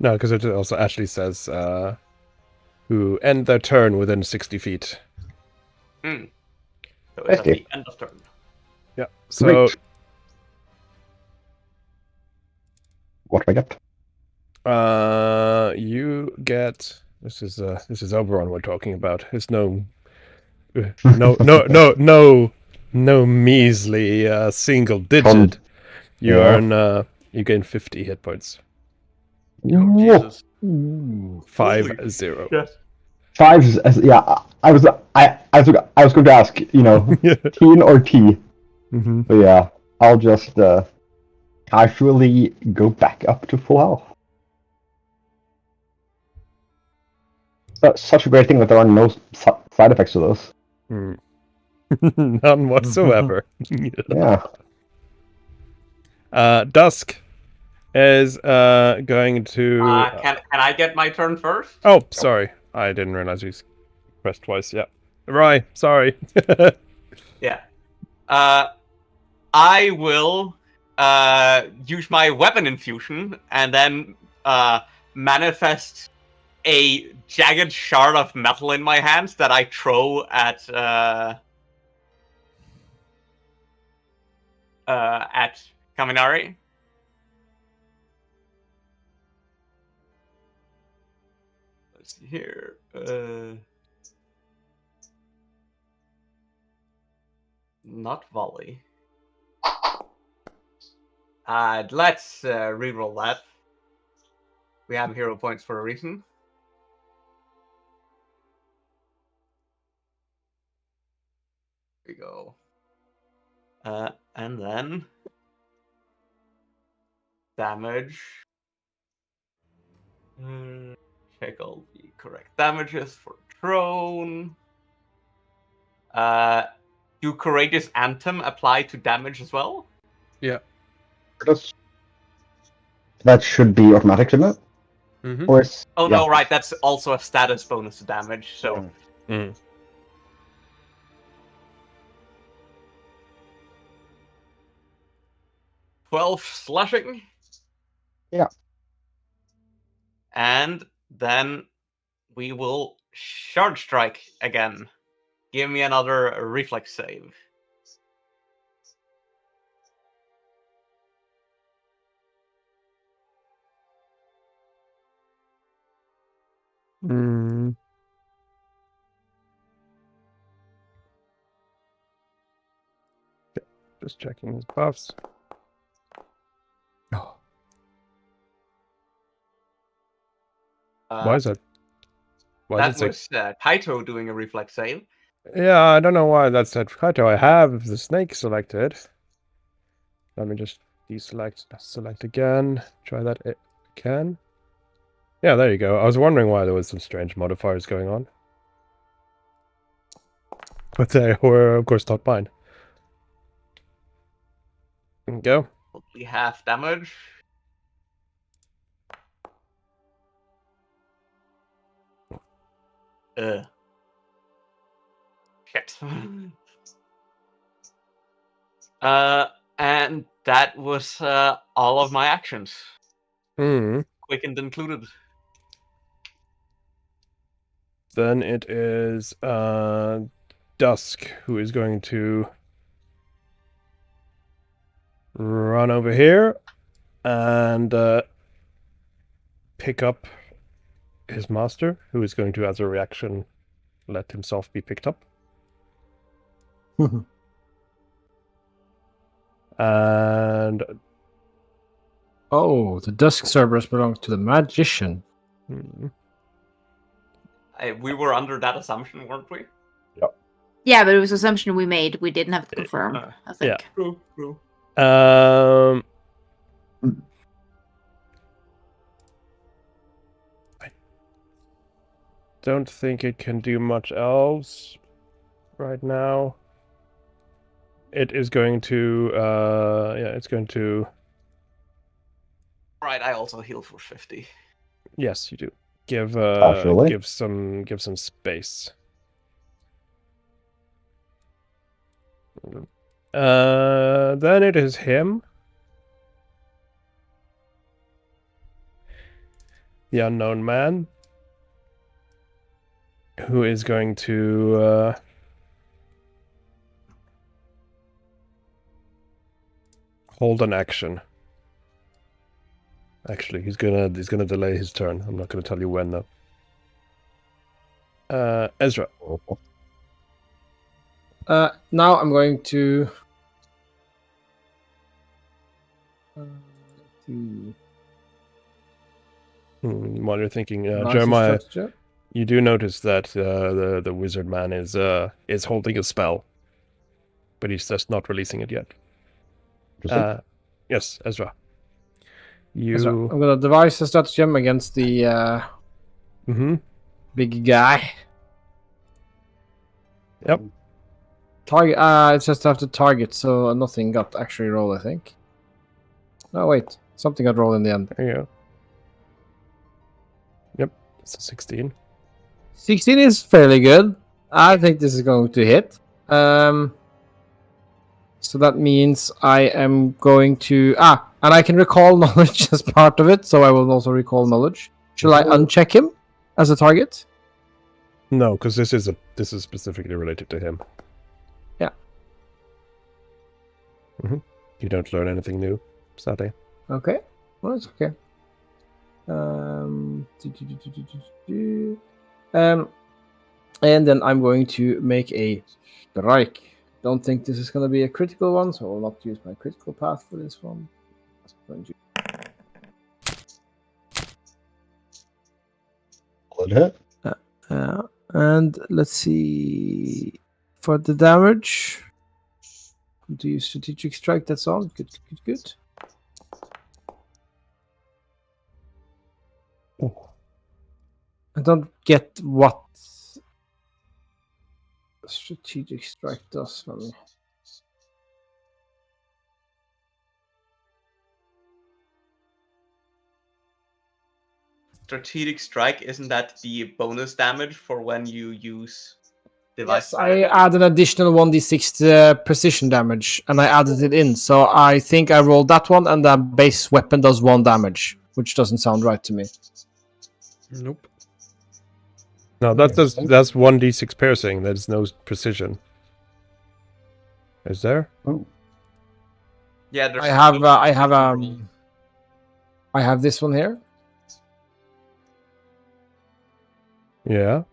No, because it also actually says who end their turn within 60 feet. So it's at the end of turn. Yeah. So Great. What do I get? you get this is Oberon we're talking about. It's no measly single digit. You earn you gain 50 hit points. Oh, Jesus. 5-0. Yes. 5. Yeah, I was going to ask, teen or T. Mm-hmm. But yeah, I'll just casually go back up to full health. That's such a great thing that there are no side effects to those. None whatsoever. Yeah. Dusk is going to. Can I get my turn first? Oh, sorry. I didn't realize you pressed twice. Yeah. Right. Sorry. Yeah. I will use my weapon infusion and then manifest a jagged shard of metal in my hands that I throw at Kaminari. see here. Not volley. Let's reroll that. We have hero points for a reason. Here we go. And then damage. Check all the correct damages for drone. Do Courageous Anthem apply to damage as well? Yeah. That should be automatic, shouldn't it? Mm-hmm. Or is, Oh yeah. no, right. That's also a status bonus to damage. So 12 slashing. Yeah. And then we will Shard Strike again. Give me another reflex save. Hmm. Just checking his buffs. Oh. Why is that? Why That does it was Kaito doing a reflex save. Yeah, I don't know why that said Kaito. I have the snake selected. Let me just deselect, select again. Try that again. Yeah, there you go. I was wondering why there was some strange modifiers going on. But they were, of course, not mine. There we go. Hopefully half damage. Shit. And that was all of my actions. Hmm. Quickened included. Then it is Dusk who is going to run over here and pick up his master, who is going to, as a reaction, let himself be picked up. And Oh, the Dusk Cerberus belongs to the Magician. We were under that assumption, weren't we? Yeah, but it was an assumption we made. We didn't have to confirm, I think. yeah. True. I don't think it can do much else right now. It is going to, it's going to... Right, I also heal for 50. Yes, you do. Give some space. Then it is him. The unknown man. Who is going to hold an action. Actually, he's gonna delay his turn. I'm not gonna tell you when though. Ezra. Now I'm going to. While you're thinking, Nice Jeremiah, structure. you do notice that the wizard man is holding a spell, but he's just not releasing it yet. Yes, Ezra. Ezra, I'm gonna devise a stratagem against the big guy. Yep. Target. It says to have to target, so nothing got actually rolled, I think. No, wait. Something got rolled in the end. There you go. Yep, it's a 16. 16 is fairly good. I think this is going to hit. So that means I am going to... and I can recall knowledge as part of it, so I will also recall knowledge. Shall I uncheck him as a target? No, because this is specifically related to him. Yeah. You don't learn anything new, sadly. Okay. Well, it's okay. And then I'm going to make a strike. Don't think this is going to be a critical one, so I will not use my critical path for this one. Solid hit. And let's see for the damage. Do you strategic strike? That's all. Good. I don't get what strategic strike does for me. Strategic strike, isn't that the bonus damage for when you use device? Yes, I add an additional 1d6 precision damage, and I added it in. So I think I rolled that one, and the base weapon does 1 damage, which doesn't sound right to me. Nope. No, that's 1d6 piercing. There's no precision. Is there? Oh. Yeah, there's I have this one here. Yeah.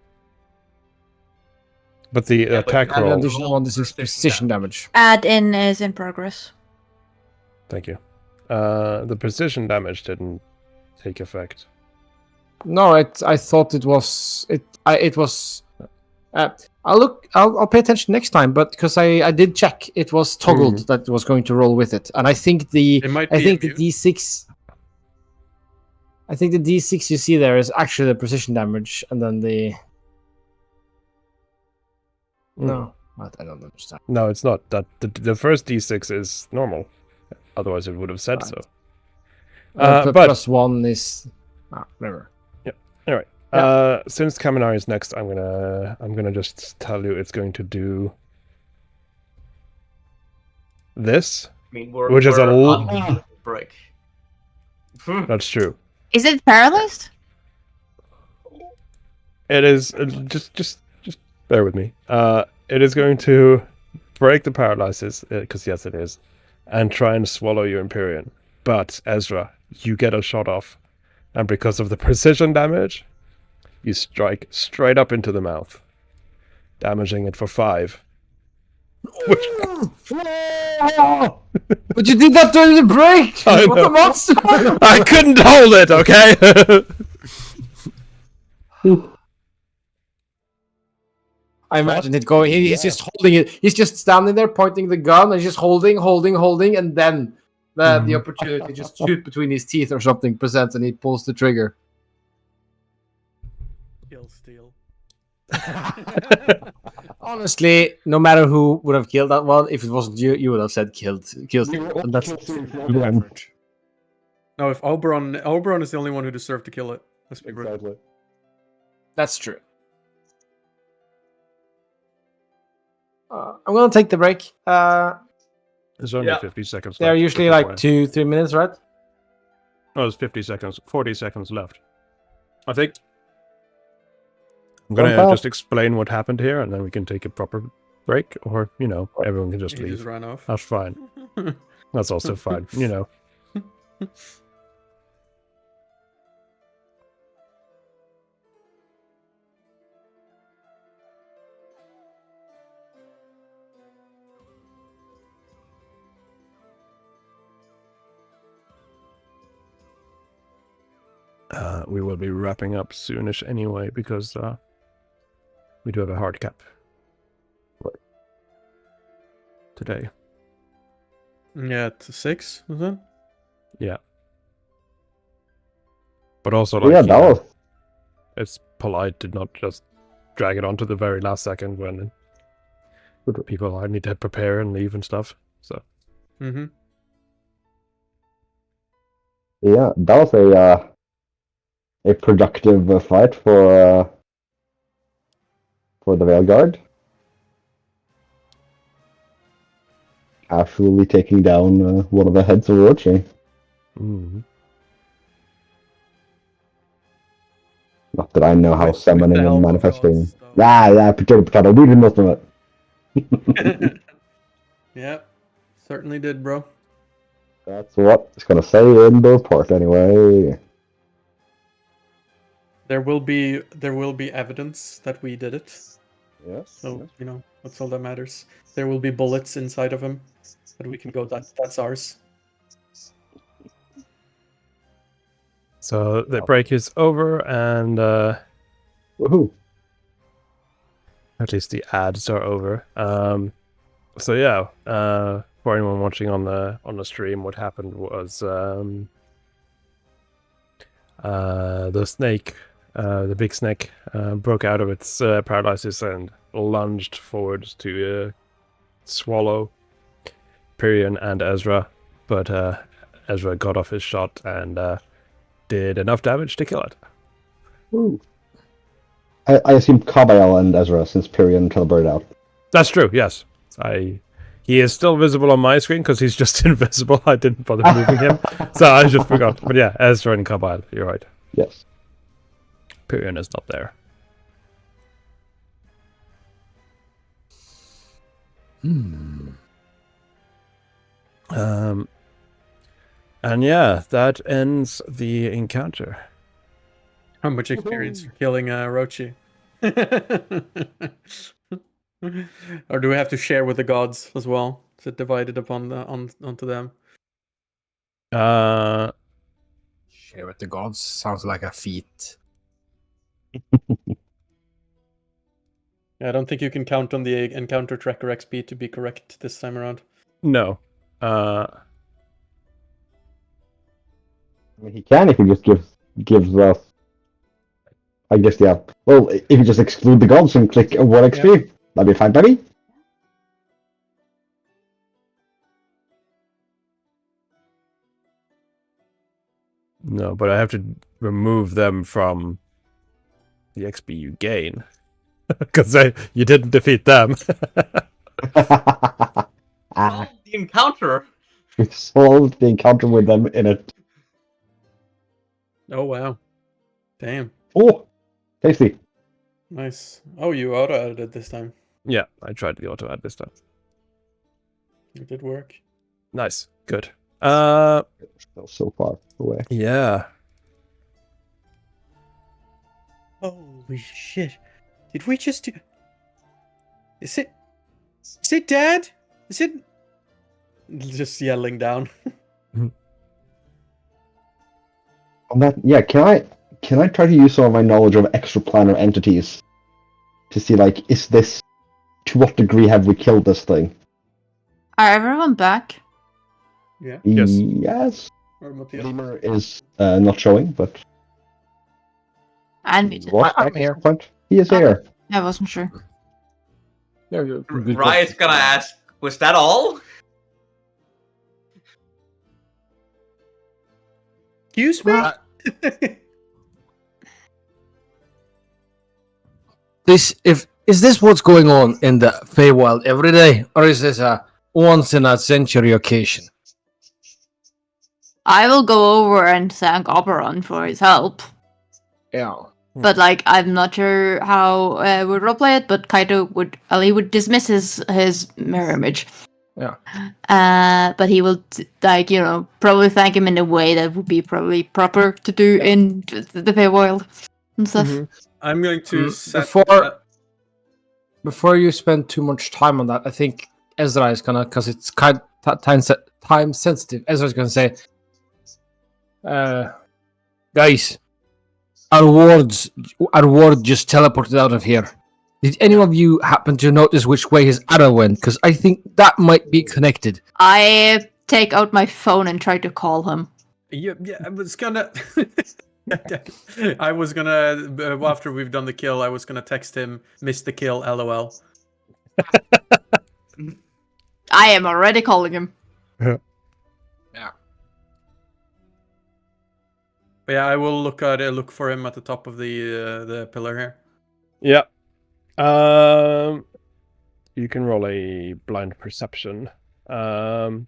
But the Yeah, but attack you Add an roll. additional 1d6 precision damage. Add in is in progress. Thank you. The precision damage didn't take effect. No, I thought it was it was. I'll pay attention next time, but because I did check, it was toggled that it was going to roll with it, and I think the d6. I think the d6 you see there is actually the precision damage, and then the. No, I don't understand. No, it's not. That the first d6 is normal. Otherwise, it would have said so. But plus 1 is whatever. Anyway, Yeah. Since Kaminari is next, I'm gonna just tell you it's going to do this. I mean, Which is a on break. That's true. Is it paralyzed? It is just bear with me. It is going to break the paralysis because yes, it is, and try and swallow your Empyrean. But Ezra, you get a shot off, and because of the precision damage, you strike straight up into the mouth, damaging it for 5. But you did that during the break! I What know. a monster! I couldn't hold it. Okay. I imagine it going. He's just holding it. He's just standing there, pointing the gun, and he's just holding, and then the opportunity just shoot between his teeth or something presents, and he pulls the trigger. Kill steal. Honestly, no matter who would have killed that one, if it wasn't you, you would have said killed. And that's average. No, if Oberon is the only one who deserved to kill it. Let's be real. That's true. I'm gonna take the break. There's only 50 seconds left. They're usually before like 2-3 minutes, right? Oh, there's 50 seconds, 40 seconds left. I think. I'm gonna just explain what happened here, and then we can take a proper break, or everyone can just You leave. just run off. That's fine. That's also fine. We will be wrapping up soonish anyway, because we do have a hard cap today. Yeah, to 6, was it? Yeah. But also, Yeah, that was it's polite to not just drag it on to the very last second when people need to prepare and leave and stuff. So. Mm-hmm. Yeah, that was a productive fight for the Veilguard. Actually taking down one of the heads of Roche. Mm-hmm. Not that I know how With summoning the and help of manifesting. gods, though. Yeah, potato. We did most of it. Yeah, certainly did, bro. That's what it's gonna say in the report anyway. There will be evidence that we did it. Yes. So that's all that matters. There will be bullets inside of him that we can go. That's ours. So the break is over, and Woohoo! at least the ads are over. So yeah, for anyone watching on the stream, what happened was the snake, the big snake, broke out of its paralysis and lunged forward to swallow Pyrion and Ezra, but Ezra got off his shot and did enough damage to kill it. Woo. I assume Kabael and Ezra, since Pyrion teleported out. That's true. Yes, he is still visible on my screen because he's just invisible. I didn't bother moving him, so I just forgot. But yeah, Ezra and Kabael, you're right. Yes. Pyrion is not there. And yeah, that ends the encounter. How much experience for killing Rochi? Or do we have to share with the gods as well? Is it divided onto them? Share with the gods sounds like a feat. I don't think you can count on the encounter tracker XP to be correct this time around. No. I mean, he can if he just gives us. I guess, yeah. Well, if you just exclude the gods and click 1 XP, that'd be fine, buddy. No, but I have to remove them from the XP you gain. Because you didn't defeat them. Ah, The encounter. we solved the encounter with them in it. Oh wow. Damn. Oh, tasty. Nice. Oh, you auto-added it this time. Yeah, I tried the auto add this time. It did work. Nice. Good. Still so far away. Yeah. Holy shit. Did we just do... Is it Dad? Is it... Just yelling down. On that, yeah, can I try to use some of my knowledge of extraplanar entities to see, like, is this, to what degree have we killed this thing? Are everyone back? Yeah. Yes. Yes. Or Matthias. Lemur is not showing, but And me too. what I'm here. point? He is here. I wasn't sure. Yeah, good Riot's gonna ask, was that all? Excuse me? Is this what's going on in the Feywild every day, or is this a once in a century occasion? I will go over and thank Oberon for his help. Yeah. But like, I'm not sure how we roleplay it. But Kaito would dismiss his mirror image. Yeah. But he will probably thank him in a way that would be probably proper to do in the Feywild and stuff. Mhm. I'm going to set... Before you spend too much time on that, I think Ezra is gonna, because it's kind time sensitive. Ezra's gonna say, guys, our ward just teleported out of here. Did any of you happen to notice which way his arrow went? Because I think that might be connected. I take out my phone and try to call him. Yeah, I was gonna... after we've done the kill, I was gonna text him, missed the kill, LOL. I am already calling him. But yeah, I will look for him at the top of the pillar here. Yeah. You can roll a blind perception. Meanwhile,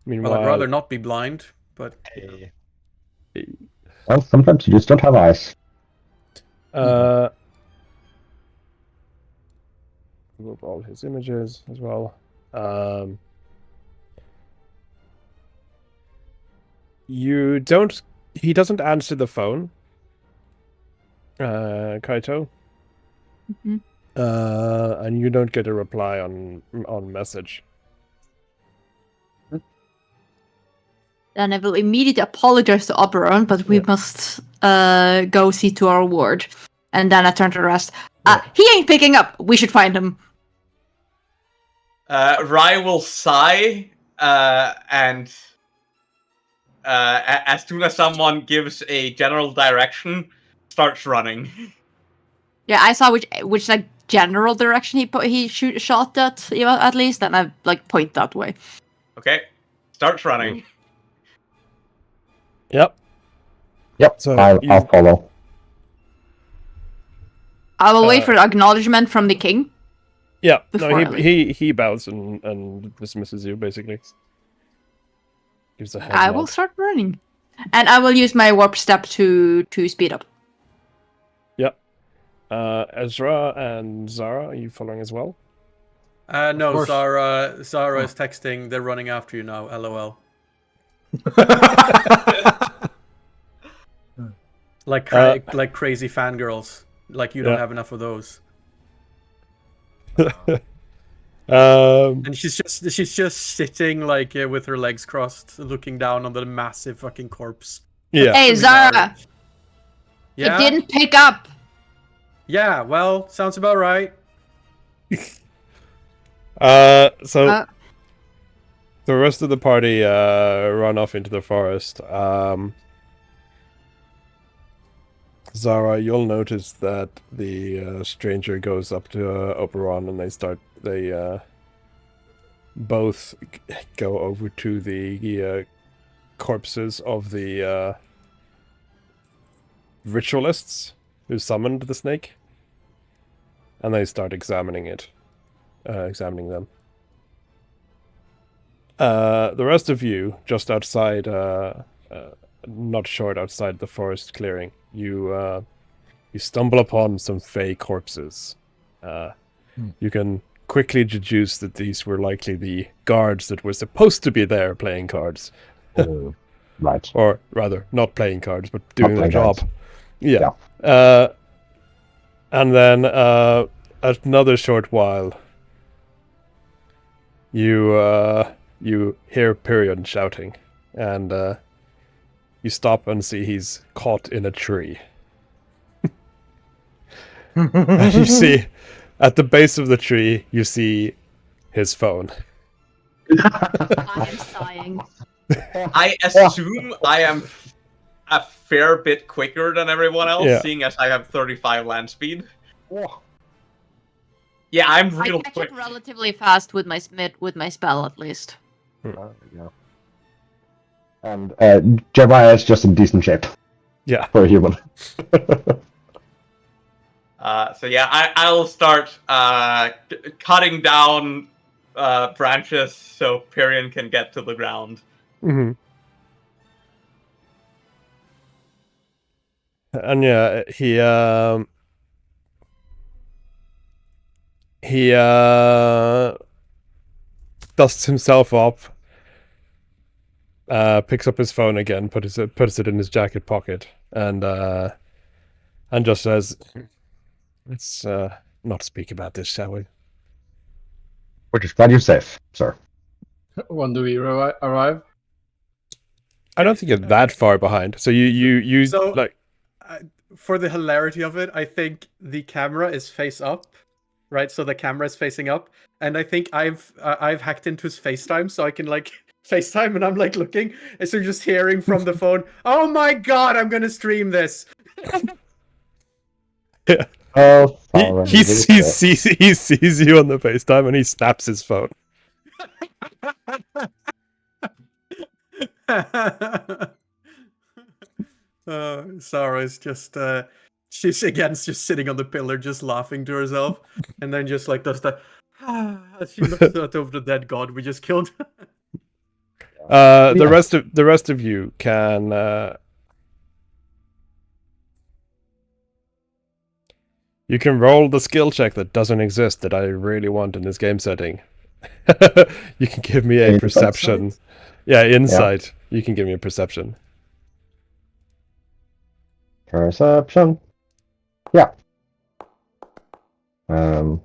Well, I'd rather not be blind, but Well, sometimes you just don't have eyes. remove all his images as well. He doesn't answer the phone, Kaito. Mhm. And you don't get a reply on message. Then I will immediately apologize to Oberon, but we must go see to our ward. And then I turn to the rest. He ain't picking up. We should find him. Rai will sigh, and as soon as someone gives a general direction, starts running. Yeah, I saw which like general direction he shot at least, and I like point that way. Okay, starts running. Yep. So I'll follow. I will wait for the acknowledgement from the king. Yeah, Before I no, leave. he bows and dismisses you, basically. Gives a head I nod. will start running. And I will use my warp step to speed up. Yep. Ezra and Zara, are you following as well? No, course. Zara is texting. They're running after you now. LOL. Like crazy fangirls. Like you don't have enough of those. And she's just sitting like with her legs crossed, looking down on the massive fucking corpse. Yeah. Hey, Zara! Yeah. It didn't pick up! Yeah, well, sounds about right. So the rest of the party run off into the forest. Zara, you'll notice that the stranger goes up to Oberon, and they both go over to the corpses of the ritualists who summoned the snake, and they start examining them. The rest of you, just outside, not short outside the forest clearing, you stumble upon some fey corpses. You can quickly deduce that these were likely the guards that were supposed to be there playing cards. Right. Or rather, not playing cards, but doing their job. Cards. Yeah. And then another short while, you hear Pyrion shouting, and you stop and see he's caught in a tree. And you see, at the base of the tree, you see his phone. I am sighing. I assume I am a fair bit quicker than everyone else, seeing as I have 35 land speed. Yeah, I'm real I catch quick. up relatively fast with my spell, at least. And Jeremiah is just in decent shape. Yeah. For a human. So yeah, I'll start cutting down branches so Pyrion can get to the ground. Mm-hmm. And yeah, he dusts himself up, picks up his phone again, puts it in his jacket pocket, and just says, "Let's not speak about this, shall we?" We're just glad you're safe, sir. When do we arrive? I don't think you're that far behind. So you So, like. For the hilarity of it, I think the camera is face up, right? So the camera is facing up, and I think I've hacked into his FaceTime, so I can like FaceTime, and I'm like looking, and so you're just hearing from the phone, "Oh my god, I'm gonna stream this." Yeah. Oh, He sees you on the FaceTime, and he snaps his phone. Sarah's just she's again just sitting on the pillar, just laughing to herself, and then just like does the as she looks out over the dead god we just killed. The rest of you can you can roll the skill check that doesn't exist that I really want in this game setting. You can give me a perception. Insight? Yeah, insight. Yeah. You can give me a perception. Perception. Yeah. Um,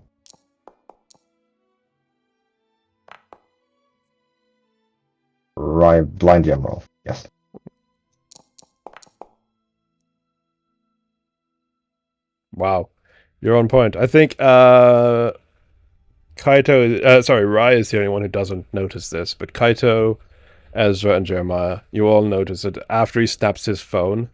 right, blind gem roll. Yes. Wow, you're on point. I think Rai is the only one who doesn't notice this, but Kaito, Ezra, and Jeremiah, you all notice that after he snaps his phone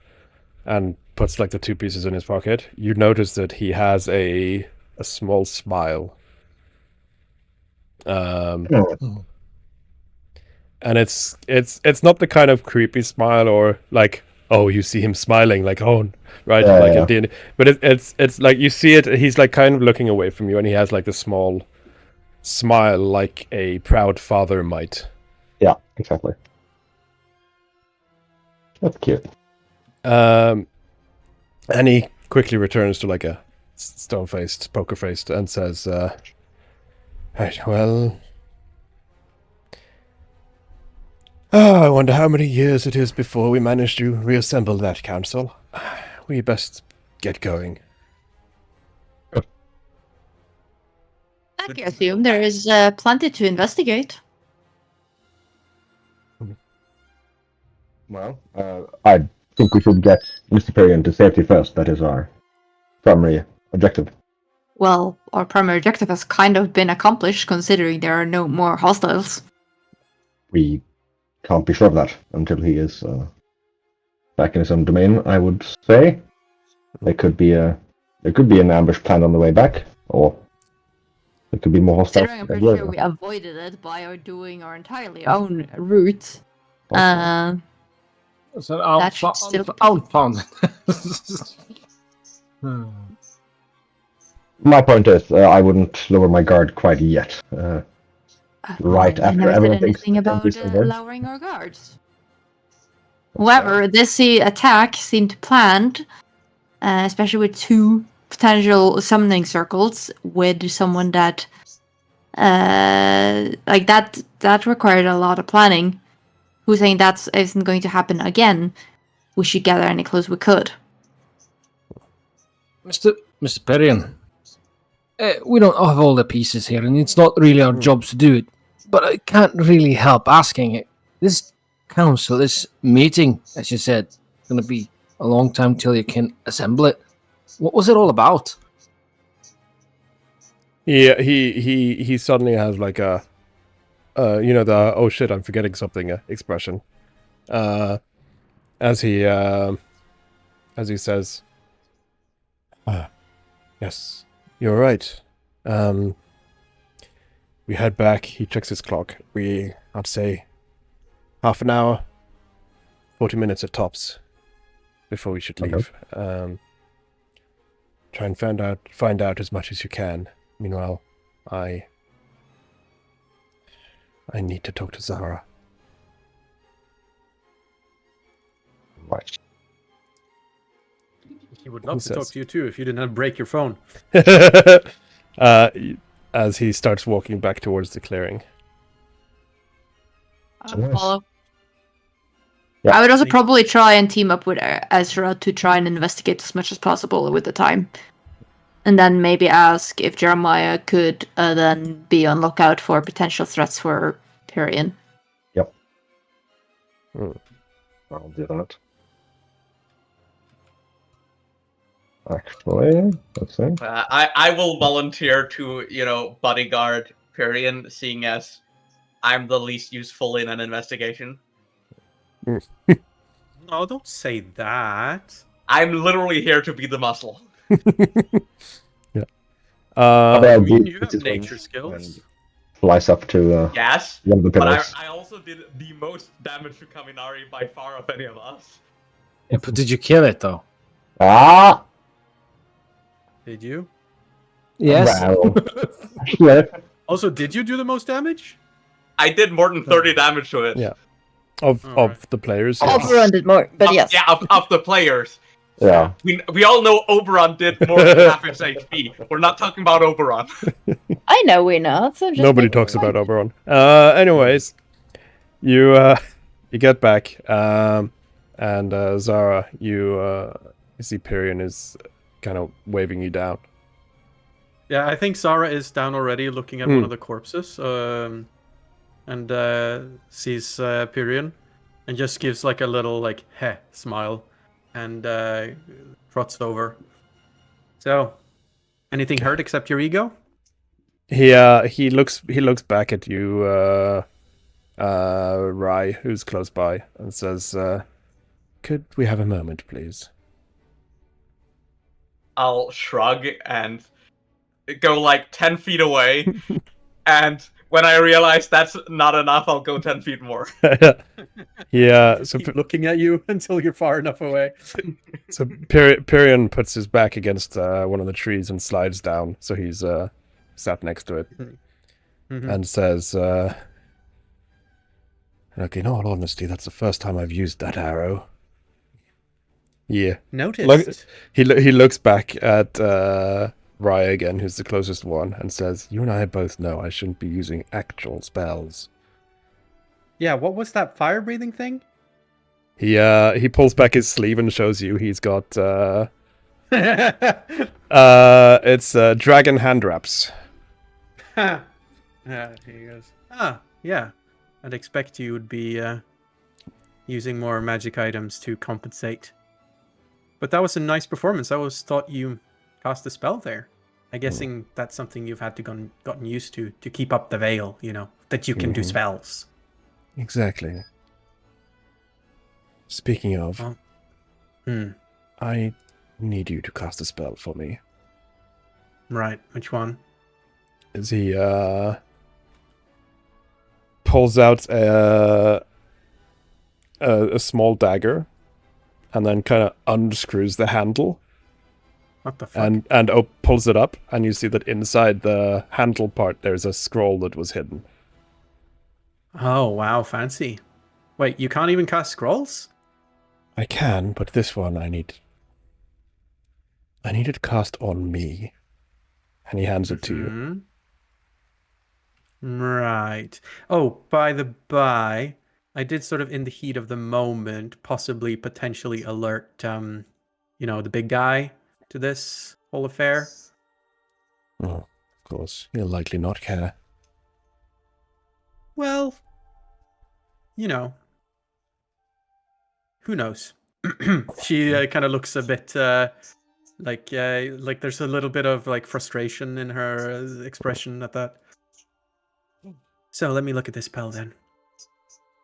and puts like the 2 pieces in his pocket, you notice that he has a small smile. Oh. And it's not the kind of creepy smile or like, oh, you see him smiling, like, oh, right, Yeah, like yeah. it did, but it's like you see it. He's like kind of looking away from you, and he has like the small smile, like a proud father might. Yeah, exactly. That's cute. And he quickly returns to like a stone-faced, poker-faced, and says, "Right, well, I wonder how many years it is before we manage to reassemble that council. We best get going." I can assume there is plenty to investigate. Well, I think we should get Mr. Perion to safety first. That is our primary objective. Well, our primary objective has kind of been accomplished, considering there are no more hostiles. We can't be sure of that until he is back in his own domain. I would say there could be an ambush planned on the way back, or there could be more hostiles. Considering I'm pretty sure we avoided it by doing our entirely own route. So That should still be- outfound. My point is, I wouldn't lower my guard quite yet. Right I after never everyone said thinks anything about everybody's over. lowering our guards. However, this attack seemed planned, especially with 2 potential summoning circles with someone that, like that required a lot of planning. Who's saying that isn't going to happen again? We should gather any clues we could. Mr. Perion, we don't have all the pieces here, and it's not really our job to do it. But I can't really help asking it. This council, this meeting, as you said, going to be a long time till you can assemble it. What was it all about? Yeah, he suddenly has like a, the oh shit, I'm forgetting something expression. As he says, yes, you're right. We head back. He checks his clock. I'd say, half an hour, 40 minutes at tops, before we should leave. Okay. Try and find out as much as you can. Meanwhile, I need to talk to Zara. Right. He would love Who to talk says? to you too if you didn't break your phone. As he starts walking back towards the clearing. So nice. Follow. Yeah. I would also probably try and team up with Ezra to try and investigate as much as possible with the time. And then maybe ask if Jeremiah could then be on lookout for potential threats for Perion. Yep. I'll do that. Actually, let's see. I will volunteer to, bodyguard Perion, seeing as I'm the least useful in an investigation. No, don't say that. I'm literally here to be the muscle. Yeah. I mean, you have nature skills. Flies up to Yes, one of the but pillars. I also did the most damage to Kaminari by far of any of us. Yeah, but did you kill it though? Ah! Did you? Yes. Well. Yeah. Also, did you do the most damage? I did more than 30 damage to it. Yeah. Of Alright. the players. Oberon did more, but yes. Yeah, of the players. Yeah. We all know Oberon did more than half his HP. We're not talking about Oberon. I know we know. So just Nobody make- talks about Oberon. Anyways, you get back, and Zara, you see Perion is kind of waving you down. Yeah, I think Zara is down already, looking at one of the corpses, and sees Pyrion, and just gives like a little like heh smile, and trots over. So, anything hurt except your ego? He looks back at you, Rai, who's close by, and says, "Could we have a moment, please?" I'll shrug and go like 10 feet away, and when I realize that's not enough, I'll go 10 feet more. Yeah, so Keep looking at you until you're far enough away. so Pyrion puts his back against one of the trees and slides down, so he's sat next to it, and says, "Look, in all honesty, that's the first time I've used that arrow." Yeah. Noticed. He looks back at Raya again, who's the closest one, and says, "You and I both know I shouldn't be using actual spells." Yeah, what was that fire breathing thing? He pulls back his sleeve and shows you he's got it's dragon hand wraps. Yeah, he goes, yeah. I'd expect you would be using more magic items to compensate. But that was a nice performance. I always thought you cast a spell there. I'm guessing that's something you've had to gotten used to keep up the veil, that you can do spells. Exactly. Speaking of, I need you to cast a spell for me. Right, which one? As he pulls out a small dagger, and then kind of unscrews the handle. What the fuck? And pulls it up, and you see that inside the handle part there's a scroll that was hidden. Oh, wow, fancy. Wait, you can't even cast scrolls? I can, but this one I need it cast on me. And he hands it to you. Right. Oh, by the by, I did sort of in the heat of the moment potentially alert the big guy to this whole affair. Oh, of course. He'll likely not care. Well, who knows? She kind of looks a bit like there's a little bit of like frustration in her expression at that. So let me look at this spell then.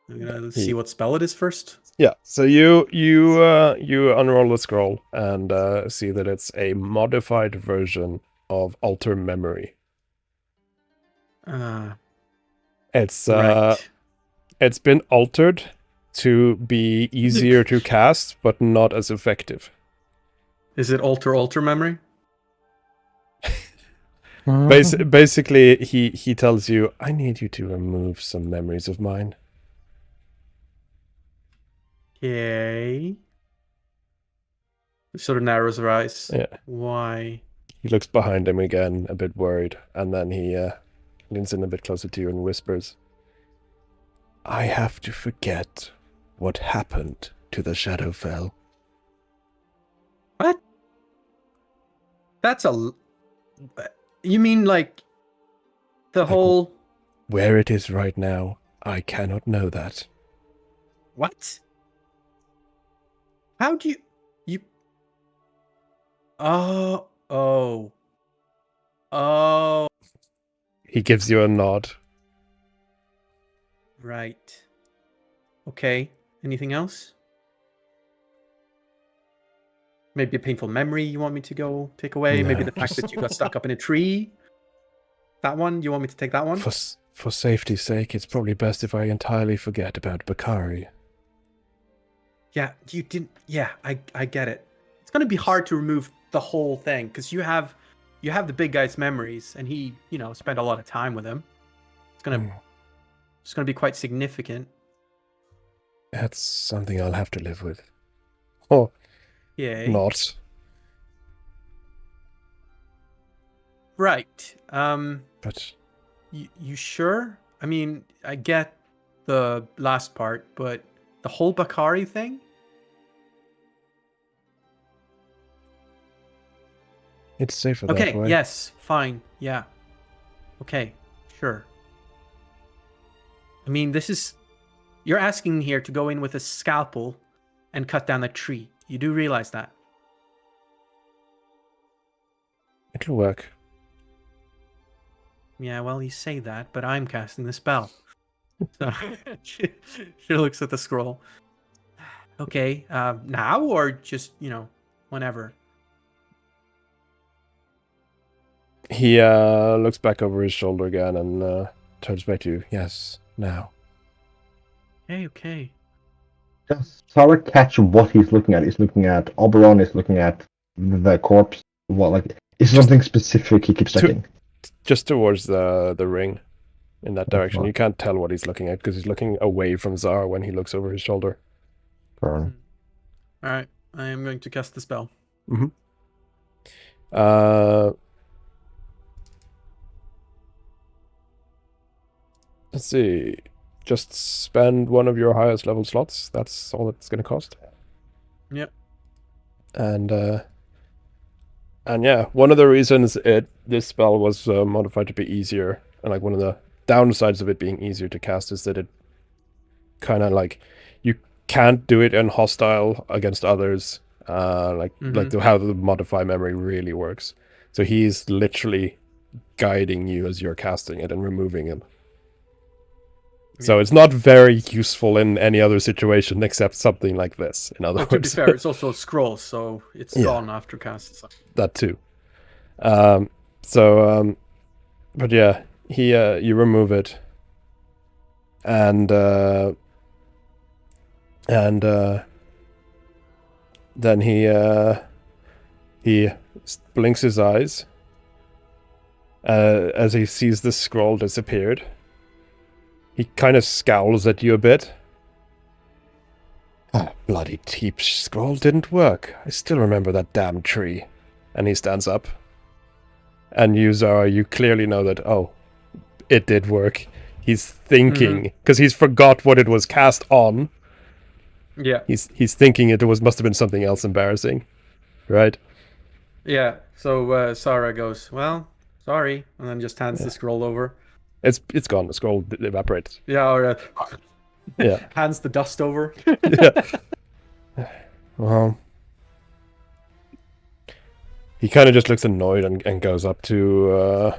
I'm gonna see what spell it is first. Yeah. So you unroll the scroll and see that it's a modified version of Alter Memory. It's right. It's been altered to be easier to cast, but not as effective. Is it alter memory? Basically, he tells you, "I need you to remove some memories of mine." Okay. Sort of narrows her eyes. Yeah. Why? He looks behind him again, a bit worried, and then he leans in a bit closer to you and whispers, "I have to forget what happened to the Shadowfell." What? That's You mean like the whole... Where it is right now, I cannot know that. What? How do you... Oh. He gives you a nod. Right. Okay. Anything else? Maybe a painful memory you want me to go take away? No. Maybe the fact that you got stuck up in a tree? That one? You want me to take that one? For safety's sake, it's probably best if I entirely forget about Bakari. Yeah, you didn't... Yeah, I get it. It's going to be hard to remove the whole thing, because you have the big guy's memories, and he, spent a lot of time with him. It's going to be quite significant. That's something I'll have to live with. Oh, Yeah. not. Right. But You sure? I mean, I get the last part, but the whole Bakari thing? It's safer that Okay, way. yes, fine, yeah. Okay, sure. I mean, this is... You're asking here to go in with a scalpel and cut down a tree. You do realize that? It'll work. Yeah, well, you say that, but I'm casting the spell. So she looks at the scroll. Okay, now or just, whenever? He looks back over his shoulder again and turns back to you. Yes, now. Okay. Does Sarah catch what he's looking at? He's looking at Oberon, is looking at the corpse. What, like, is there something specific he keeps checking? Just towards the ring, in that direction. fine. You can't tell what he's looking at because he's looking away from Zara when he looks over his shoulder. Burn. Alright, I am going to cast the spell. Mm-hmm. Let's see. Just spend one of your highest level slots. That's all it's going to cost. Yep. And yeah, one of the reasons this spell was modified to be easier, and like one of the downsides of it being easier to cast, is that it kind of like you can't do it in hostile against others. Like how the modify memory really works. So he's literally guiding you as you're casting it and removing him. So it's not very useful in any other situation except something like this. In other words, to be fair, it's also a scroll, so it's gone after cast. So. That too. But yeah, you remove it, and then he blinks his eyes as he sees the scroll disappeared. He kind of scowls at you a bit. Ah, bloody Teep scroll didn't work. I still remember that damn tree. And he stands up. And you, Zara, you clearly know that, oh, it did work. He's thinking, because he's forgot what it was cast on. Yeah. He's thinking it must have been something else embarrassing. Right? Yeah, so Sarah goes, well, sorry, and then just hands the scroll over. It's gone. The scroll evaporates. Yeah, or yeah. Hands the dust over. Yeah. Well, he kind of just looks annoyed and goes up to.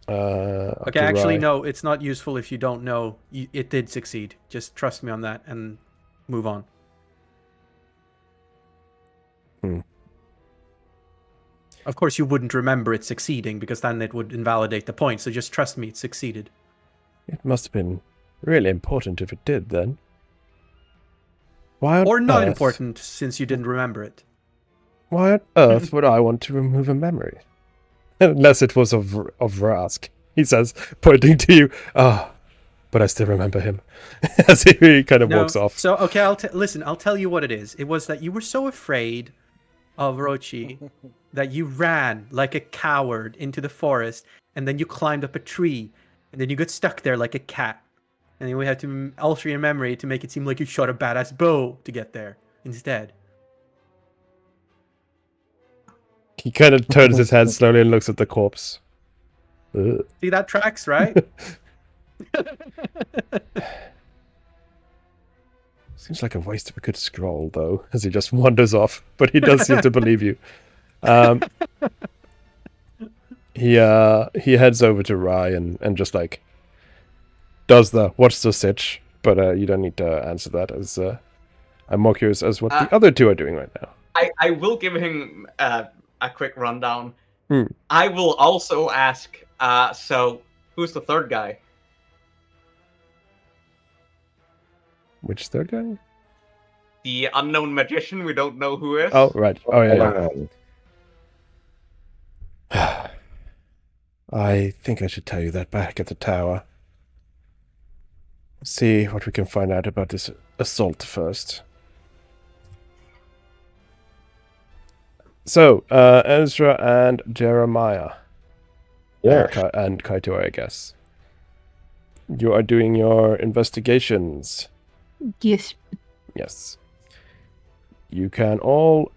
Okay, actually, no, it's not useful if you don't know. It did succeed. Just trust me on that and move on. Of course, you wouldn't remember it succeeding because then it would invalidate the point. So just trust me, it succeeded. It must have been really important if it did, then. Why on or not earth, important since you didn't remember it. Why on earth would I want to remove a memory? Unless it was of Rask, he says, pointing to you. Ah, but I still remember him. As he kind of walks off. So, okay, listen, I'll tell you what it is. It was that you were so afraid of Rochi that you ran like a coward into the forest, and then you climbed up a tree, and then you got stuck there like a cat. And then we had to alter your memory to make it seem like you shot a badass bow to get there instead. He kind of turns his head slowly and looks at the corpse. Ugh. See, that tracks, right? Seems like a waste of a good scroll, though, as he just wanders off. But he does seem to believe you. He heads over to Rye and just like does the what's the sitch, but you don't need to answer that, as I'm more curious as what the other two are doing right now. I will give him a quick rundown. I will also ask, so who's the third guy? Which third guy? The unknown magician we don't know who is. Oh, right. Oh, yeah. I think I should tell you that back at the tower. See what we can find out about this assault first. So, Ezra and Jeremiah. Yeah. And Kaito, I guess. You are doing your investigations. Yes. Yes. You can all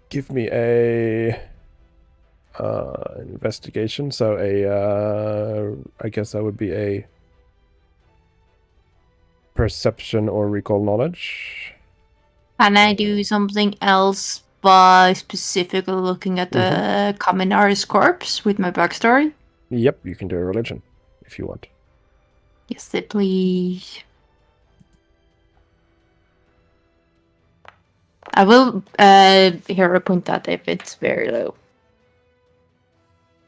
Give me a investigation. So I guess that would be a perception or recall knowledge. Can I do something else by specifically looking at the Kaminari's corpse with my backstory? Yep, you can do a religion if you want. Yes, please. I will hero point that if it's very low.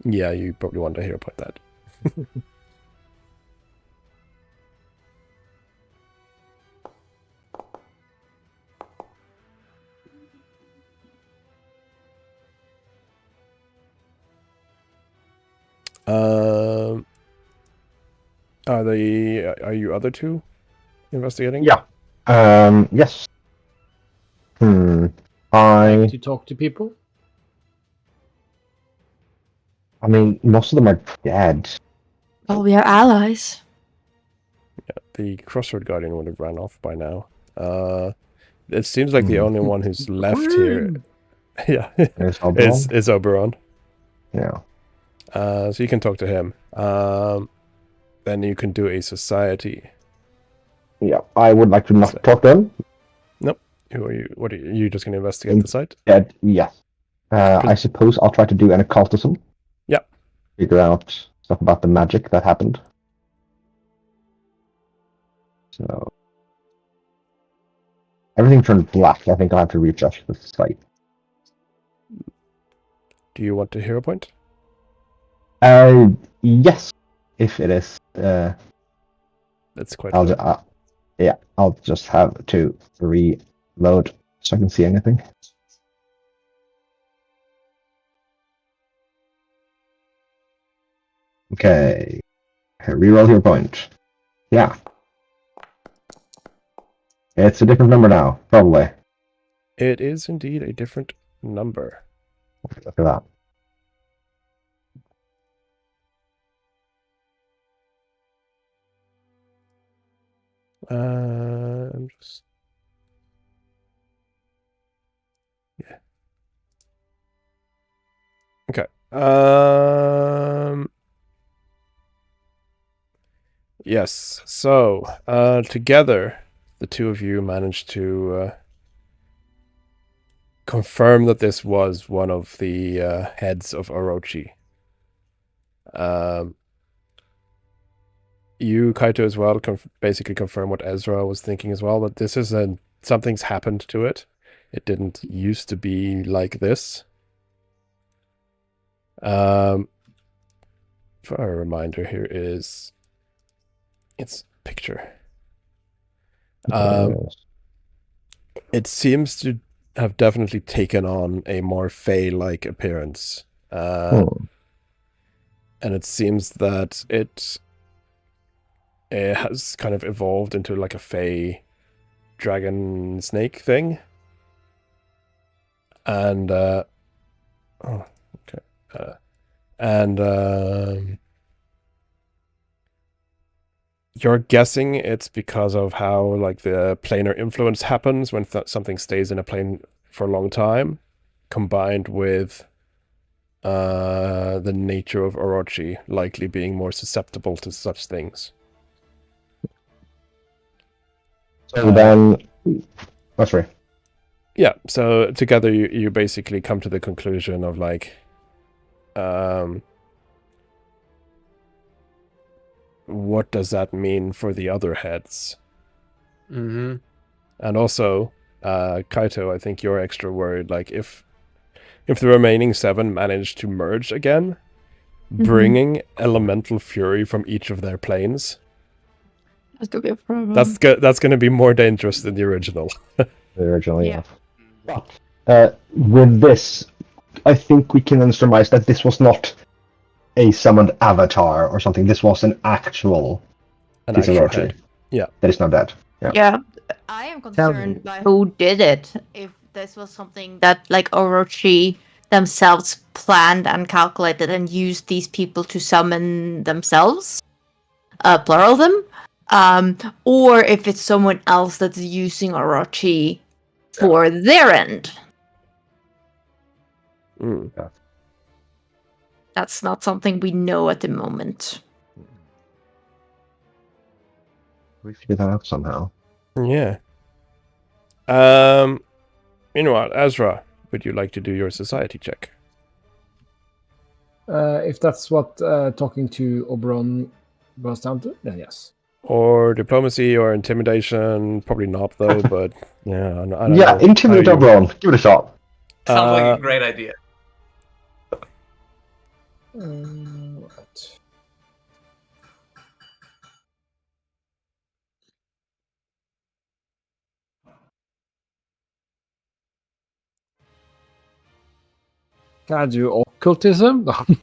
Yeah, you probably want to hero point that. Are you other two investigating? Yeah. Yes. Like to talk to people? I mean, most of them are dead. Oh, we are allies. The Crossroad Guardian would have run off by now. It seems like the only one who's left here, yeah, There's Oberon. is Oberon. Yeah. So you can talk to him. Then you can do a society. Yeah. I would like to not talk to them. Who are you? What are you just going to investigate the site? Dead. Yes. I suppose I'll try to do an occultism. Yeah. Figure out stuff about the magic that happened. So everything turned black. I think I'll have to readjust the site. Do you want to hero point? Yes. If it is, That's quite. yeah. I'll just have to reload so I can see anything. Okay. Reroll hero point. Yeah. It's a different number now, probably. It is indeed a different number. Look at that. I'm just. Yeah. Okay. Yes. So, together, the two of you managed to confirm that this was one of the heads of Orochi. You, Kaito, as well, basically confirm what Ezra was thinking as well, that this is something's happened to it. It didn't used to be like this. For a reminder, here is its picture. It seems to have definitely taken on a more Fey-like appearance. And it seems that it has kind of evolved into like a Fey dragon snake thing. And you're guessing it's because of how like the planar influence happens when something stays in a plane for a long time, combined with the nature of Orochi likely being more susceptible to such things. So then, that's right. Yeah, so together you basically come to the conclusion of like, what does that mean for the other heads? Mm-hmm. And also, Kaito, I think you're extra worried, like if the remaining 7 manage to merge again, bringing elemental fury from each of their planes, That's gonna be a problem. that's going to be more dangerous than the original. The original, Yeah. But with this, I think we can then surmise that this was not a summoned avatar or something. This was an actual piece of Orochi. head. Yeah. That is not dead. Yeah, I am concerned by who did it. If this was something that like Orochi themselves planned and calculated and used these people to summon themselves, plural of them, or if it's someone else that's using Orochi for their end. Mm. That's not something we know at the moment. We figure that out somehow. Yeah. Meanwhile, Ezra, would you like to do your society check? If that's what talking to Oberon boils down to, then yes. Or diplomacy or intimidation? Probably not, though, but yeah. I don't Yeah, know. intimidate How you- Oberon. Give it a shot. Sounds like a great idea. Right. Can I do occultism? Probably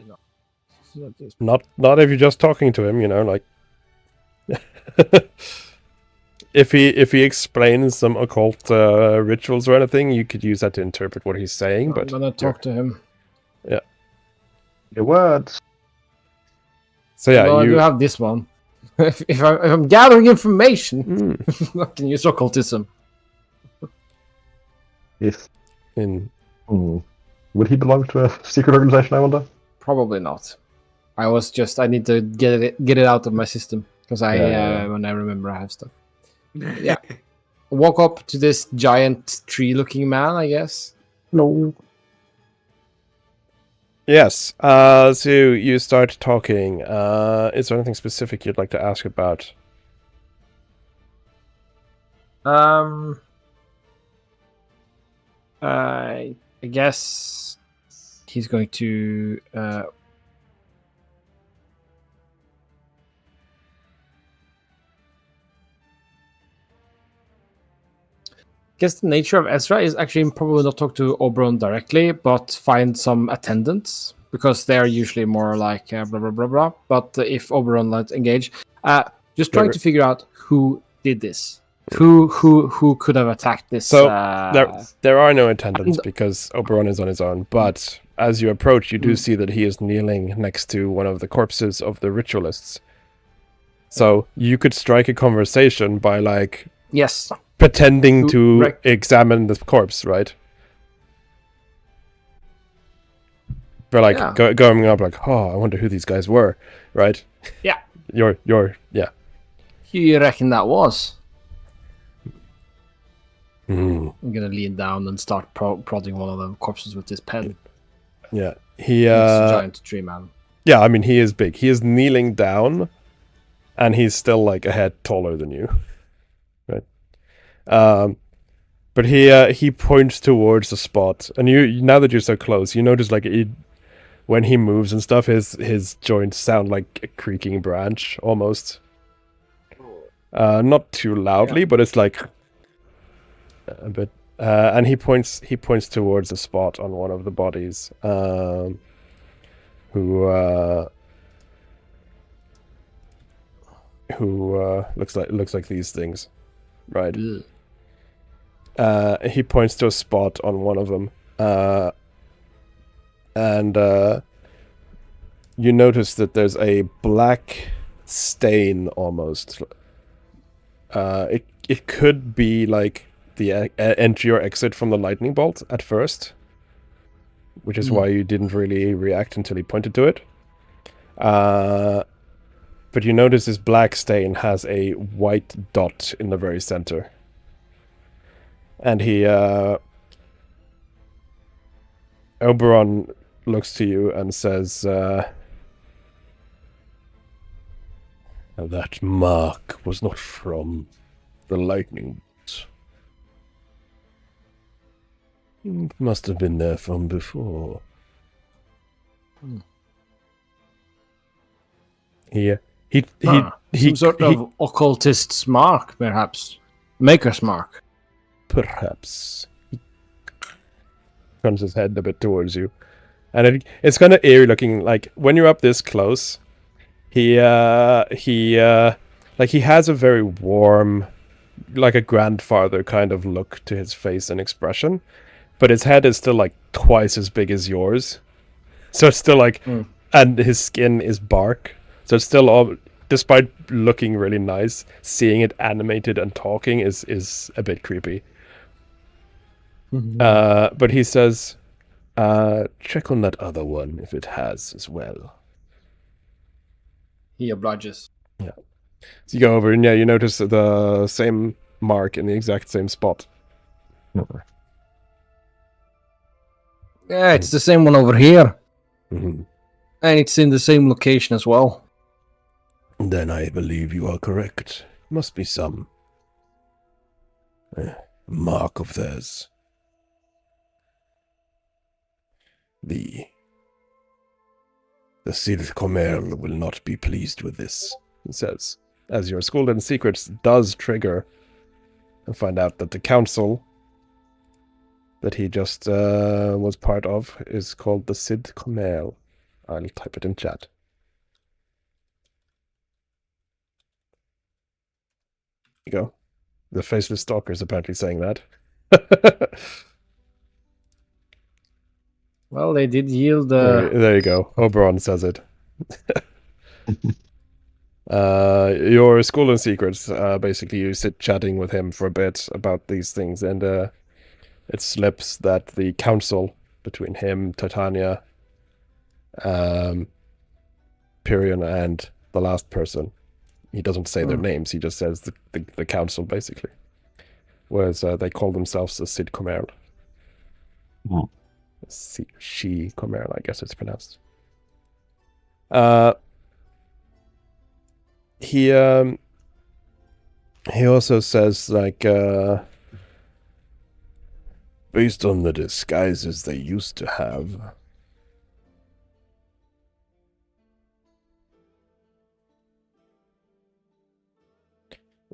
not. Not if you're just talking to him, like if he explains some occult rituals or anything, you could use that to interpret what he's saying. I'm But gonna talk to him. Your words. so yeah, Well, I do you. have this one. if I'm gathering information, Mm, I can use occultism. Yes. in Would he belong to a secret organization, I wonder? Probably not. I need to get it out of my system because Yeah. when I remember I have stuff. Yeah. Walk up to this giant tree-looking man, I guess. No. yes. So you start talking. Is there anything specific you'd like to ask about? I guess he's going to guess the nature of Ezra is actually probably not talk to Oberon directly, but find some attendants because they're usually more like blah blah blah blah. But if Oberon let's engage, just trying to figure out who did this, who could have attacked this. So there are no attendants because Oberon is on his own. But as you approach, you do see that he is kneeling next to one of the corpses of the ritualists. So you could strike a conversation by yes. pretending to examine the corpse, right? But going up oh, I wonder who these guys were, right? Yeah. You're Who you reckon that was? Hmm. I'm gonna lean down and start prodding one of the corpses with this pen. Yeah. He It's a giant tree man. Yeah, I mean he is big. He is kneeling down and he's still a head taller than you. Right. But he points towards the spot, and you now that you're so close, you notice when he moves and stuff, his joints sound like a creaking branch almost. Not too loudly, but it's like a bit. And he points towards the spot on one of the bodies, who looks like these things, right? He points to a spot on one of them, and you notice that there's a black stain almost. It could be like the entry or exit from the lightning bolt at first, which is why you didn't really react until he pointed to it. But you notice this black stain has a white dot in the very center. And Oberon looks to you and says, that mark was not from the lightning bolt. It must have been there from before. Some sort of occultist's mark, perhaps. Maker's mark. Perhaps. He turns his head a bit towards you. And it's kind of eerie looking. Like, when you're up this close, he has a very warm, like a grandfather kind of look to his face and expression. But his head is still twice as big as yours. So it's still and his skin is bark. So it's still all, despite looking really nice, seeing it animated and talking is a bit creepy. But he says, check on that other one if it has as well. He obliges. So you go over and yeah, you notice the same mark in the exact same spot. Yeah, it's the same one over here. Mm-hmm. And it's in the same location as well. Then I believe you are correct. Must be some mark of theirs. The Cid Comerl will not be pleased with this, he says, as your school in secrets does trigger and find out that the council that he just was part of is called the Cid Comerl. I'll type it in chat. There you go. The faceless stalker is apparently saying that. Well, they did yield. There you go. Oberon says it. Your school in secrets, basically you sit chatting with him for a bit about these things, and it slips that the council between him, Titania, Pyrion, and the last person, he doesn't say their names, he just says the council, basically. Whereas they call themselves the Cid Comerl. She Comerl, I guess it's pronounced. He also says, like, based on the disguises they used to have,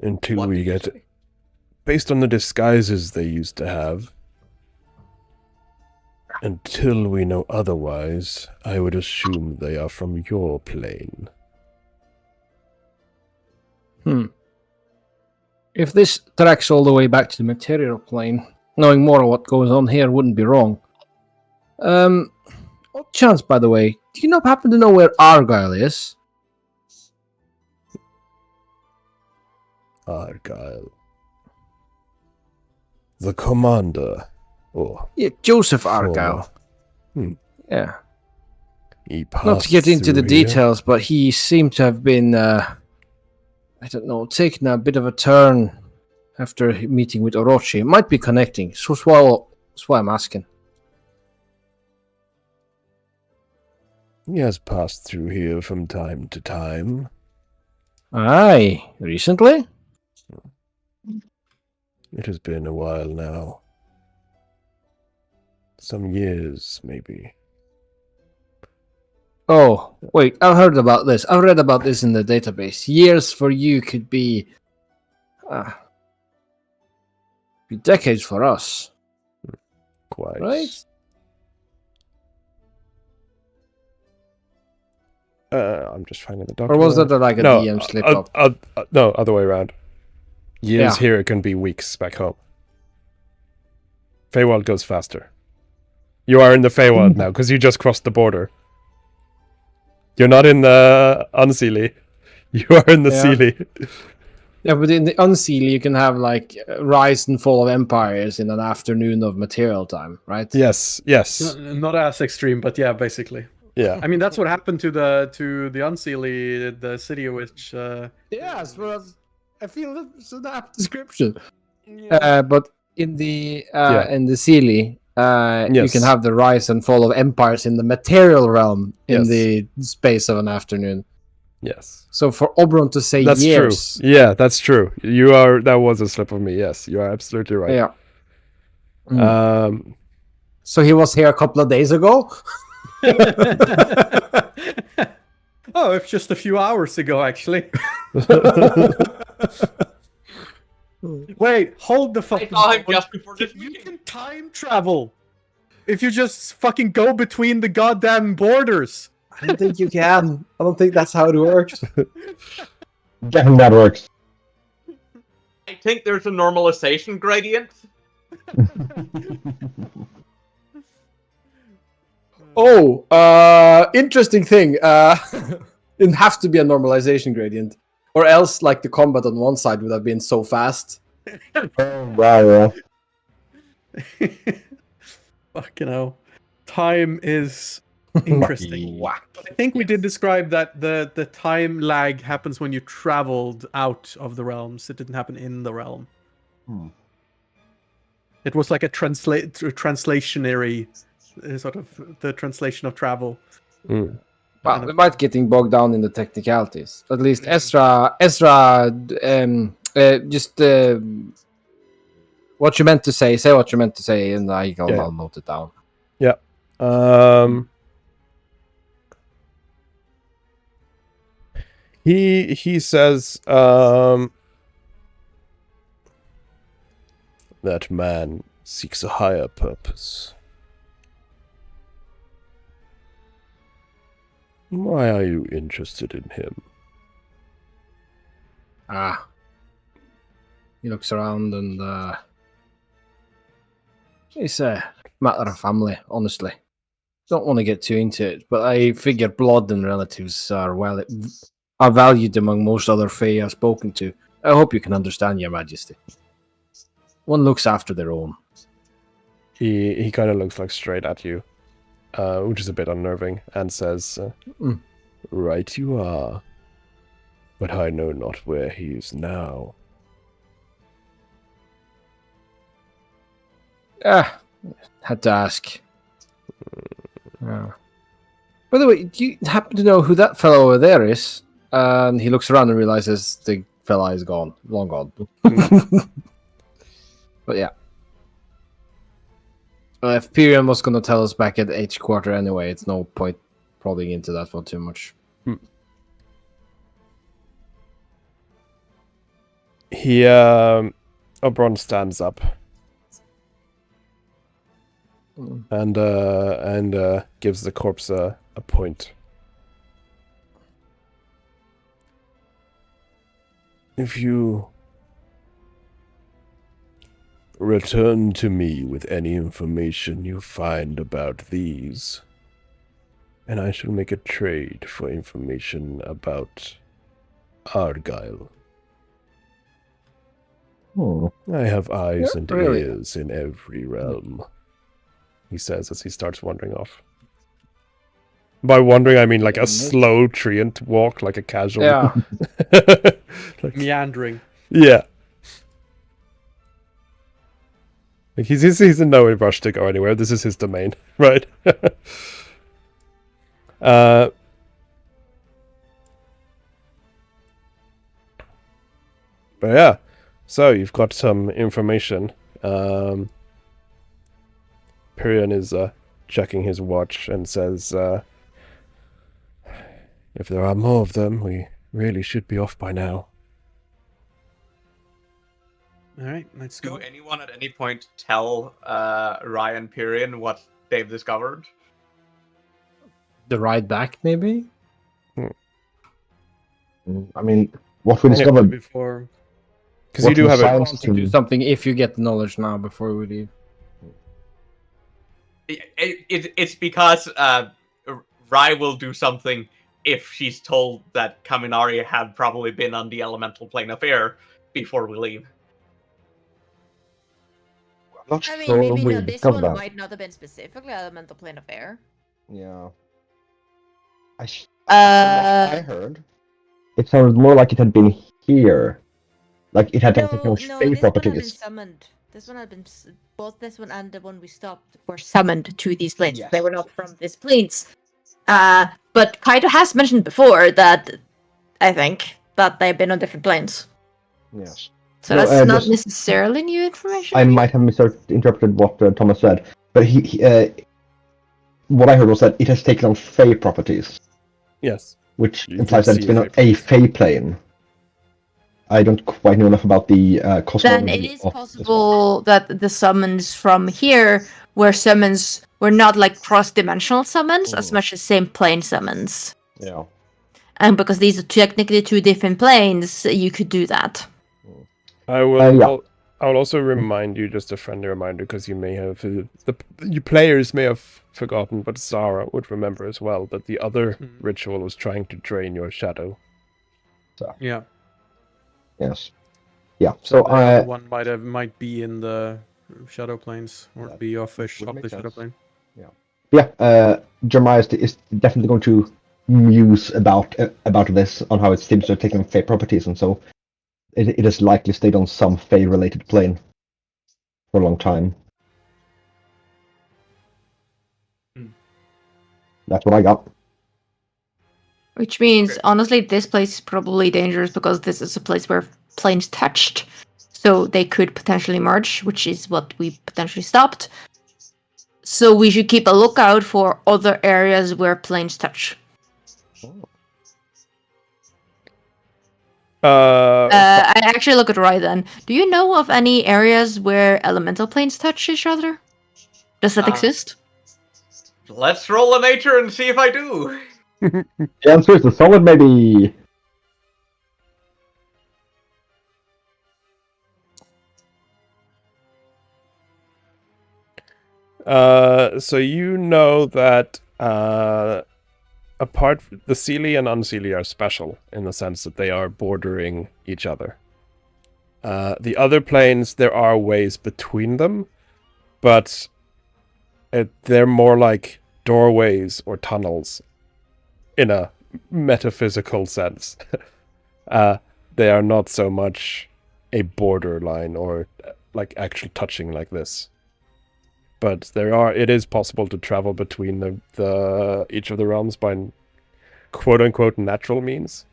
until we get, based on the disguises they used to have, until we know otherwise, I would assume they are from your plane. If this tracks all the way back to the material plane, knowing more of what goes on here wouldn't be wrong. Odd chance, by the way, do you not happen to know where Argyle is? Argyle. The commander. Oh, Yeah, Joseph Argyle. Yeah. He Not to get into the details, but he seemed to have been, I don't know, taking a bit of a turn after meeting with Orochi. It might be connecting, so that's why I'm asking. He has passed through here from time to time. Aye, recently? It has been a while now. Some years, maybe. Oh, wait, I've heard about this. I've read about this in the database. Years for you could be decades for us. Quite. Right? I'm just finding the document. Or was that like a DM slip up? No, other way around. Years Yeah. here can be weeks back home. Feywild goes faster. You are in the Feywild now, because you just crossed the border. You're not in the Unseelie. You are in the Seelie. Yeah, but in the Unseelie, you can have like rise and fall of empires in an afternoon of material time, right? Yes. Not as extreme, but yeah, basically. Yeah. I mean, that's what happened to the Unseelie, the city which. Yes, well, I feel that's an apt description. But in the Seelie, you can have the rise and fall of empires in the material realm in the space of an afternoon. Yes. So for Oberon to say that's years, true. Yeah, that's true. That was a slip of me. Yes, you are absolutely right. Yeah. So he was here a couple of days ago. Oh, it's just a few hours ago, actually. Wait, hold the fucking. I saw him just before this You meeting. can time travel if you just fucking go between the goddamn borders. I don't think you can. I don't think that's how it works. Damn, that works. I think there's a normalization gradient. Oh, interesting thing. It has to be a normalization gradient, or else, like the combat on one side would have been so fast. Oh, wow, yeah. Fucking hell. Time is interesting. Wow. I think we did describe that the time lag happens when you traveled out of the realms. It didn't happen in the realm. It was like a translationary sort of the translation of travel. Mm. Well, we might getting bogged down in the technicalities. At least Ezra, just what you meant to say. Say what you meant to say, and I'll note it down. Yeah. He says that man seeks a higher purpose. Why are you interested in him? He looks around and it's a matter of family, honestly. Don't want to get too into it, but I figure blood and relatives are valued among most other Fae I've spoken to. I hope you can understand, Your Majesty. One looks after their own. He kind of looks like straight at you, which is a bit unnerving, and says, "Right you are, but I know not where he is now." Had to ask. By the way, do you happen to know who that fellow over there is? And he looks around and realizes the fella is gone, long gone. But yeah. If Pyrian was going to tell us back at H quarter anyway, it's no point prodding into that one too much. Oberon stands up and gives the corpse a point. If you return to me with any information you find about these, and I shall make a trade for information about Argyle. I have eyes and ears in every realm, he says as he starts wandering off. By wandering, I mean like a slow treant walk, like a casual. Yeah. Like, meandering. Yeah. Like he's in no rush to go anywhere. This is his domain, right? But yeah. So you've got some information. Pyrian is checking his watch and says, if there are more of them, we really should be off by now. Alright, let's go. Do anyone at any point tell Ryan Pyrian what they've discovered? The ride back, maybe? I mean, what we discovered before. Because you do have I want to do something if you get the knowledge now before we leave. It's because Rai will do something if she's told that Kaminari had probably been on the elemental plane of air before we leave. I mean, maybe no, this one might not have been specifically elemental plane of air. Yeah. I heard. It sounded more like it had been here. Like it had technical space properties. Summoned. This one had been both this one and the one we stopped were summoned to these planes. Yes. They were not from these planes. But Kaito has mentioned before that I think that they've been on different planes. Yes. So that's not necessarily new information. I might have misinterpreted what Thomas said, but he what I heard was that it has taken on Fey properties. Yes. Which implies that it's been on a Fey plane. I don't quite know enough about the cosmology. Then it is possible that the summons from here were not like cross-dimensional summons as much as same plane summons. Yeah. And because these are technically two different planes, you could do that. I will. I'll also remind you, just a friendly reminder, because you may have you players may have forgotten, but Zara would remember as well that the other ritual was trying to drain your shadow. So. Yeah. Yes. Yeah. So one might be in the shadow planes, or That be off would the make shadow sense. plane. Yeah, Jeremiah is definitely going to muse about this, on how it seems to have taken Fey properties, and so it has likely stayed on some Fey-related plane for a long time. Hmm. That's what I got. Which means, Okay. honestly, this place is probably dangerous because this is a place where planes touched. So they could potentially merge, which is what we potentially stopped. So we should keep a lookout for other areas where planes touch. I actually look at Rai then. Do you know of any areas where elemental planes touch each other? Does that exist? Let's roll a nature and see if I do. The answer is a solid maybe. So you know that apart the Seelie and Unseelie are special in the sense that they are bordering each other. The other planes, there are ways between them, but they're more like doorways or tunnels in a metaphysical sense. They are not so much a borderline or like actual touching like this. But it is possible to travel between the each of the realms by quote unquote natural means.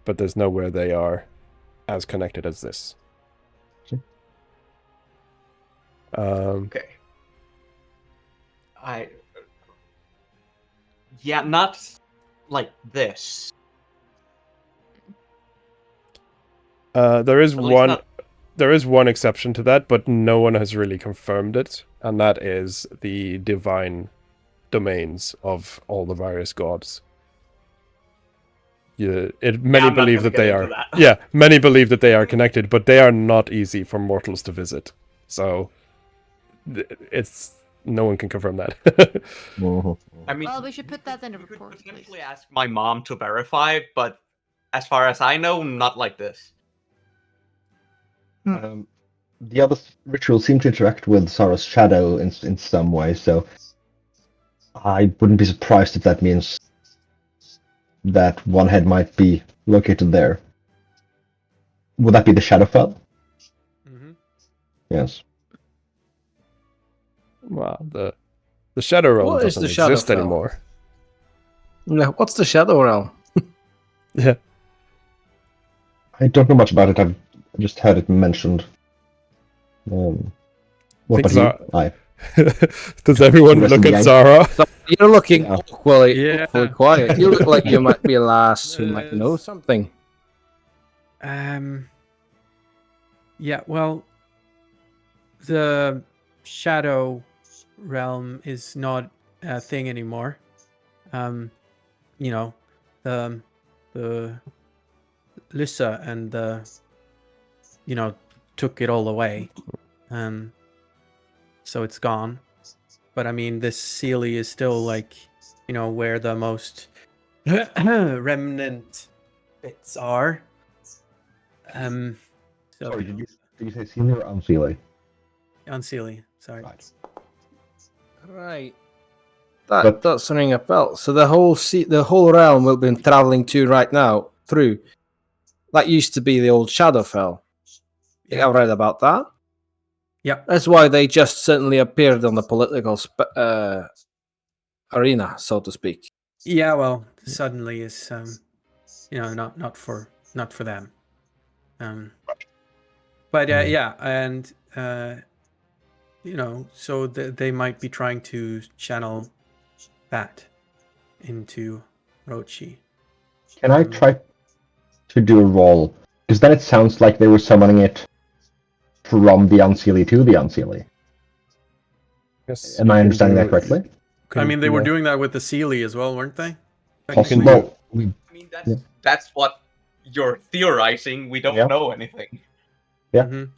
But there's nowhere they are as connected as this. Okay. Yeah, not like this. There is At least not. there is one exception to that, but no one has really confirmed it, and that is the divine domains of all the various gods. Many I'm not believe gonna that they get are. into that. Yeah, many believe that they are connected, but they are not easy for mortals to visit. So it's no one can confirm that. I mean, Well, we should put that in the you could report, please. potentially ask my mom to verify, but as far as I know, not like this. The other rituals seem to interact with Sarah's shadow in some way, so I wouldn't be surprised if that means that one head might be located there. Would that be the Shadowfell? Mm-hmm. Yes. Wow, the Shadow Realm What is doesn't the exist Shadowfell? anymore. Yeah, what's the Shadow Realm? Yeah. I don't know much about it. I've just heard it mentioned. What Think about Zara- you? Aye. Does everyone The rest look of the at gang? Zara? So you're looking Yeah. awfully Yeah. quiet. You look like you might be a lass who might know something. Yeah, well, the shadow realm is not a thing anymore. You know, the Lyssa and took it all away. So it's gone. But I mean, this Seelie is still like, where the most remnant bits are. So Sorry, did you say Sealy or Unsealy? on Seelie, sorry. Right. Right. But- That's ring a bell. So the whole realm we've been traveling to right now through. That used to be the old Shadowfell. Yeah. I've read about that. Yeah. That's why they just suddenly appeared on the political arena, so to speak. Yeah, well, suddenly is not for them. But yeah, and so they might be trying to channel that into Rochi. Can I try to do a roll? Because then it sounds like they were summoning it from the Unseelie to the Unseelie. Yes, Am I understanding that correctly? I mean, they were doing that with the Seelie as well, weren't they? Possible. Well, I mean, that's what you're theorizing. We don't know anything. Yeah. Mm-hmm.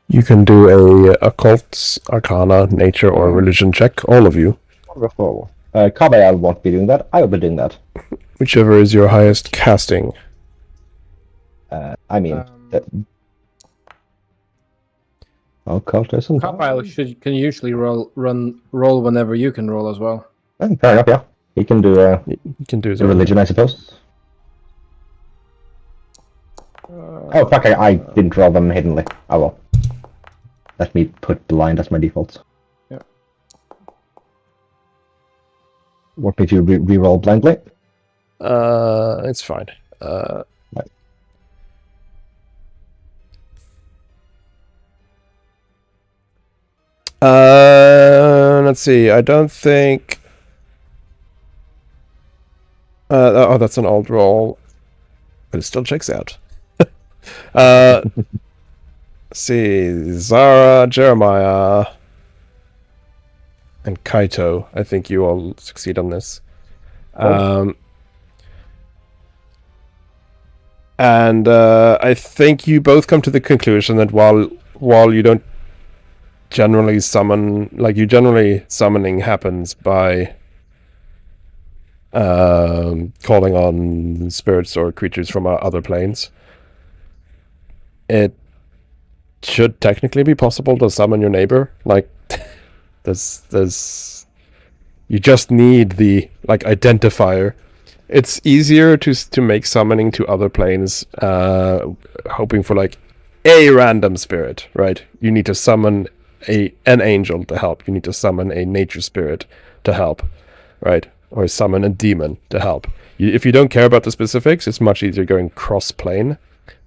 You can do a occult, arcana, nature, or religion check, all of you. Wonderful. Kabayal won't be doing that. I will be doing that. Whichever is your highest casting. Occultism. Compile can usually roll whenever you can roll as well. Fair enough, yeah. He can do You can do his the own. religion, I suppose. Oh, fuck, I didn't roll them hiddenly. Oh well. Let me put blind as my default. Yeah. Want me to re-roll blindly? It's fine. Right. Let's see. I don't think. Oh, that's an old roll, but it still checks out. Let's see, Zara, Jeremiah, and Kaito. I think you all succeed on this. And I think you both come to the conclusion that while you don't generally summon, like generally summoning happens by calling on spirits or creatures from other planes, it should technically be possible to summon your neighbor. Like, there's you just need the identifier. It's easier to make summoning to other planes, hoping for a random spirit, right? You need to summon an angel to help. You need to summon a nature spirit to help, right? Or summon a demon to help. If you don't care about the specifics, it's much easier going cross-plane.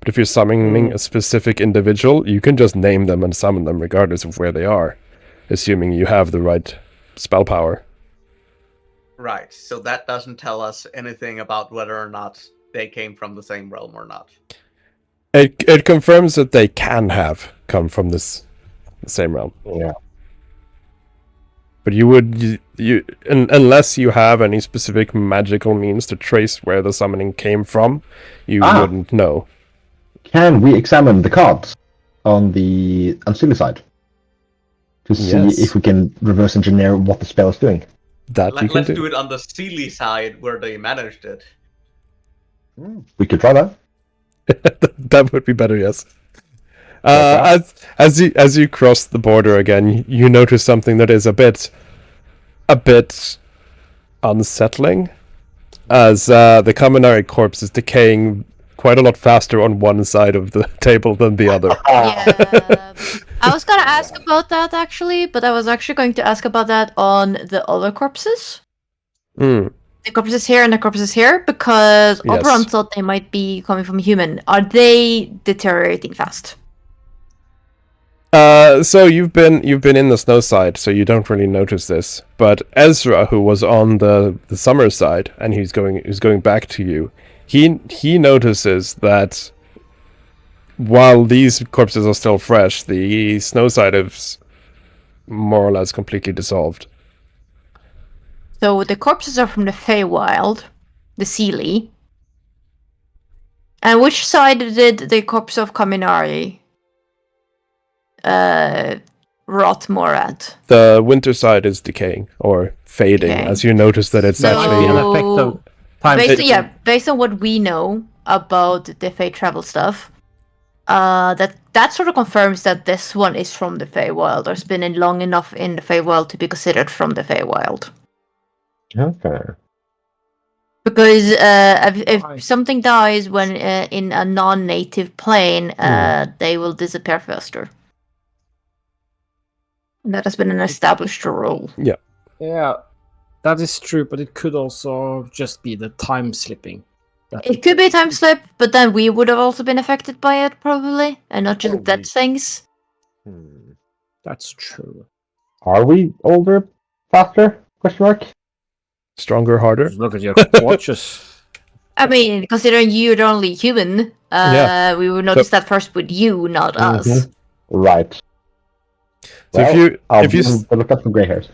But if you're summoning a specific individual, you can just name them and summon them regardless of where they are, assuming you have the right spell power. Right, so that doesn't tell us anything about whether or not they came from the same realm or not. It confirms that they can have come from the same realm. Yeah. But unless you have any specific magical means to trace where the summoning came from, you wouldn't know. Can we examine the cards on the Unseelie side to see if we can reverse engineer what the spell is doing? Let's do it on the Sealy side where they managed it. We could try that. That would be better, yes. As you cross the border again, you notice something that is a bit unsettling, as the Kaminari corpse is decaying quite a lot faster on one side of the table than the other. Yeah. I was gonna ask about that actually, but I was actually going to ask about that on the other corpses. The corpses here and the corpses here, because Oberon thought they might be coming from a human. Are they deteriorating fast? So you've been in the snow side, so you don't really notice this. But Ezra, who was on the summer side, and he's going back to you, he notices that while these corpses are still fresh, the snow side is more or less completely dissolved. So the corpses are from the Feywild, the Sealy. And which side did the corpse of Kaminari rot more at? The winter side is decaying or fading, as you notice that it's actually an effect of time. Based on what we know about the Fey travel stuff, that sort of confirms that this one is from the Feywild, or has been in long enough in the Feywild to be considered from the Feywild. Okay. Because if something dies when in a non-native plane, they will disappear faster. That has been an established rule. Yeah. Yeah, that is true, but it could also just be the time slipping. It could be a time slip, but then we would have also been affected by it, probably, and not just dead things. That's true. Are we older, faster? Question mark. Stronger, harder. Just look at your watches. I mean, considering you're the only human, we would notice that first with you, not us. Right. So well, if you look up some grey hairs.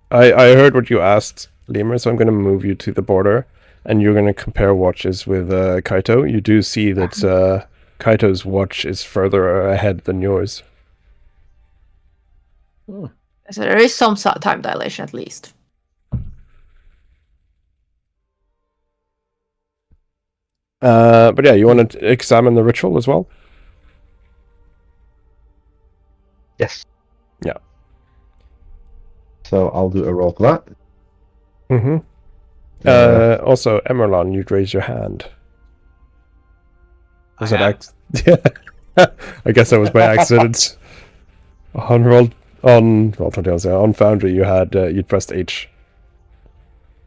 I heard what you asked, Lemur, so I'm going to move you to the border, and you're going to compare watches with Kaito. You do see that Kaito's watch is further ahead than yours. So there is some time dilation at least. But yeah, you want to examine the ritual as well? Yes. Yeah. So I'll do a roll for that. Mm-hmm. Also, Emerlon, you'd raise your hand. Was I that have. Yeah. I guess that was by accident. On Roll20, on Foundry, you'd pressed H.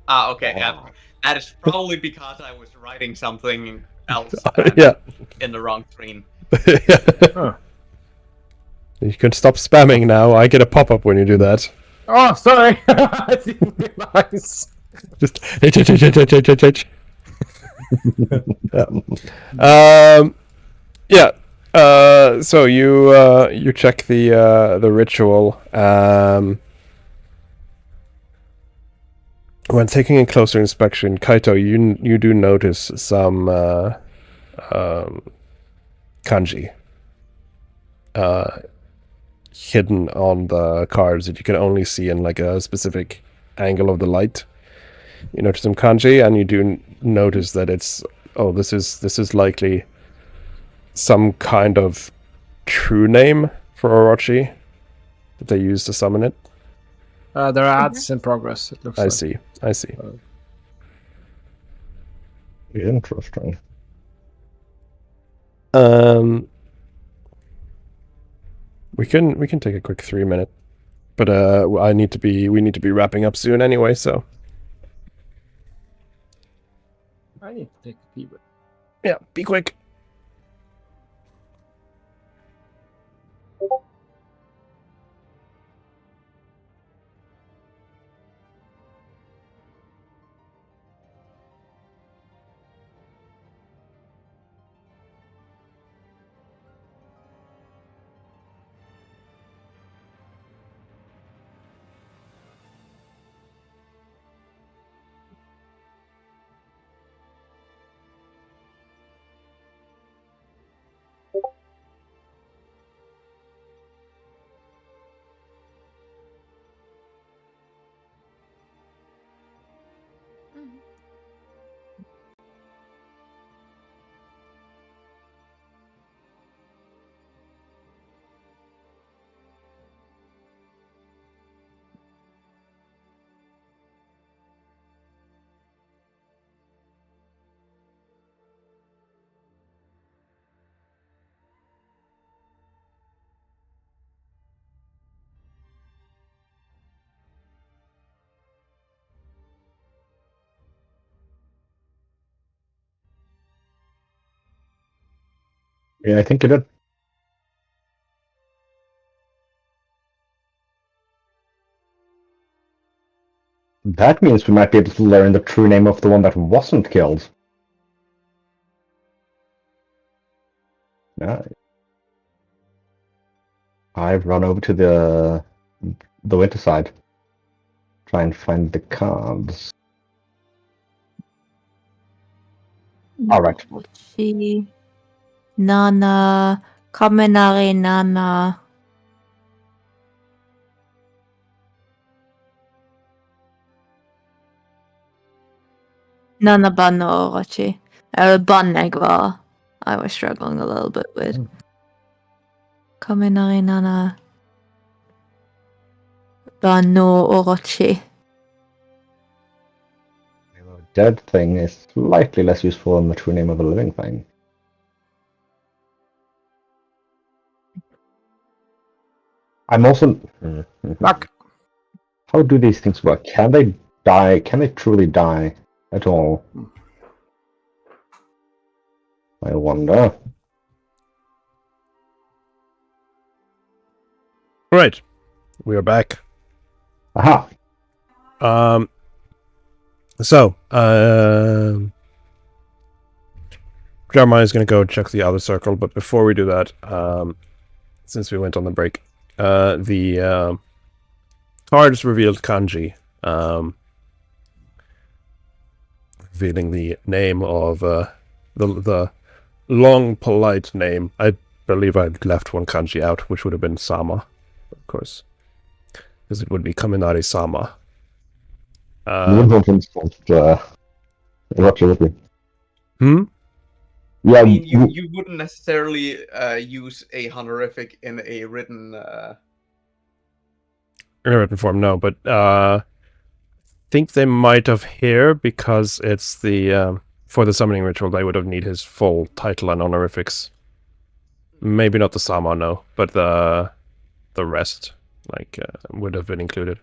Ah, okay. Yeah. That is probably because I was writing something else Yeah. in the wrong screen. Huh. You can stop spamming now. I get a pop-up when you do that. Oh, sorry. I didn't realize. Just H. Yeah. Yeah. So you check the ritual. When taking a closer inspection, Kaito, you do notice some kanji hidden on the cards that you can only see in like a specific angle of the light. You notice some kanji, and you do notice that it's this is likely some kind of true name for Orochi that they use to summon it. There are ads in progress, it looks like. I see. Interesting. We can take a quick 3-minute, but we need to be wrapping up soon anyway. So I need to take a pee. yeah, be quick. Yeah, I think you did. That means we might be able to learn the true name of the one that wasn't killed. Yeah. I've run over to the winter side. Try and find the cards. All right. Orochi, Nana, Kamenari Nana. Nana Ban no Orochi. Ban I was struggling a little bit with. Kamenari Nana. Ban no Orochi. A dead thing is slightly less useful than the true name of a living thing. I'm also... Fuck. How do these things work? Can they die? Can they truly die at all? I wonder. Right, we are back. Aha! Jeremiah is going to go check the other circle, but before we do that, since we went on the break, the cards revealed kanji, revealing the name of the long, polite name. I believe I'd left one kanji out, which would have been Sama, of course, because it would be Kaminari Sama. You wouldn't want to insult Orochi, would you? Hmm? Yeah, I mean, you wouldn't necessarily use a honorific in a written. In a written form, no, but think they might have here because it's the for the summoning ritual they would have need his full title and honorifics. Maybe not the Sama, no, but the rest would have been included.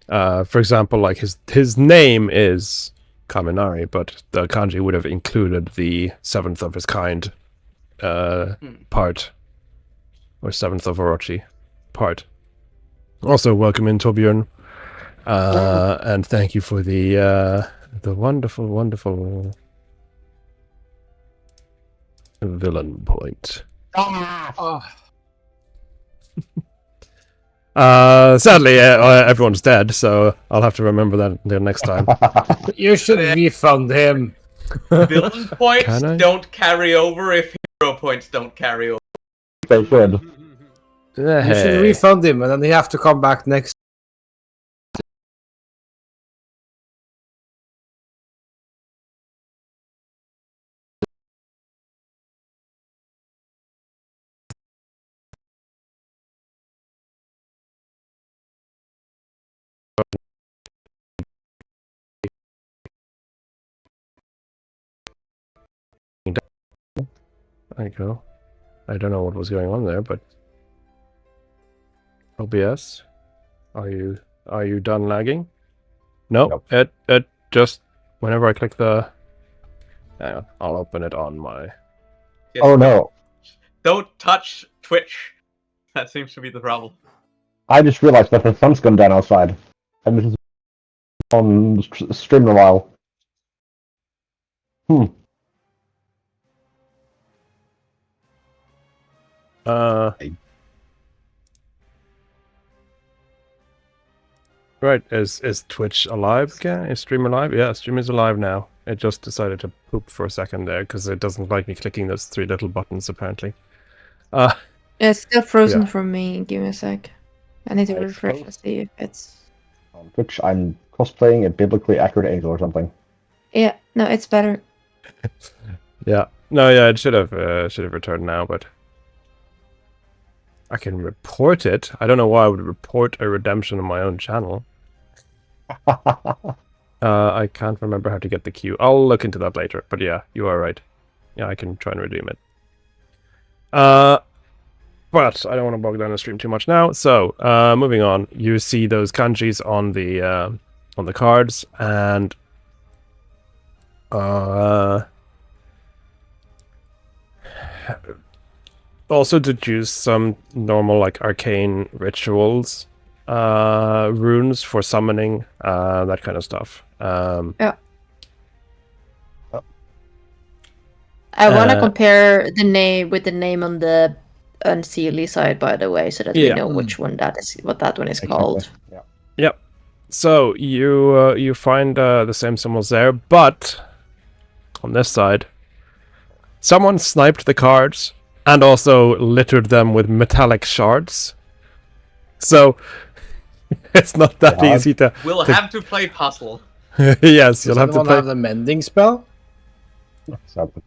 For example, like his name is Kaminari, but the kanji would have included the seventh of his kind part, or seventh of Orochi part. Also, welcome in, Torbjörn. And thank you for the wonderful, wonderful villain point. Oh, Sadly, everyone's dead, so I'll have to remember that the next time. you should refund him. Villain points Can I? don't carry over if hero points don't carry over. they should. You should refund him, and then he have to come back next. There you go. I don't know what was going on there, but OBS, are you done lagging? No, Nope. it just whenever I click the. Hang on, I'll open it on my. Yes, Oh no! Don't touch Twitch. That seems to be the problem. I just realized that the sun's gone down outside, and this is on the stream in a while. Right, is Twitch alive again? Is stream alive? Yeah, stream is alive now. It just decided to poop for a second there because it doesn't like me clicking those three little buttons apparently. Yeah, it's still frozen Yeah. for me. Give me a sec. I need to I refresh suppose. to see if it's. On Twitch, I'm cosplaying a biblically accurate angel or something. Yeah, no, it's better. Yeah, no, yeah, it should have returned now, but I can report it. I don't know why I would report a redemption on my own channel. I can't remember how to get the queue. I'll look into that later. But yeah, you are right. Yeah, I can try and redeem it. But I don't want to bog down the stream too much now. So, moving on. You see those kanjis on the cards, and also deduce some normal like arcane rituals, runes for summoning, that kind of stuff. Yeah. I want to Uh, compare the name with the name on the Unseelie side, by the way, so that we Yeah. know which one that is, what that one is Exactly. called. Yeah. Yep. So you find the same symbols there, but on this side, someone sniped the cards and also littered them with metallic shards. So it's not that Yeah. easy to. We'll have to play puzzle. Yes, Does you'll have to anyone play. have the mending spell? Sadly.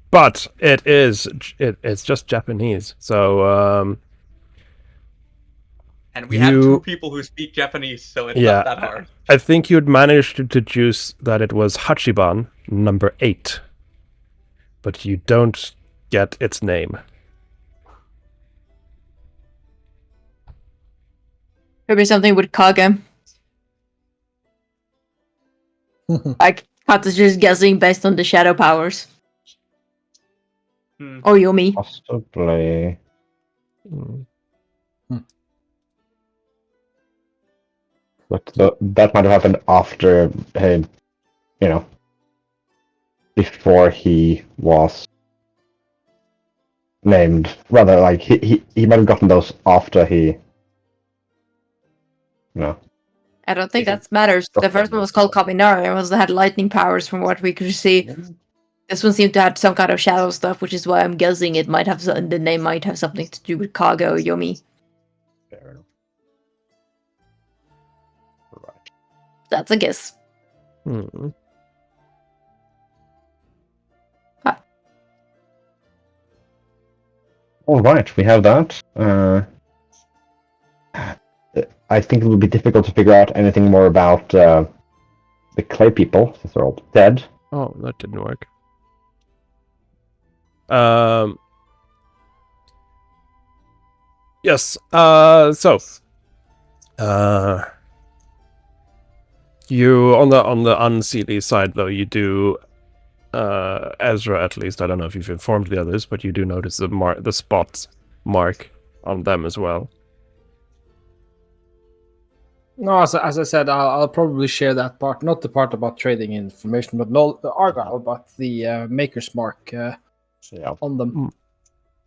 But it's just Japanese, so And we have two You- people who speak Japanese, so it's Yeah. not that hard. I think you'd managed to deduce that it was Hachiban number 8, but you don't get its name. Maybe something with Kage. I can't just guessing based on the shadow powers. Hmm. Or Yomi. Possibly. But that might have happened after him, before he was named. Rather, like he might have gotten those after he, I don't think that matters. The first one was called Kaminari and had lightning powers from what we could see. This one seemed to have some kind of shadow stuff, which is why I'm guessing it might have the name might have something to do with Kage or Yomi. Fair enough. Right. That's a guess. Hmm. All right, we have that. I think it would be difficult to figure out anything more about the clay people, since they're all dead. Oh, that didn't work. Yes. You on the unseelie side though, you do Ezra at least. I don't know if you've informed the others, but you do notice the spot mark on them as well. No, as I said, I'll probably share that part, not the part about trading information, but no, the Argyle, but the Maker's Mark on them.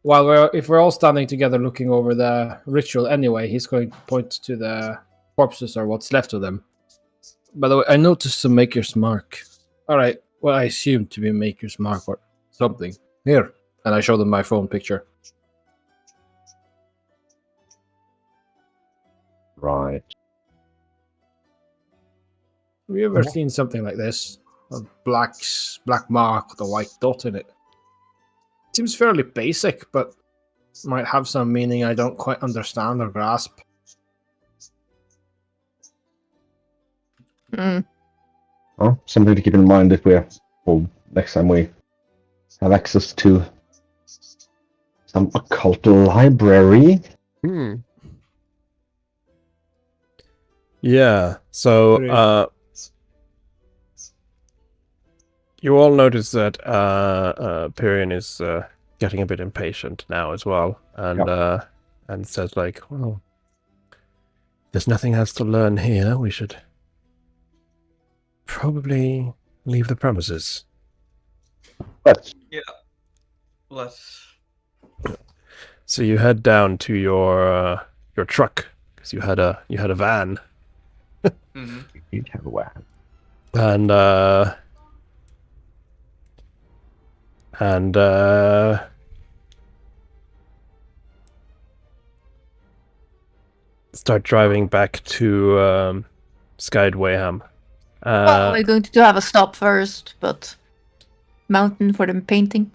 While if we're all standing together looking over the ritual anyway, he's going to point to the corpses or what's left of them. By the way, I noticed the Maker's Mark. All right, well, I assume to be Maker's Mark or something. Here, and I show them my phone picture. Right. Have you ever seen something like this? A black mark with a white dot in it. Seems fairly basic, but might have some meaning I don't quite understand or grasp. Mm. Well, something to keep in mind if next time we have access to some occult library. Yeah. So you all notice that Pyrian is getting a bit impatient now as well, and says like, "Well, there's nothing else to learn here. We should probably leave the premises." But Let's. So you head down to your truck because you had a van, Mhm. you'd have a wagon. and start driving back to Skydwayham. Well, we're going to have a stop first, but mountain for the painting.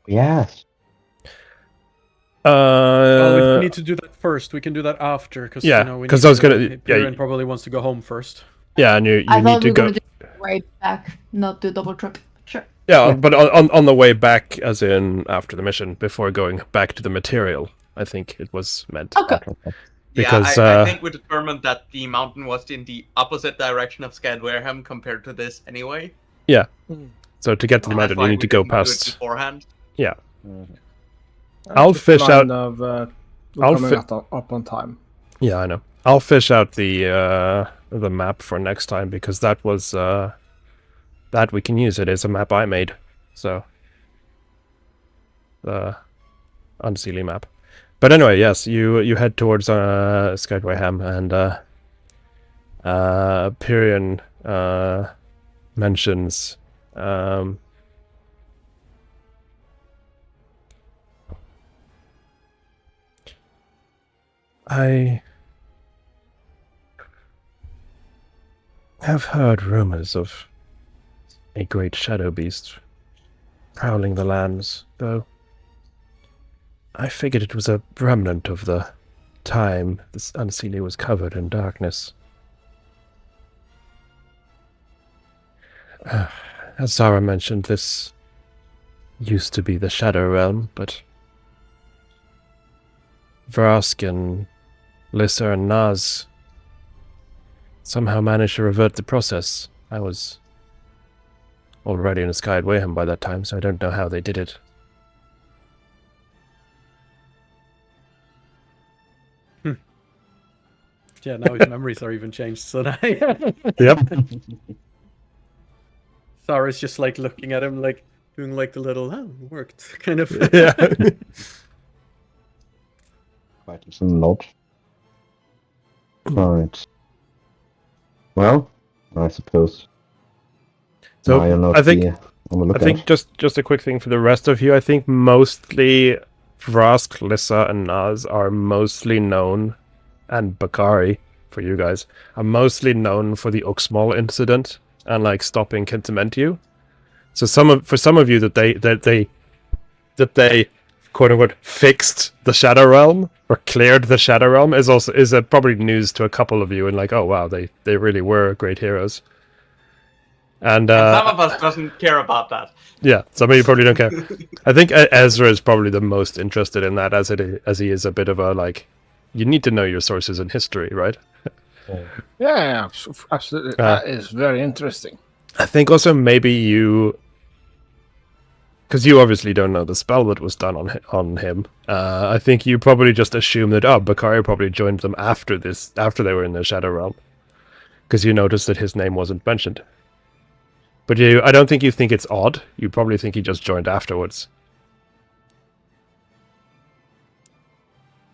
Yes. Well, if we need to do that first, we can do that after. Because Yeah, we 'cause need I was gonna- Pyrian probably wants to go home first. Yeah, and you I need thought to we were go. going to do it way back, not do double trip. Sure. Yeah, but on the way back, as in after the mission, before going back to the material, I think it was meant. Okay. Because, I think we determined that the mountain was in the opposite direction of Skadwareham compared to this anyway. Yeah. So to get to the That's mountain, why you need we to go didn't do it past. beforehand. Yeah. I'll fish out. Of, I'll coming fi- up on time. Yeah, I know. I'll fish out the map for next time because that was that we can use. It is a map I made, so the Unseelie map. But anyway, yes, you head towards Skydwayham, and Pyrian mentions I have heard rumors of a great shadow beast prowling the lands, though I figured it was a remnant of the time this Unseelie was covered in darkness. As Zara mentioned, this used to be the Shadow Realm, but Vrask and Lissa and Naz somehow managed to revert the process. I was already in Skydwayham by that time, so I don't know how they did it. Yeah, now his memories are even changed. So that Yep. Sarah's just like looking at him, like doing like the little "oh, it worked" kind of. Yeah. Quite a nod. Right. Well, I suppose. So I'll not I think be on the lookout. I think just a quick thing for the rest of you. I think mostly Vrask, Lissa, and Naz are mostly known, and Bakari for you guys are mostly known for the Uxmal incident and like stopping Kintimentiu. So for some of you that they quote unquote fixed the Shadow Realm or cleared the Shadow Realm is probably news to a couple of you, and like, oh wow, they really were great heroes. And some of us doesn't care about that. yeah, some of you probably don't care. I think Ezra is probably the most interested in that, as he is a bit of a like, you need to know your sources in history, right? Yeah, absolutely. That is very interesting. I think also maybe you, because you obviously don't know the spell that was done on him. I think you probably just assume that Bakari probably joined them after they were in the Shadow Realm, because you noticed that his name wasn't mentioned. But I don't think you think it's odd. You probably think he just joined afterwards.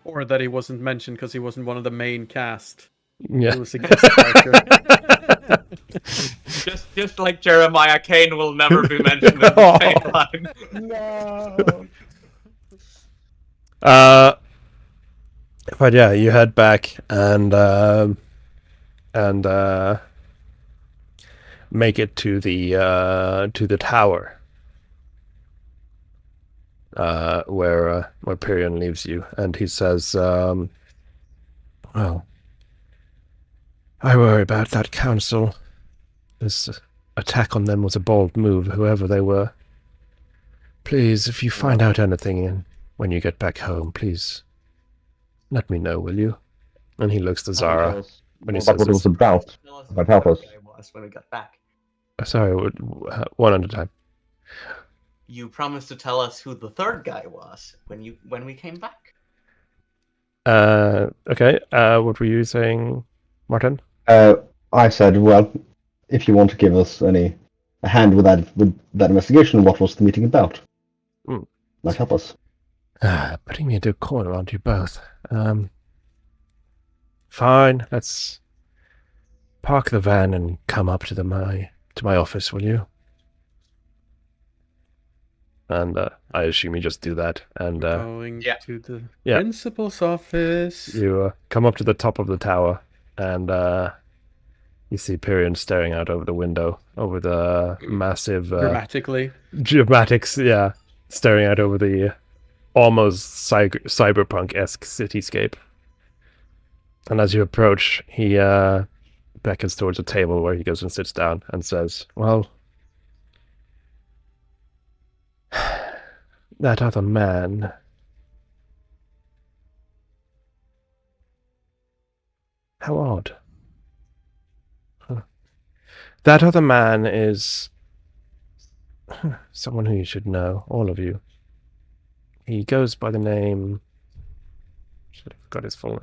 Or that he wasn't mentioned because he wasn't one of the main cast. Yeah. He was a guest character. just like Jeremiah, Kane will never be mentioned in the same line. No. But yeah, you head back and make it to the tower, where Pyrion leaves you, and he says, "Well, I worry about that council. This attack on them was a bold move, whoever they were. Please, if you find out anything when you get back home, please let me know, will you?" And he looks to Zara when he says what it was about. But help us. When we got back. Sorry, one at a time. You promised to tell us who the third guy was when we came back. Okay. What were you saying, Martin? I said, well, if you want to give us a hand with that investigation, what was the meeting about? Might help us. Putting me into a corner, aren't you both? Fine. Let's park the van and come up to my office, will you? And I assume you just do that. And Going to the Yeah. principal's office. you come up to the top of the tower, and you see Pyrion staring out over the window, over the massive Dramatically. dramatics, yeah, staring out over the almost cyberpunk-esque cityscape. And as you approach, he beckons towards a table where he goes and sits down and says, "Well, that other man..." How odd. Huh. That other man is someone who you should know, all of you. He goes by the name... Should have forgot his full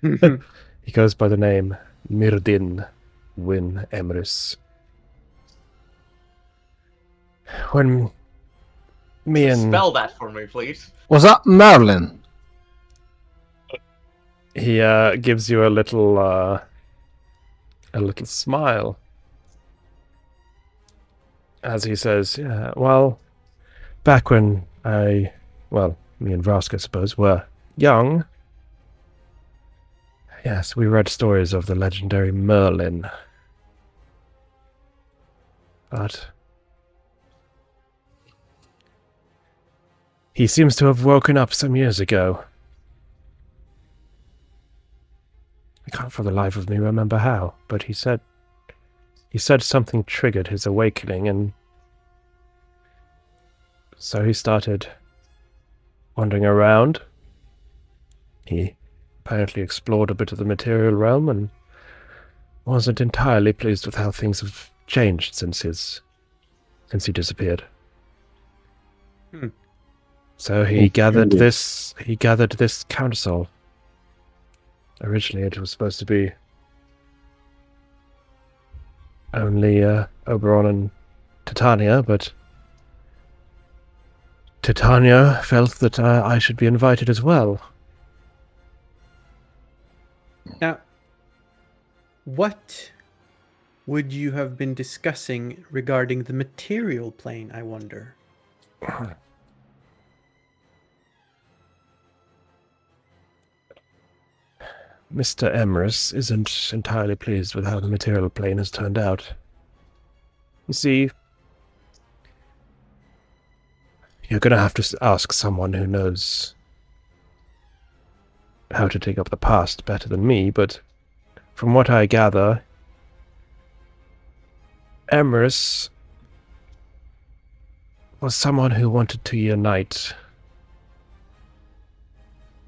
name. He goes by the name Myrdin Wyn Emrys. When me and... Spell that for me, please. Was that Merlin? He gives you a little smile as he says, "Yeah, well, back when me and Vrask, I suppose, were young, yes, we read stories of the legendary Merlin. But he seems to have woken up some years ago. I can't for the life of me remember how, but he said something triggered his awakening, and so he started wandering around. He apparently explored a bit of the material realm and wasn't entirely pleased with how things have changed since he disappeared. So he gathered this council. Originally, it was supposed to be only Oberon and Titania, but Titania felt that I should be invited as well. Now, what would you have been discussing regarding the material plane, I wonder? Mr. Emrys isn't entirely pleased with how the material plane has turned out. You see, You're gonna have to ask someone who knows how to dig up the past better than me, but from what I gather, Emrys was someone who wanted to unite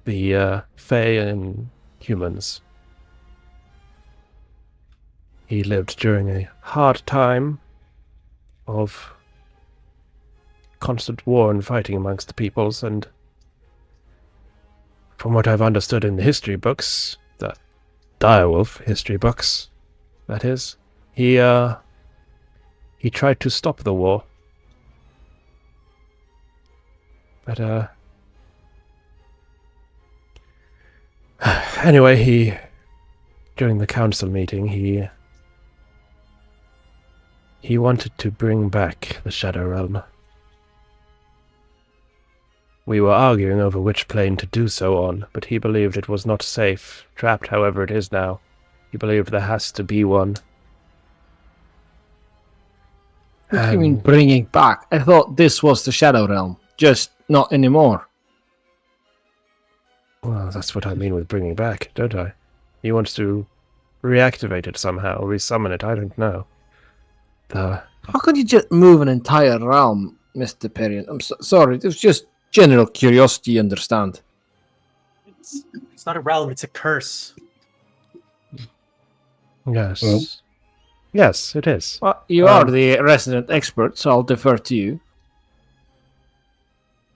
the Fae and humans. He lived during a hard time of constant war and fighting amongst the peoples, and from what I've understood in the history books, the Direwolf history books, that is, he tried to stop the war. But, anyway, during the council meeting, he wanted to bring back the Shadow Realm. We were arguing over which plane to do so on, but he believed it was not safe, trapped however it is now. He believed there has to be one. What do you mean bringing back? I thought this was the Shadow Realm, just not anymore. Well, that's what I mean with bringing back, don't I? He wants to reactivate it somehow, resummon it, I don't know. How could you just move an entire realm, Mr. Perrin? I'm sorry, it was just general curiosity, you understand. It's not a realm, it's a curse. Yes. Well. Yes, it is. Well, you are the resident expert, so I'll defer to you.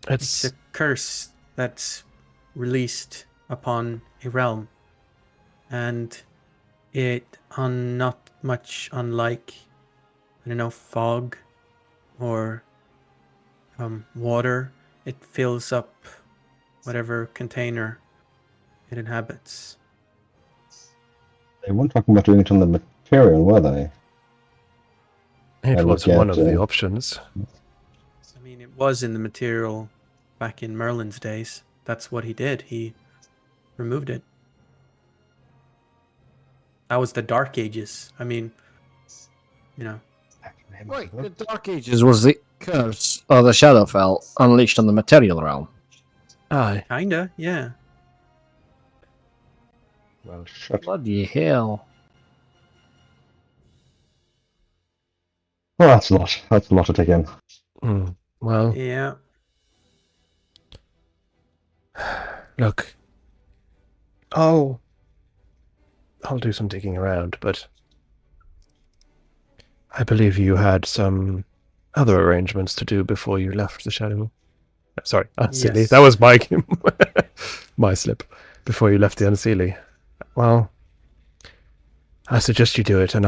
It's a curse that's released upon a realm. And it, not much unlike, I don't know, fog or water, it fills up whatever container it inhabits. They weren't talking about doing it on the material, were they? It I was look one at, of the options. I mean, it was in the material back in Merlin's days. That's what he did. He removed it. That was the Dark Ages. I mean, you know. Wait, the Dark Ages was the curse of the Shadowfell unleashed on the material realm. Aye. Kinda, yeah. Well, shut. Bloody hell. Well, that's a lot. That's a lot to take in. Well, Yeah. look. I'll do some digging around, but I believe you had some other arrangements to do before you left the Shadow. Sorry, Unseelie. Yes. That was my slip. Before you left the Unseelie. Well, I suggest you do it, and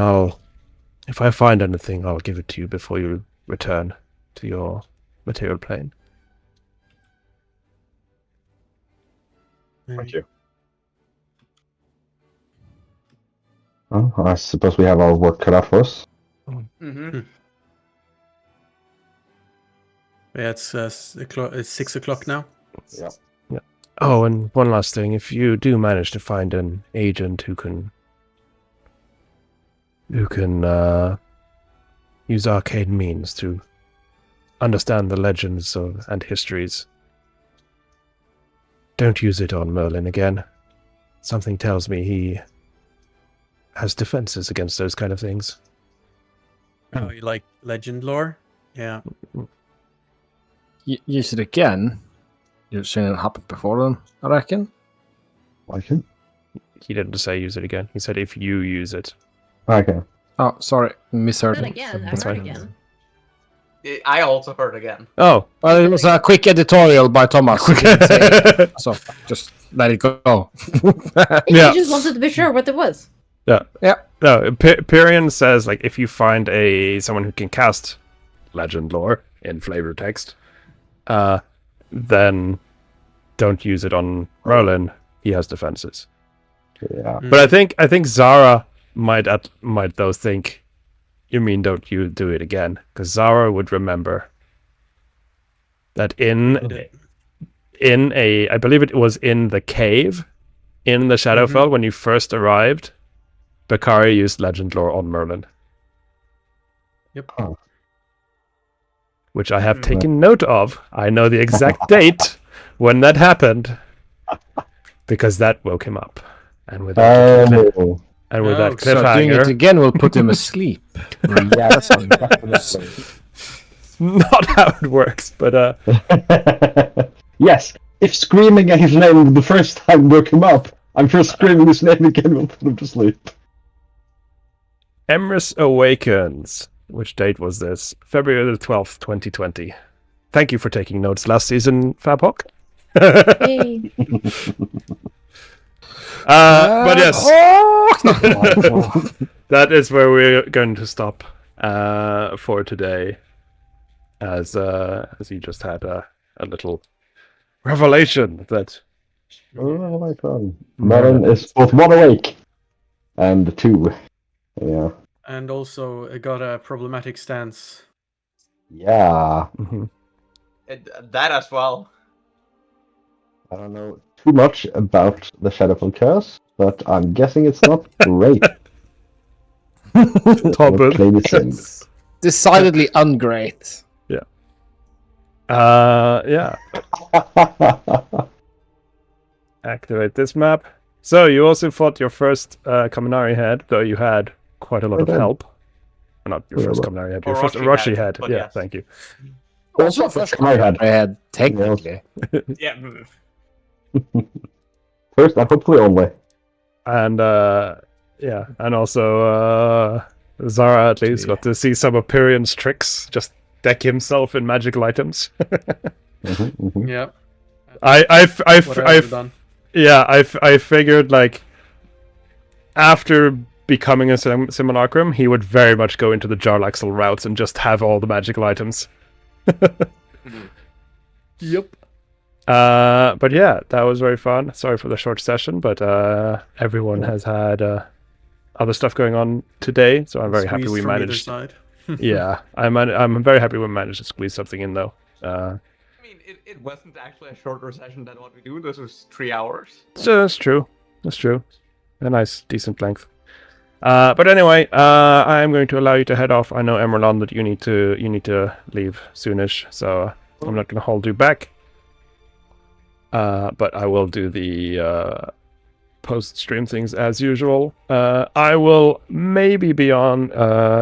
if I find anything, I'll give it to you before you return to your material plane. Thank you. Well, I suppose we have our work cut out for us. Mm-hmm. Yeah, it's 6 o'clock now. Yeah. Oh, and one last thing. If you do manage to find an agent who can use arcane means to understand the legends and histories, don't use it on Merlin again. Something tells me he has defenses against those kind of things. Oh, you like legend lore? Yeah. Use it again. You've seen it happen before then, I reckon. Like it? He didn't say use it again. He said if you use it. Okay. Oh, sorry, misheard. Then again, I That's heard fine. again. I also heard again. Oh. Well, it was a quick editorial by Thomas. He didn't say it, so just let it go. Yeah. You just wanted to be sure what it was. Yeah. Yeah. No, Pyrian says, like, if you find someone who can cast legend lore in flavor text, then don't use it on Merlin. He has defenses. Yeah. But I think Zara might though think, you mean don't you do it again? Because Zara would remember that I believe it was in the cave in the Shadowfell when you first arrived, Bakari used legend lore on Merlin. Yep. Oh. which I have taken note of. I know the exact date when that happened, because that woke him up. And with that, Oh, and with that So doing it cliffhanger, again will put him asleep. yeah, That's how not how it works, but yes, if screaming at his name the first time woke him up, I'm sure screaming his name again will put him to sleep. Emrys Awakens. Which date was this? February the 12th, 2020. Thank you for taking notes last season, Fabhawk. Yay. But yes, that is where we're going to stop for today, as you just had a little revelation that Oh my god. Merlin is both one awake and two. Yeah. And also, it got a problematic stance. Yeah. Mhm. That as well. I don't know too much about the Shadowfell curse, but I'm guessing it's not great. Top We'll claim it's in. decidedly ungreat. Yeah. Activate this map. So you also fought your first Kaminari head, though you had quite a lot of Okay. help. Not your first Yeah, Kaminari head, your Orochi first Orochi head, head. but Yeah, yes. thank you. Also, first I had. I had technically. Yeah. First and hopefully only. And yeah, and also Zara at least got to see some of Pyrion's tricks. Just deck himself in magical items. Yeah. I Done. Yeah, I figured like after becoming a simulacrum, he would very much go into the Jarlaxle routes and just have all the magical items. Yep. But yeah, that was very fun. Sorry for the short session, but everyone has had other stuff going on today, so I'm very happy Squeezed we from either managed. side. Yeah, I'm very happy we managed to squeeze something in though. I mean, it wasn't actually a shorter session than what we do. This was 3 hours. So that's true. That's true. A nice, decent length. But anyway, I am going to allow you to head off. I know, Emerlon, that you need to leave soonish, so I'm not going to hold you back. But I will do the post-stream things as usual. I will maybe be on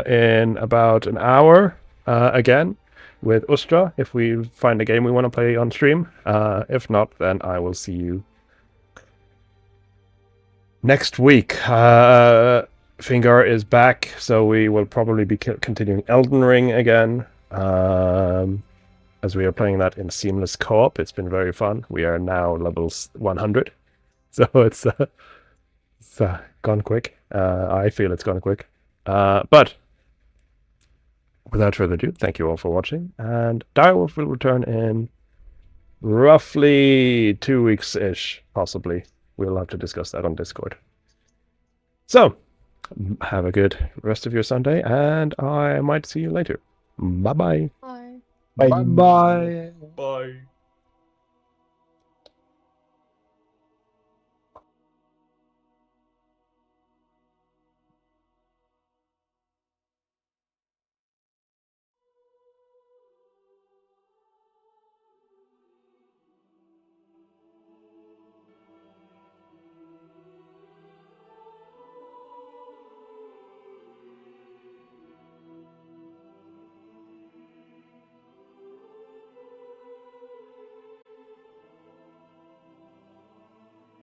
in about an hour again with Ustra if we find a game we want to play on stream. If not, then I will see you next week. Fingar is back, so we will probably be continuing Elden Ring again. As we are playing that in seamless co-op. It's been very fun. We are now levels 100. So it's gone quick. I feel it's gone quick. But without further ado, thank you all for watching. And Direwolf will return in roughly 2 weeks-ish, possibly. We'll have to discuss that on Discord. So, have a good rest of your Sunday, and I might see you later. Bye-bye. Bye. Bye. Bye. Bye.